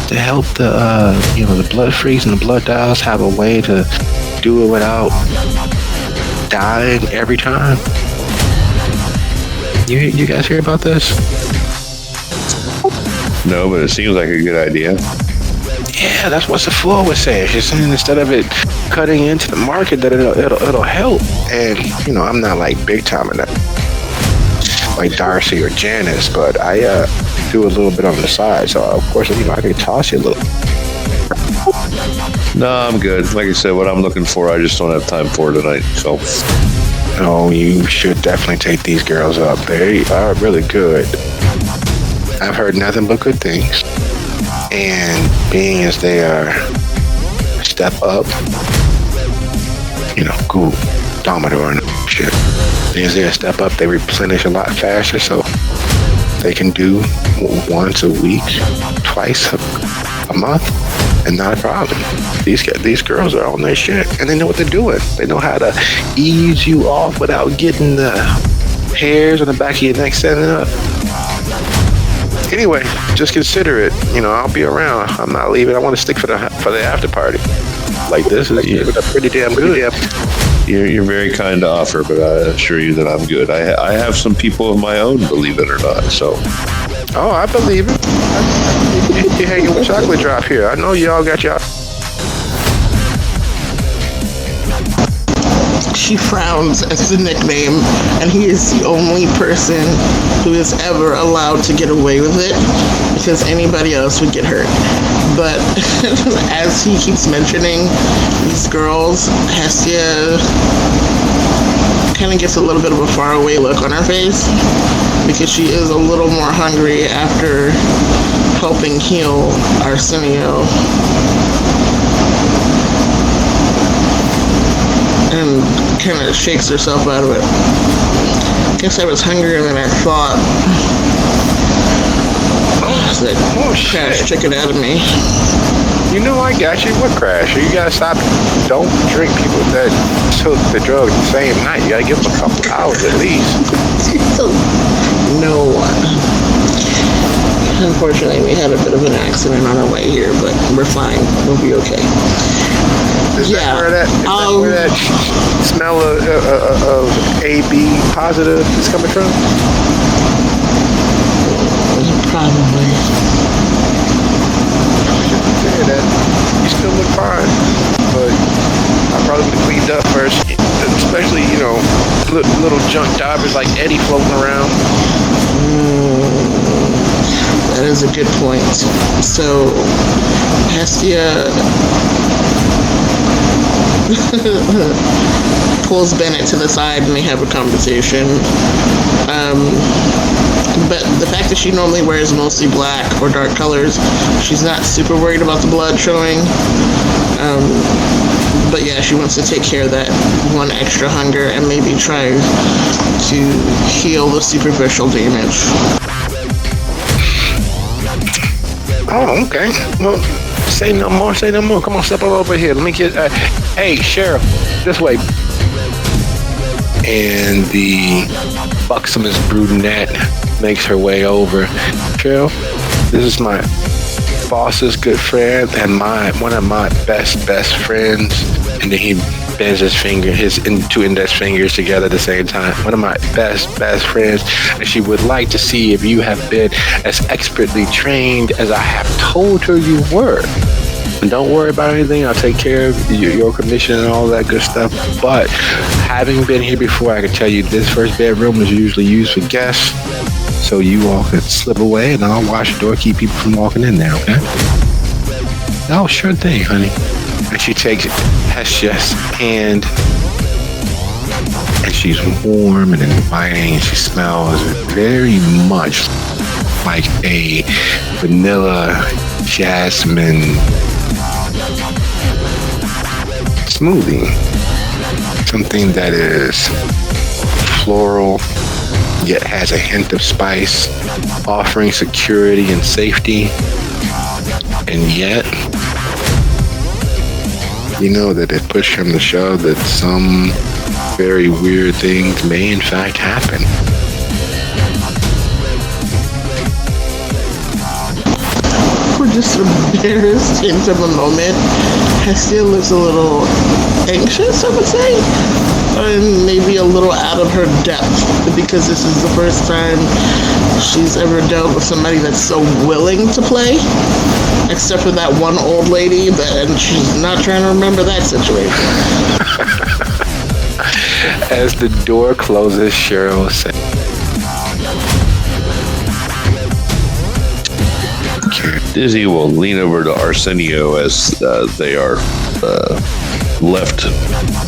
to help the blood freaks and the blood dials have a way to do it without dying every time. You guys hear about this? No, but it seems like a good idea. Yeah, that's what Sephora was saying. She's saying instead of it cutting into the market, that it'll help. And I'm not like big time in that, like Darcy or Janice, but I do a little bit on the side. So of course, I can toss you a little. No, I'm good. Like I said, what I'm looking for, I just don't have time for tonight. So. Oh, you should definitely take these girls up. They are really good. I've heard nothing but good things. And being as they are a step up, cool, Domador and shit. Being as they're a step up, they replenish a lot faster, so they can do once a week, twice a month, and not a problem. These girls are on their shit, and they know what they're doing. They know how to ease you off without getting the hairs on the back of your neck standing up. Anyway, just consider it. I'll be around. I'm not leaving. I want to stick for the after party. Like this is pretty damn good. You're very kind to offer, but I assure you that I'm good. I have some people of my own, believe it or not. So. Oh, I believe it. You're hanging with Chocolate Drop here. I know y'all got y'all. She frowns at the nickname, and he is the only person who is ever allowed to get away with it, because anybody else would get hurt. But as he keeps mentioning these girls, Hestia kind of gets a little bit of a faraway look on her face, because she is a little more hungry after helping heal Arsenio. And kind of shakes herself out of it. Guess I was hungrier than I thought. That Crash took it out of me. I got you. What Crash? You gotta stop. Don't drink people that took the drug the same night. You gotta give them a couple hours at least. No. Unfortunately, we had a bit of an accident on our way here, but we're fine. We'll be okay. Is that where that smell of AB positive is coming from? Probably. Consider that. You still look fine, but I probably would have cleaned up first. Especially, little junk divers like Eddie floating around. That is a good point. So, Hestia pulls Bennett to the side and they have a conversation. But the fact that she normally wears mostly black or dark colors, she's not super worried about the blood showing. But yeah, she wants to take care of that one extra hunger and maybe try to heal the superficial damage. Oh, okay. Well, Say no more, say no more. Come on, step over here. Let me get. Hey, Sheriff, this way. And the buxomest brunette makes her way over. Sheriff, this is my boss's good friend and one of my best friends. And then he bends his two index fingers together at the same time. One of my best friends, and she would like to see if you have been as expertly trained as I have told her you were. And don't worry about anything. I'll take care of your commission and all that good stuff. But having been here before, I can tell you this first bedroom is usually used for guests. So you all can slip away, and I'll watch the door, keep people from walking in there. Okay? Oh, sure thing, honey. And she takes Hesha's hand, and she's warm and inviting, and she smells very much like a vanilla jasmine smoothie. Something that is floral, yet has a hint of spice, offering security and safety, and yet you know that it push come to shove that some very weird things may in fact happen. We're just embarrassed into the moment. Hestia looks a little anxious, I would say, and maybe a little out of her depth, because this is the first time she's ever dealt with somebody that's so willing to play, except for that one old lady, and she's not trying to remember that situation. As the door closes, Cheryl says, Dizzy will lean over to Arsenio as they are left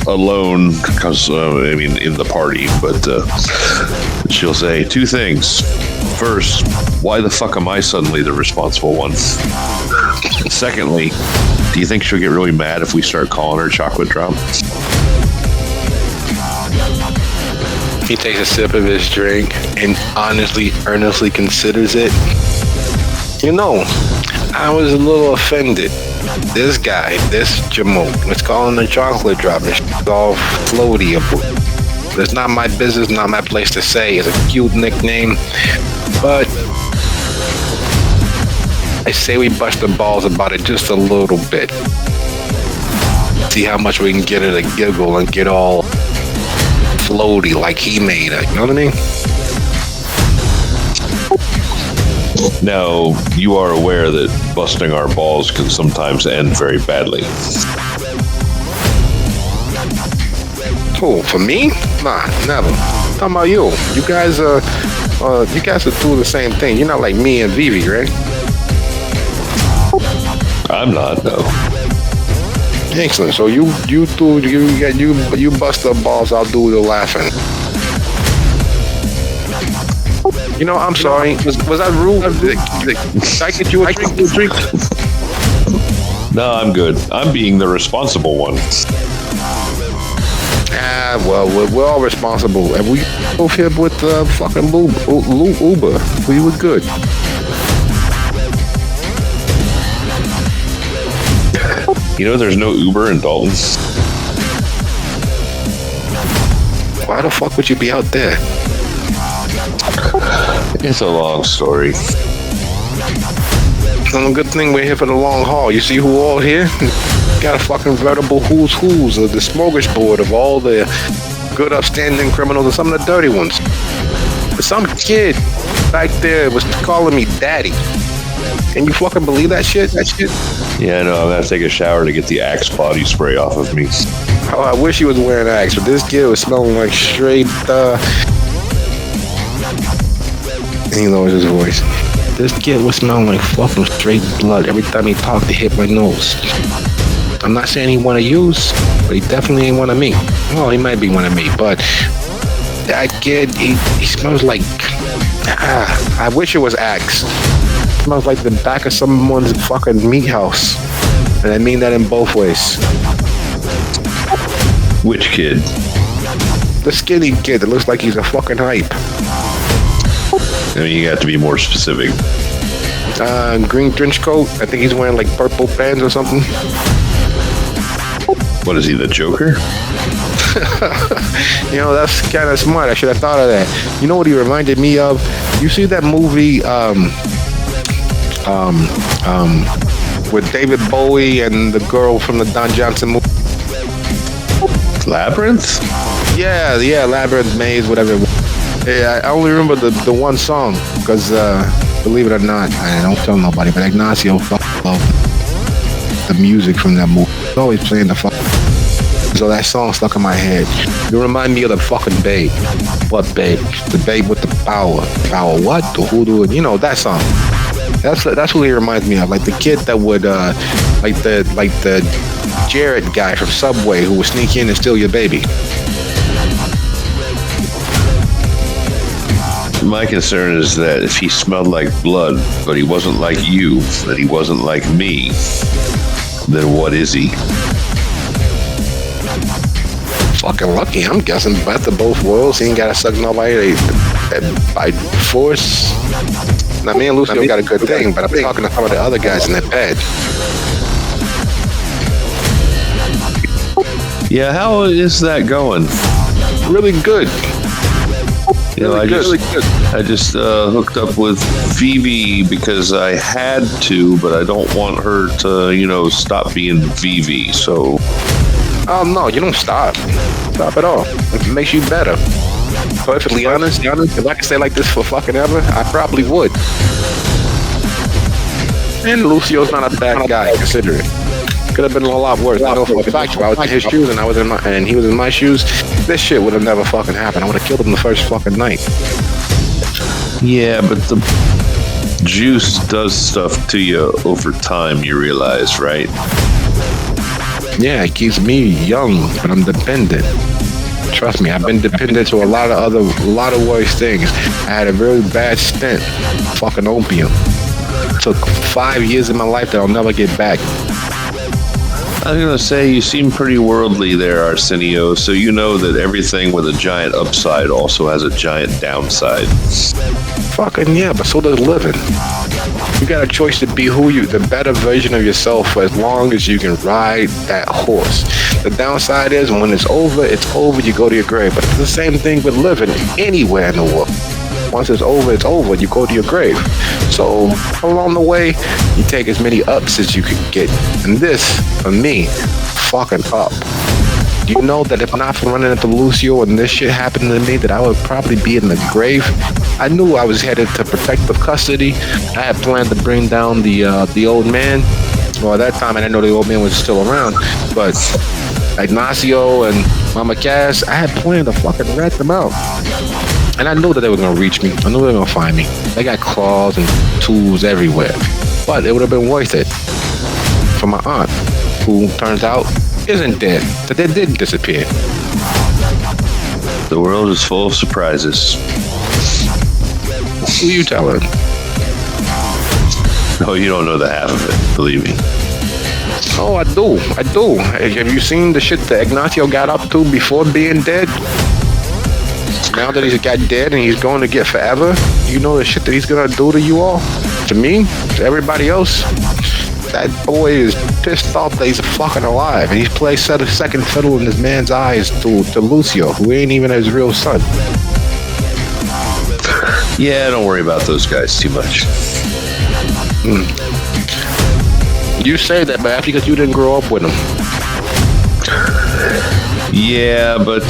alone, in the party, but she'll say two things. First, why the fuck am I suddenly the responsible one? Secondly, do you think she'll get really mad if we start calling her Chocolate Drop? He takes a sip of his drink and earnestly considers it. You know, I was a little offended. This guy, this Jamoke, was calling her Chocolate Drop, and she's all floaty. It's not my business, not my place to say. It's a cute nickname, but I say we bust the balls about it just a little bit. See how much we can get her to giggle and get all floaty like he made her. You know what I mean? Now, you are aware that busting our balls can sometimes end very badly. Who, for me? Nah, never. Talking about you. You guys are doing the same thing. You're not like me and Vivi, right? I'm not, no. Excellent. So you bust the balls. I'll do the laughing. You know, I'm sorry. Was that rude? Did I get you a drink? No, I'm good. I'm being the responsible one. Well, we're all responsible. And we both here with fucking Uber. We were good. You know there's no Uber in Dalton? Why the fuck would you be out there? It's a long story. It's a good thing we're here for the long haul. You see who all here? Got a fucking veritable who's of the smorgasbord of all the good upstanding criminals and some of the dirty ones. But some kid back there was calling me daddy. Can you fucking believe that shit? Yeah, no, I'm gonna take a shower to get the Axe body spray off of me. Oh, I wish he was wearing Axe, but this kid was smelling like straight, and he lowers his voice. This kid was smelling like fucking straight blood. Every time he talked, it hit my nose. I'm not saying he one of yous, but he definitely ain't one of me. Well, he might be one of me, but that kid, he smells like, I wish it was Axe. It smells like the back of someone's fucking meat house. And I mean that in both ways. Which kid? The skinny kid that looks like he's a fucking hype. I mean, you got to be more specific. green trench coat. I think he's wearing like purple pants or something. What is he, the Joker? That's kind of smart. I should have thought of that. You know what he reminded me of? You see that movie, with David Bowie and the girl from the Don Johnson movie? Labyrinth? Yeah, Labyrinth, Maze, whatever. Yeah, I only remember the one song because, believe it or not, I don't tell nobody, but Ignacio loved the music from that movie. He's always playing the fuck. So that song stuck in my head. You remind me of the fucking Babe. What Babe? The Babe with the power. Power what? The hoodoo? That song. That's what he reminds me of. Like the kid that would, like the Jared guy from Subway who would sneak in and steal your baby. My concern is that if he smelled like blood, but he wasn't like you, that he wasn't like me, then what is he? Fucking lucky, I'm guessing. Best of both worlds. He ain't gotta suck nobody by force. Now, me and Lucio got a good thing, but I'm talking to some of the other guys in that bed. Yeah, how is that going? Really good. I just hooked up with Vivi because I had to, but I don't want her to, stop being Vivi. So. Oh no, you don't stop. Stop at all. It makes you better. Perfectly honest, if I could stay like this for fucking ever, I probably would. And Lucio's not a bad guy, consider it. Could have been a lot worse. I know for a fact, if I was in his shoes and he was in my shoes, this shit would have never fucking happened. I would have killed him the first fucking night. Yeah, but the juice does stuff to you over time, you realize, right? Yeah, it keeps me young, but I'm dependent. Trust me, I've been dependent to a lot of worse things. I had a very bad stint, fucking opium. Took 5 years of my life that I'll never get back. I was going to say, you seem pretty worldly there, Arsenio, so you know that everything with a giant upside also has a giant downside. Fucking yeah, but so does living. You got a choice to be the better version of yourself for as long as you can ride that horse. The downside is when it's over, you go to your grave. But it's the same thing with living anywhere in the world. Once it's over, you go to your grave. So along the way, you take as many ups as you can get. And this, for me, fucking up. Do you know that if not for running into Lucio and this shit happened to me, that I would probably be in the grave? I knew I was headed to protective custody. I had planned to bring down the old man. Well, at that time, I didn't know the old man was still around. But Ignacio and Mama Cass, I had planned to fucking rat them out. And I knew that they were going to reach me. I knew they were going to find me. They got claws and tools everywhere. But it would have been worth it for my aunt, who turns out isn't dead. That they did disappear. The world is full of surprises. Who you telling? Oh, you don't know the half of it, believe me. Oh, I do. Have you seen the shit that Ignacio got up to before being dead? Now that he's got dead and he's going to get forever, you know the shit that he's going to do to you all? To me? To everybody else? That boy is pissed off that he's fucking alive, and he's playing second fiddle in this man's eyes to Lucio, who ain't even his real son. Yeah, don't worry about those guys too much. You say that, but because you didn't grow up with them. Yeah, but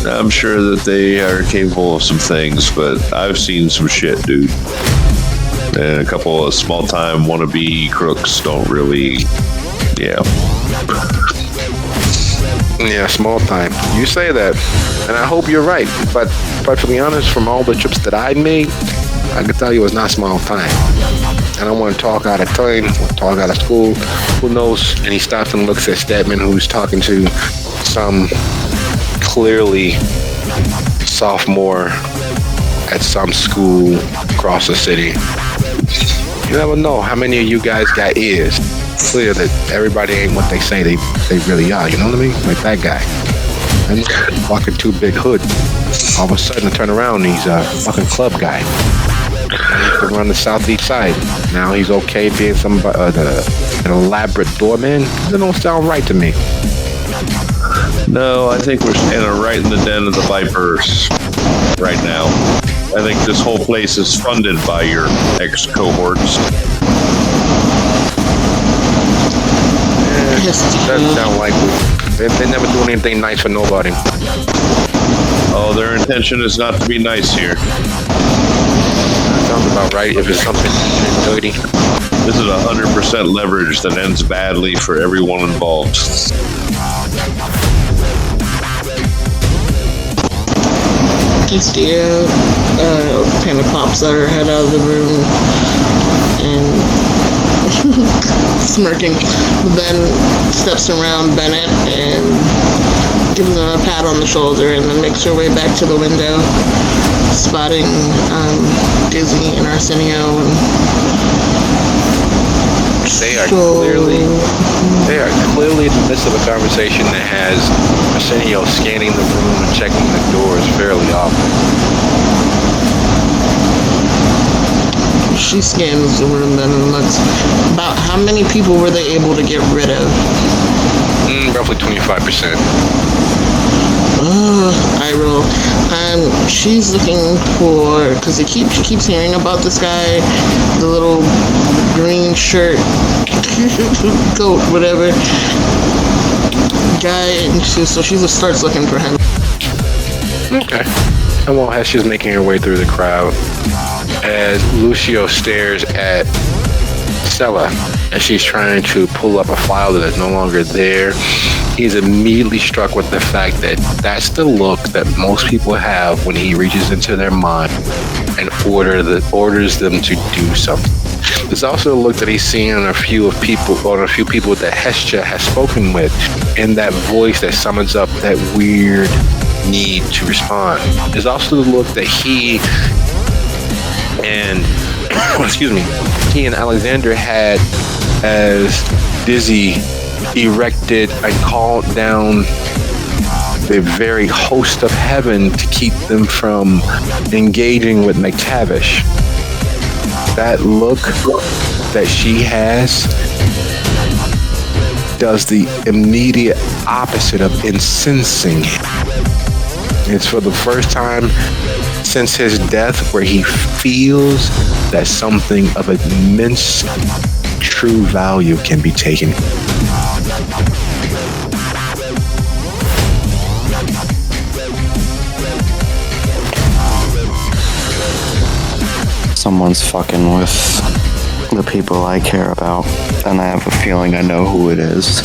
I'm sure that they are capable of some things, but I've seen some shit, dude. And a couple of small-time wannabe crooks don't really, yeah. Yeah, small time. You say that, and I hope you're right. But perfectly honest, from all the trips that I made, I can tell you it's not small time. I don't want to talk out of turn, talk out of school. Who knows? And he stops and looks at Stedman, who's talking to some clearly sophomore at some school across the city. You never know how many of you guys got ears. Clear that everybody ain't what they say they really are. You know what I mean? Like that guy. And fucking too big hood. All of a sudden, I turn around and he's a fucking club guy. He used to run the southeast side. Now he's okay being an elaborate doorman. That don't sound right to me. No, I think we're standing right in the den of the Vipers right now. I think this whole place is funded by your ex-cohorts. Doesn't sound likely. They never do anything nice for nobody. Oh, their intention is not to be nice here. Sounds about right. If it's something dirty. This is 100% leverage that ends badly for everyone involved. Castillo kind of pops her head out of the room and smirking, then steps around Bennett and gives him a pat on the shoulder and then makes her way back to the window, spotting Dizzy and Arsenio. They are clearly in the midst of a conversation that has Arsenio scanning the room and checking the doors fairly often. She scans the room then and looks. About how many people were they able to get rid of? Roughly 25%. I roll. She's looking for, because she keeps hearing about this guy, the little green shirt, coat, whatever guy, and so she just starts looking for him. Okay. And while she's making her way through the crowd, as Lucio stares at Stella as she's trying to pull up a file that is no longer there, he's immediately struck with the fact that that's the look that most people have when he reaches into their mind and orders them to do something. There's also a look that he's seen on a few people that Hestia has spoken with, in that voice that summons up that weird need to respond. There's also the look that he and Alexander had as Dizzy erected and called down the very host of heaven to keep them from engaging with McTavish. That look that she has does the immediate opposite of incensing. It's for the first time since his death where he feels that something of immense true value can be taken. Someone's fucking with the people I care about, and I have a feeling I know who it is,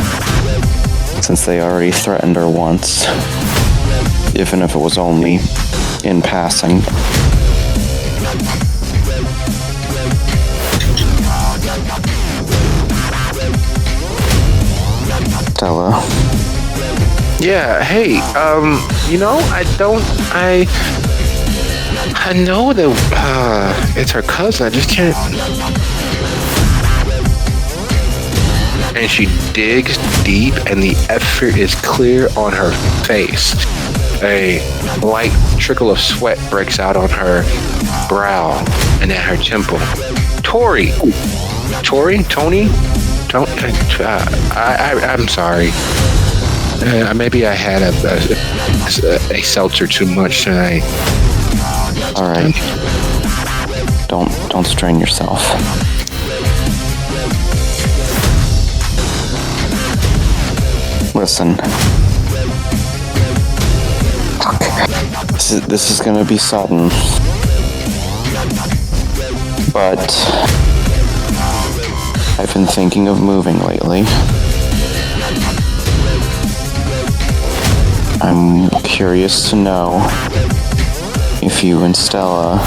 since they already threatened her once, even if it was only in passing. Stella. Yeah, hey, I know that it's her cousin, I just can't. And she digs deep and the effort is clear on her face. A light trickle of sweat breaks out on her brow and at her temple. Tony? I'm sorry. Maybe I had a seltzer too much tonight. All right. Don't strain yourself. Listen. This is gonna be sudden, but I've been thinking of moving lately. I'm curious to know if you and Stella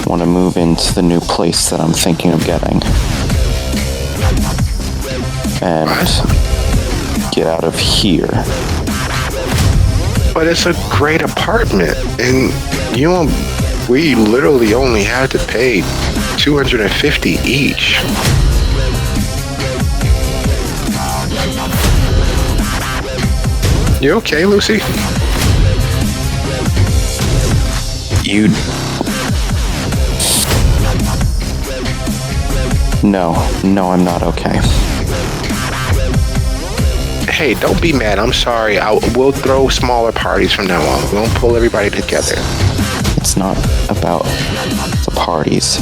want to move into the new place that I'm thinking of getting and get out of here. But it's a great apartment, and we literally only had to pay $250 each. You okay, Lucy? No, I'm not okay. Hey, don't be mad. I'm sorry. We'll throw smaller parties from now on. We won't pull everybody together. It's not about the parties.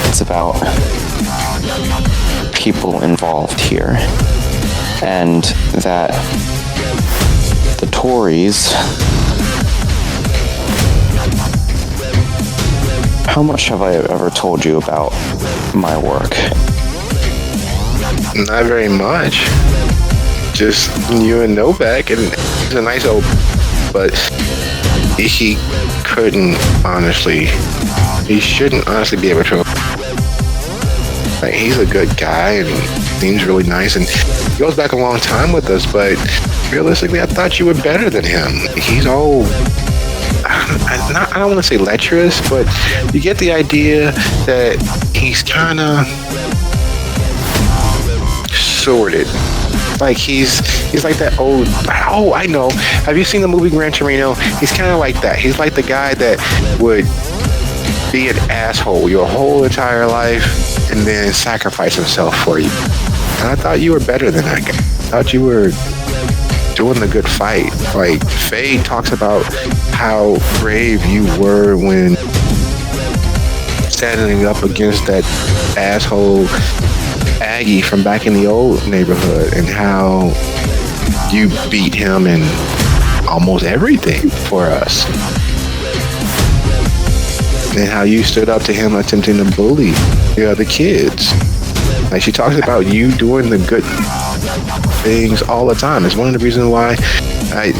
It's about people involved here. And that the Tories... How much have I ever told you about my work? Not very much. Just you and Novak, and he's a nice old... But he couldn't honestly... He shouldn't honestly be able to... Like, he's a good guy, and seems really nice, and he goes back a long time with us, but realistically, I thought you were better than him. He's all... I don't want to say lecherous, but you get the idea that he's kind of sordid. Like he's like that old... Oh, I know. Have you seen the movie Gran Torino? He's kind of like that. He's like the guy that would be an asshole your whole entire life and then sacrifice himself for you. And I thought you were better than that guy. I thought you were doing the good fight. Like, Faye talks about how brave you were when standing up against that asshole Aggie from back in the old neighborhood, and how you beat him in almost everything for us, and how you stood up to him attempting to bully the other kids. Like, she talks about you doing the good things all the time. It's one of the reasons why I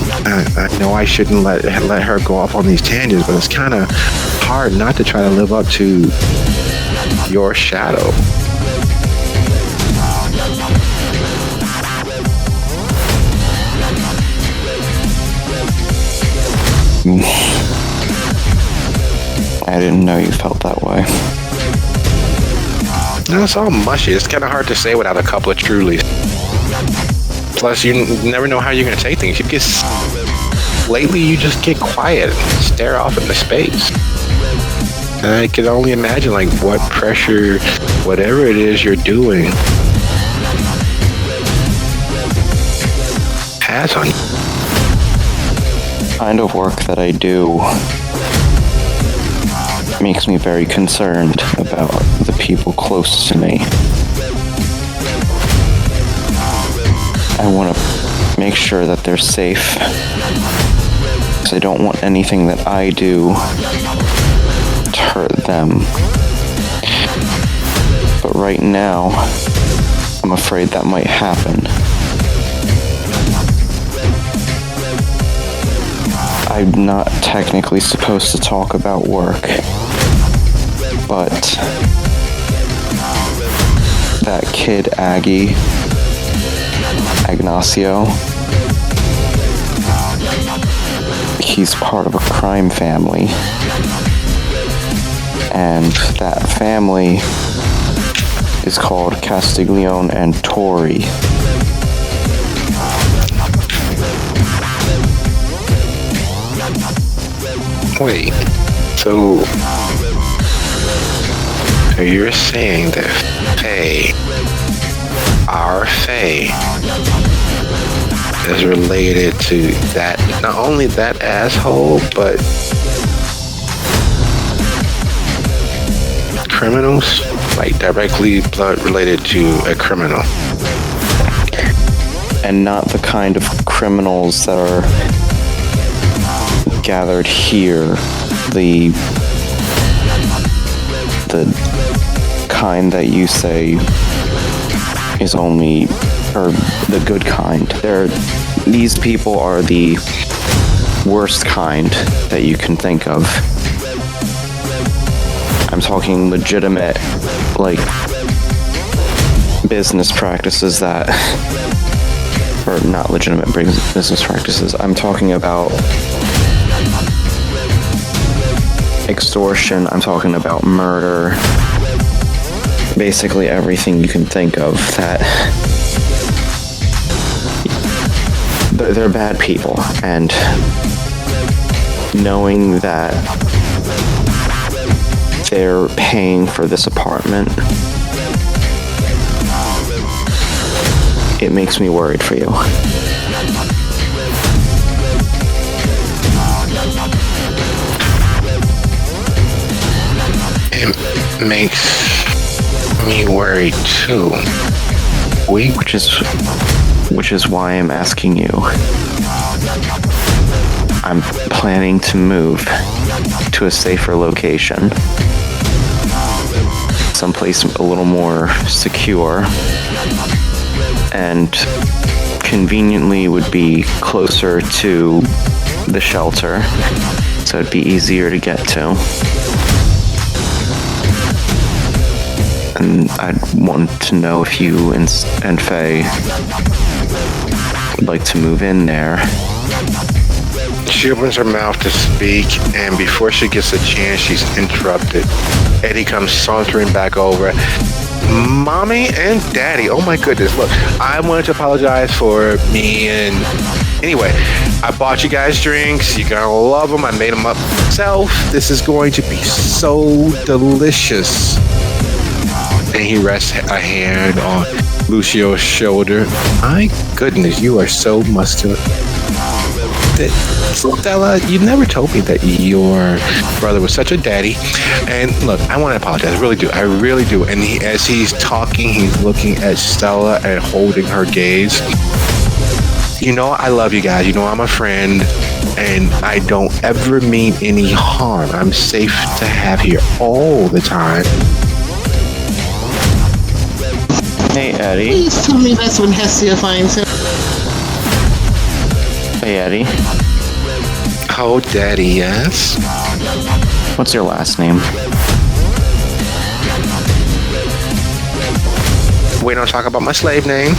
know I shouldn't let her go off on these tangents, but it's kind of hard not to try to live up to your shadow. I didn't know you felt that way. No, it's all mushy. It's kind of hard to say without a couple of trulies. Plus, you never know how you're going to take things. Lately, you just get quiet and stare off into space. And I can only imagine, like, what pressure, whatever it is you're doing, has on you. The kind of work that I do makes me very concerned about the people close to me. I want to make sure that they're safe, because I don't want anything that I do to hurt them. But right now, I'm afraid that might happen. I'm not technically supposed to talk about work, but that kid Ignacio, he's part of a crime family, and that family is called Castiglione and Tori. Wait, so you're saying that Faye, our Faye, is related to that, not only that asshole, but criminals? Like, directly blood related to a criminal. And not the kind of criminals that are gathered here, the kind that you say is only, or the good kind. These people are the worst kind that you can think of. I'm talking legitimate, like, business practices that, or not legitimate business practices. I'm talking about extortion, I'm talking about murder, basically everything you can think of. That they're bad people, and knowing that they're paying for this apartment it makes me worried for you. It makes me worried too. Which is why I'm asking you. I'm planning to move to a safer location. Someplace a little more secure and conveniently would be closer to the shelter, so it'd be easier to get to. And I'd want to know if you and Faye would like to move in there. She opens her mouth to speak, and before she gets a chance, she's interrupted. Eddie comes sauntering back over. Mommy and Daddy, oh my goodness, look, I wanted to apologize for me and... Anyway, I bought you guys drinks. You're gonna love them. I made them up myself. This is going to be so delicious. And he rests a hand on Lucio's shoulder. My goodness, you are so muscular. Stella, you never told me that your brother was such a daddy. And look, I want to apologize. I really do. And as he's talking, he's looking at Stella and holding her gaze. You know, I love you guys. You know, I'm a friend. And I don't ever mean any harm. I'm safe to have here all the time. Hey, Eddie. Please tell me that's when Hestia finds him. Hey, Eddie. Oh, Daddy, yes? What's your last name? We don't talk about my slave name.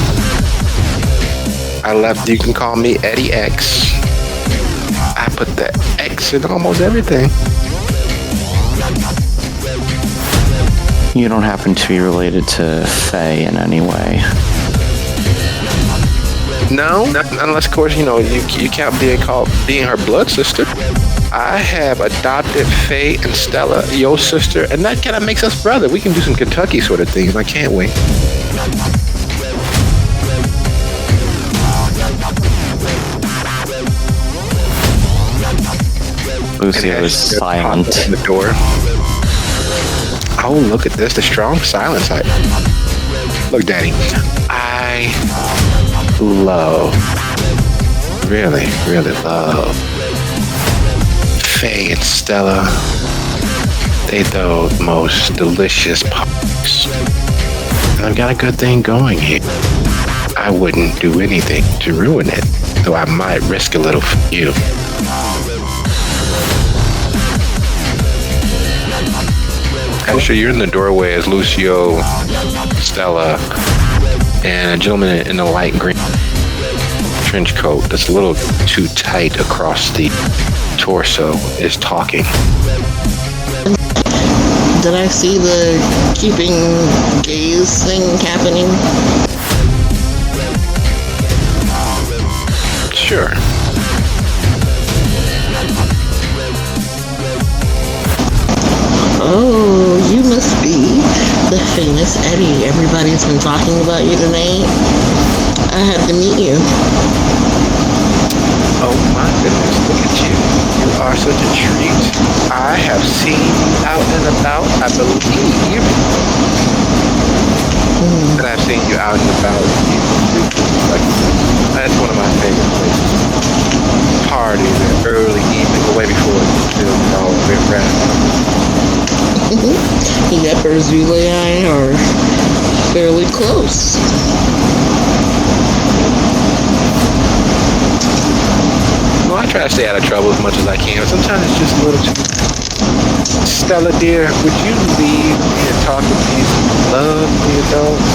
You can call me Eddie X. I put the X in almost everything. You don't happen to be related to Faye in any way? No, unless, of course, you know, you can't being her blood sister. I have adopted Faye and Stella, your sister, and that kind of makes us brother. We can do some Kentucky sort of things, I can't wait. Lucio is silent. In the door. Oh, look at this, the strong silence. Look, Daddy, I really love Faye and Stella. They the most delicious pups. And I've got a good thing going here. I wouldn't do anything to ruin it, though I might risk a little for you. Actually, you're in the doorway as Lucio, Stella, and a gentleman in a light green trench coat that's a little too tight across the torso is talking. Did I see the keeping gaze thing happening? Sure. Oh, you must be the famous Eddie. Everybody's been talking about you tonight. I had to meet you. Oh my goodness, look at you. You are such a treat. I have seen you out and about, I believe. And I've seen you out and about. That's one of my favorite places. Parties in early evening, way before it's all been around. Yep, or Zuli and I are fairly close. Well, I try to stay out of trouble as much as I can. Sometimes it's just a little too... Stella, dear, would you leave me and talk to these lovely adults?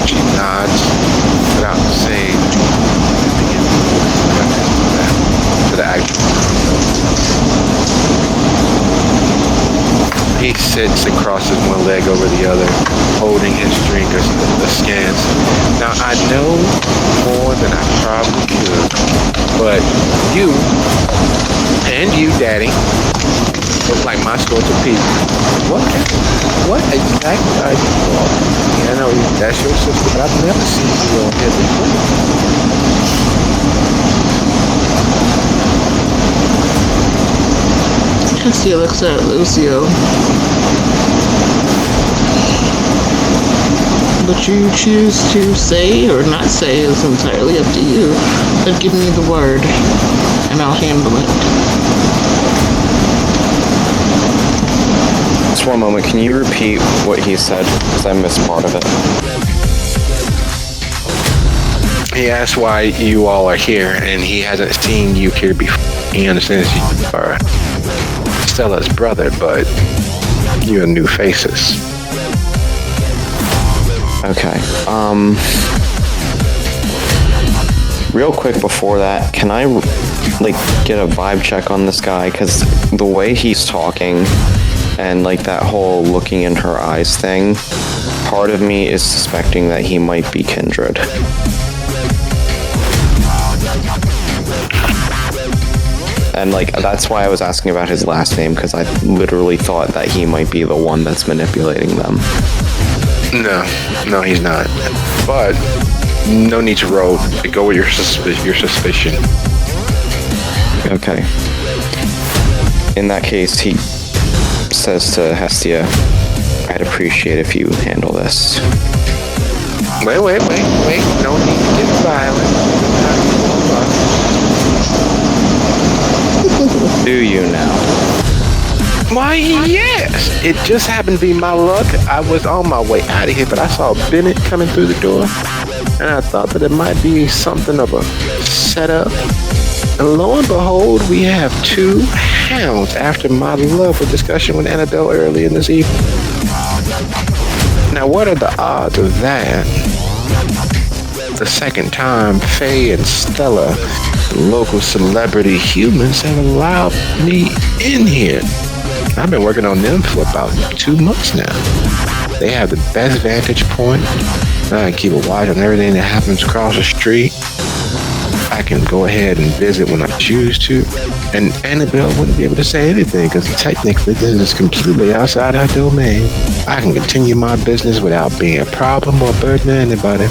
She nods without saying to the actor. He sits and crosses one leg over the other, holding his drink askance. Now, I know more than I probably could, but you and And you, Daddy. Look like my sorts of people. What exactly are you all? Yeah, I know that's your sister, but I've never seen you on here before. Cassia looks at Lucio. What you choose to say or not say is entirely up to you. But give me the word, and I'll handle it. Just one moment, can you repeat what he said? Because I missed part of it. He asked why you all are here, and he hasn't seen you here before. He understands you are Stella's brother, but you're new faces. Okay, real quick before that, can I, get a vibe check on this guy? Because the way he's talking and, that whole looking in her eyes thing, part of me is suspecting that he might be kindred. And, that's why I was asking about his last name, because I literally thought that he might be the one that's manipulating them. No, he's not. But no need to roll. Go with your suspicion. Okay. In that case, he says to Hestia, "I'd appreciate if you handle this." Wait. No need to get violent. Do you now? Why, yes. It just happened to be my luck. I was on my way out of here, but I saw Bennett coming through the door, and I thought that it might be something of a setup. And lo and behold, we have 2 hounds after my lovely discussion with Annabelle early in this evening. Now, what are the odds of that? The second time Faye and Stella, the local celebrity humans, have allowed me in here. I've been working on them for about 2 months now. They have the best vantage point. I keep a watch on everything that happens across the street. I can go ahead and visit when I choose to. And Annabelle wouldn't be able to say anything because technically this is completely outside her domain. I can continue my business without being a problem or burdening anybody.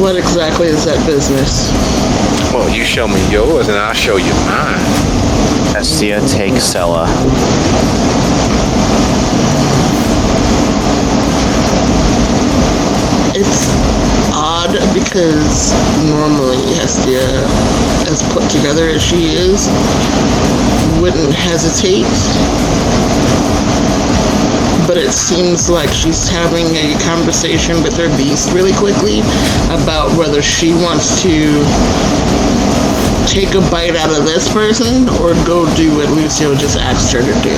What exactly is that business? Well, you show me yours and I'll show you mine. Hestia, take Stella. It's odd because normally Hestia, as put together as she is, wouldn't hesitate. But it seems like she's having a conversation with her beast really quickly about whether she wants to take a bite out of this person or go do what Lucio just asked her to do.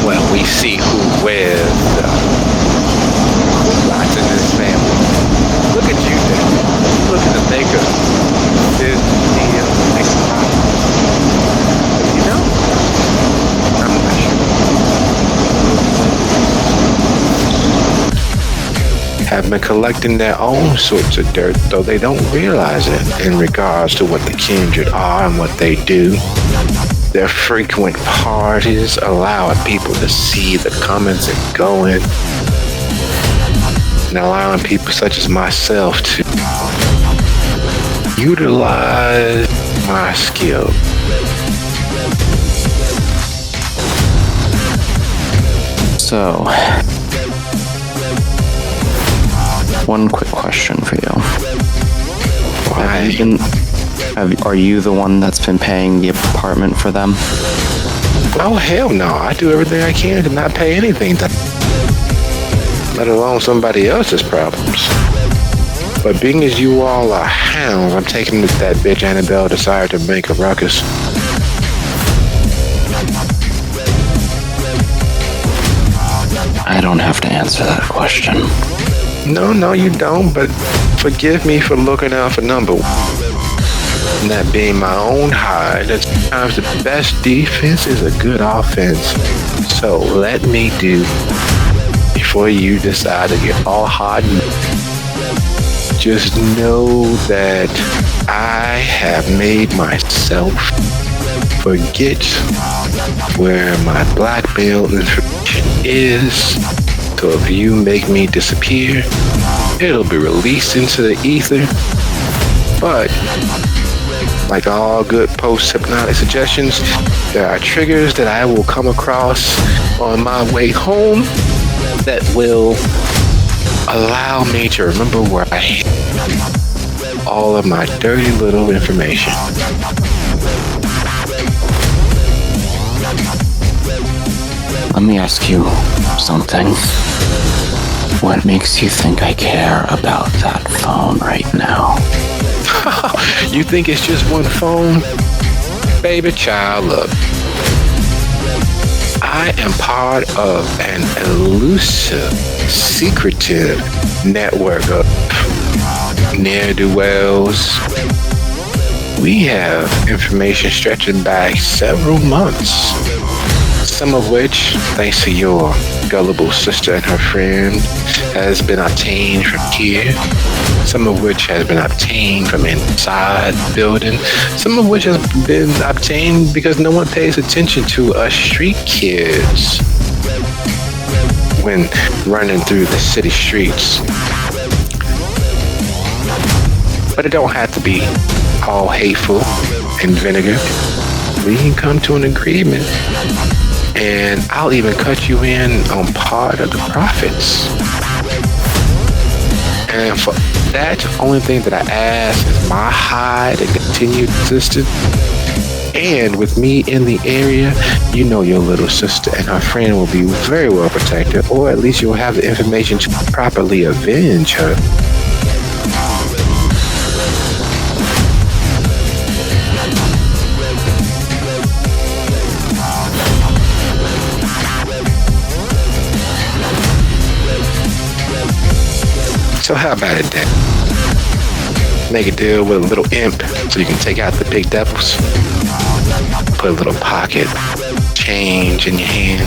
Well, we see who wears lots in this family. Look at you, Dad. Look at the makeup. There's the next time. You know? I'm not sure. Have been collecting their own sorts of dirt, though they don't realize it in regards to what the kindred are and what they do. Their frequent parties allowing people to see the comings and going, and allowing people such as myself to utilize my skill. So, one quick question for you. Are you the one that's been paying the apartment for them? Oh, hell no. I do everything I can to not pay anything, let alone somebody else's problems. But being as you all are hounds, I'm taking that bitch Annabelle decided to make a ruckus. I don't have to answer that question. No, you don't, but forgive me for looking out for number one. And that being my own hide, that sometimes the best defense is a good offense. So let me do before you decide to get all hot, just know that I have made myself forget where my blackmail information is. So if you make me disappear, it'll be released into the ether. But like all good post-hypnotic suggestions, there are triggers that I will come across on my way home that will allow me to remember where I hid all of my dirty little information. Let me ask you something. What makes you think I care about that phone right now? You think it's just one phone? Baby child, look. I am part of an elusive, secretive network of ne'er-do-wells. We have information stretching back several months, some of which, thanks to your gullible sister and her friend, has been obtained from here, some of which has been obtained from inside the building, some of which has been obtained because no one pays attention to us street kids when running through the city streets. But it don't have to be all hateful and vinegar. We can come to an agreement, and I'll even cut you in on part of the profits. And for that, the only thing that I ask is my hide and continued existence. And with me in the area, you know your little sister and her friend will be very well protected, or at least you'll have the information to properly avenge her. So how about it then? Make a deal with a little imp so you can take out the big devils. Put a little pocket change in your hand.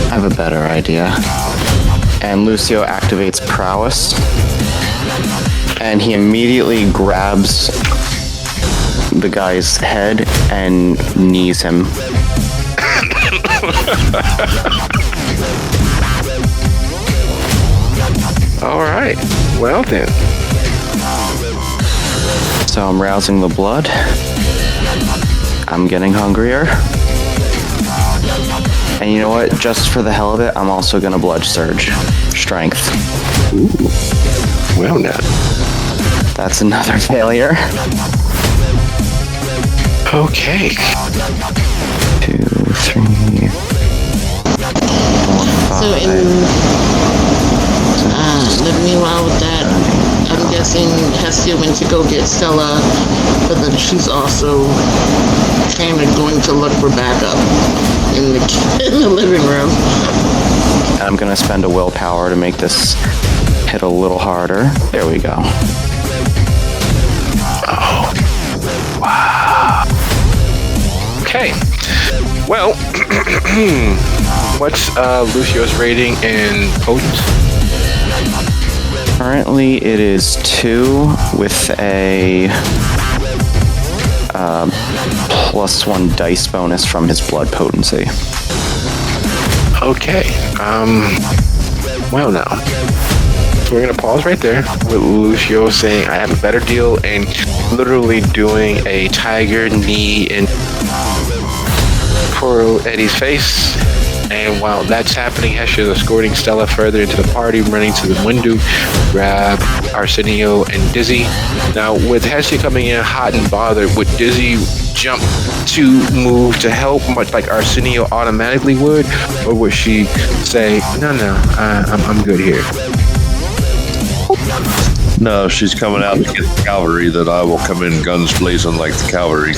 I have a better idea. And Lucio activates prowess, and he immediately grabs the guy's head and knees him. All right. Well then. So I'm rousing the blood. I'm getting hungrier. And you know what? Just for the hell of it, I'm also gonna blood surge. Strength. Ooh. Well now. That's another failure. Okay. 2, 3, 4, 5. So meanwhile with that, I'm guessing Hestia went to go get Stella, but then she's also kind of going to look for backup in the living room. I'm gonna spend a willpower to make this hit a little harder. There we go. Oh. Wow. Okay. Well, what's Lucio's rating in potence? Currently, it is 2 with a +1 dice bonus from his blood potency. Okay. Well now. So we're gonna pause right there with Lucio saying I have a better deal and literally doing a tiger knee in poor Eddie's face. And while that's happening, Hestia is escorting Stella further into the party, running to the window, grab Arsenio and Dizzy. Now, with Hestia coming in hot and bothered, would Dizzy jump to move to help, much like Arsenio automatically would? Or would she say, no, I'm good here? No, she's coming out to get the cavalry, that I will come in guns blazing like the cavalry.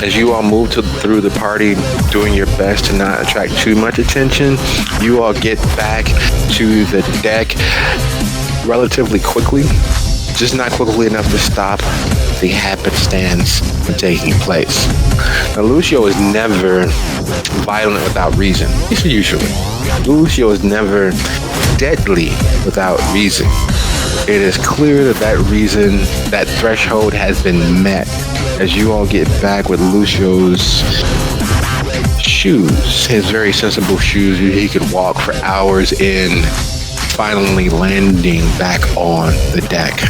As you all move through the party, doing your best to not attract too much attention, you all get back to the deck relatively quickly. just not quickly enough to stop the happenstance from taking place. Now, Lucio is never violent without reason. It's usually. Lucio is never deadly without reason. It is clear that that reason, that threshold has been met as you all get back with Lucio's shoes, his very sensible shoes. He could walk for hours in, finally landing back on the deck.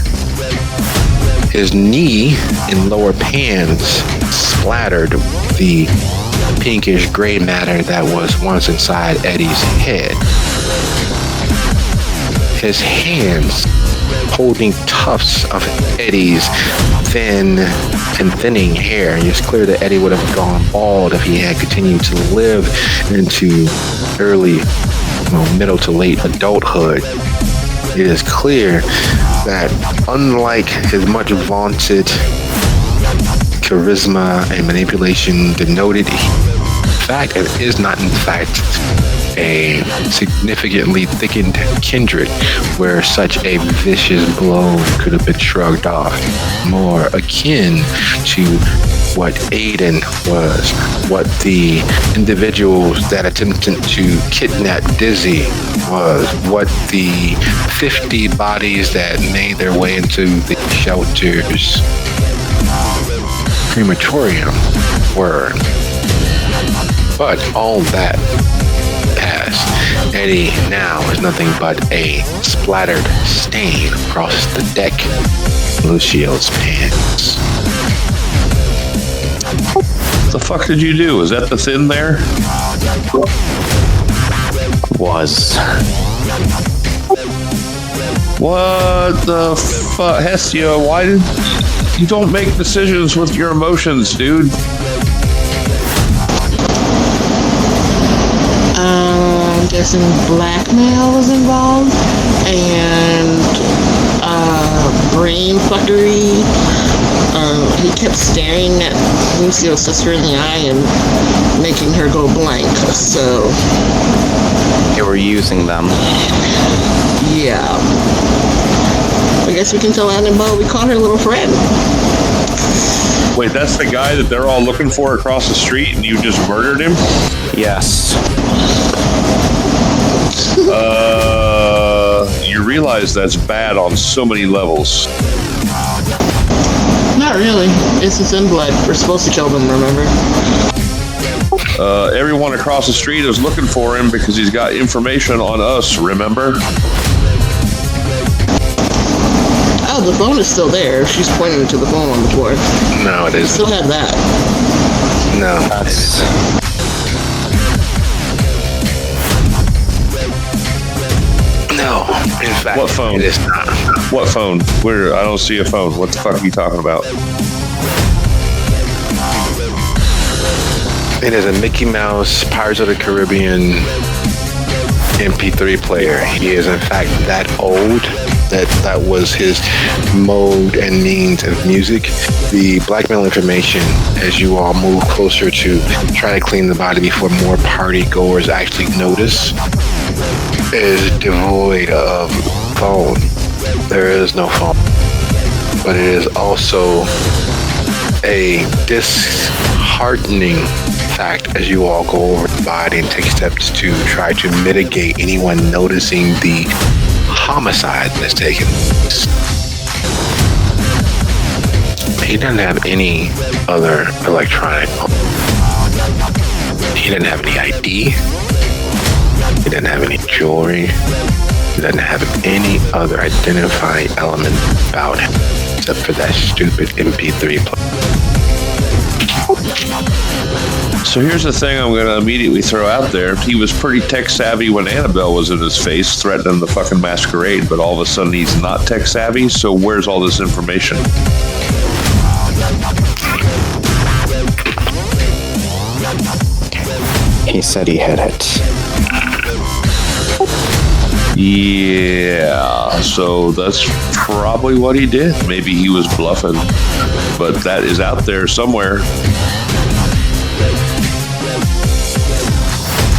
His knee and lower pants splattered the pinkish gray matter that was once inside Eddie's head. His hands holding tufts of Eddie's thin and thinning hair. It's clear that Eddie would have gone bald if he had continued to live into early, middle to late adulthood. It is clear that unlike his much vaunted charisma and manipulation denoted fact, it is not in fact a significantly thickened kindred where such a vicious blow could have been shrugged off. More akin to what Aiden was, what the individuals that attempted to kidnap Dizzy was, what the 50 bodies that made their way into the shelter's crematorium were. But all that passed. Eddie now is nothing but a splattered stain across the deck of Lucio's pants. What the fuck did you do? Is that the thin there? Was. What the fuck? Hestia, why did you don't make decisions with your emotions, dude? I'm guessing blackmail was involved and brain fuckery. He kept staring at Lucio's sister in the eye and making her go blank. So They were using them. yeah, I guess we can tell Annabelle we caught her little friend. Wait, that's the guy that they're all looking for across the street and you just murdered him? Yes. You realize that's bad on so many levels. Not really. It's his in blood. We're supposed to kill them, remember? Everyone across the street is looking for him because he's got information on us, remember? Oh, the phone is still there. She's pointing to the phone on the floor. No, it isn't. Still have that. No. That's. No, in fact, What phone? it is not. What phone? Where? I don't see a phone. What the fuck are you talking about? It is a Mickey Mouse Pirates of the Caribbean MP3 player. He is in fact that old that was his mode and means of music. The blackmail information, as you all move closer to try to clean the body before more party goers actually notice, is devoid of phone. There is no phone. But it is also a disheartening fact as you all go over the body and take steps to try to mitigate anyone noticing the homicide that's taken place. He doesn't have any other electronic. He didn't have any ID. He didn't have any jewelry. He doesn't have any other identifying element about him except for that stupid MP3 player. So here's the thing I'm going to immediately throw out there. He was pretty tech savvy when Annabelle was in his face, threatening the fucking masquerade, but all of a sudden he's not tech savvy, so where's all this information? He said he hid it. Yeah, so that's probably what he did. Maybe he was bluffing, but that is out there somewhere.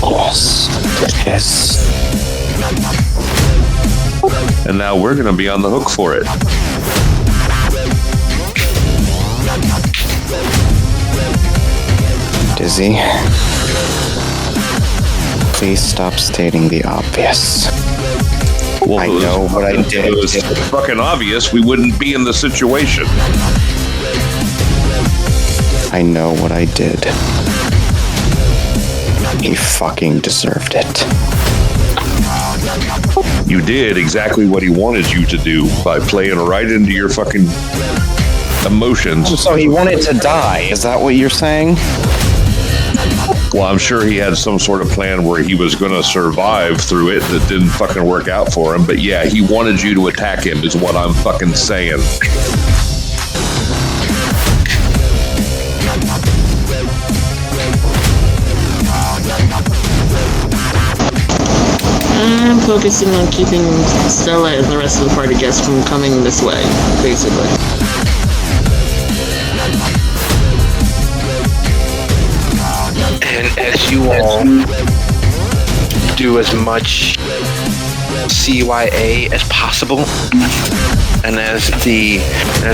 Yes. Yes. And now we're going to be on the hook for it. Dizzy, please stop stating the obvious. Well, I know what I did. If it was fucking obvious, we wouldn't be in the situation. I know what I did. He fucking deserved it. You did exactly what he wanted you to do by playing right into your fucking emotions. So he wanted to die, is that what you're saying? Well, I'm sure he had some sort of plan where he was going to survive through it that didn't fucking work out for him. But yeah, he wanted you to attack him is what I'm fucking saying. I'm focusing on keeping Stella and the rest of the party guests from coming this way, basically. And as you all do as much CYA as possible, and as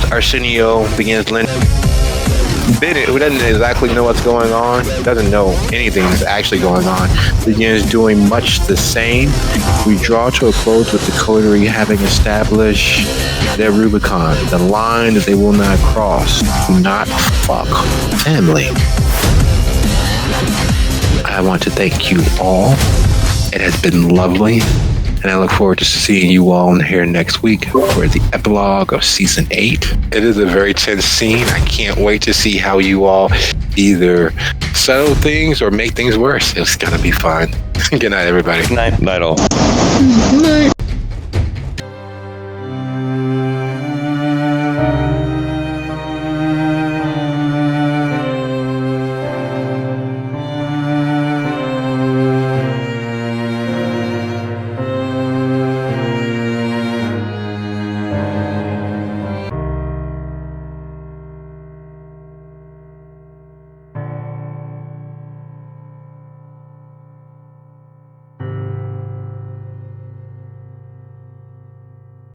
Arsenio begins Bennett, who doesn't exactly know what's going on, doesn't know anything that's actually going on, begins doing much the same. We draw to a close with the coterie having established their Rubicon, the line that they will not cross. Do not fuck family. I want to thank you all. It has been lovely. And I look forward to seeing you all here next week for the epilogue of season 8. It is a very tense scene. I can't wait to see how you all either settle things or make things worse. It's gonna be fun. Good night, everybody. Good night. Night all. Night.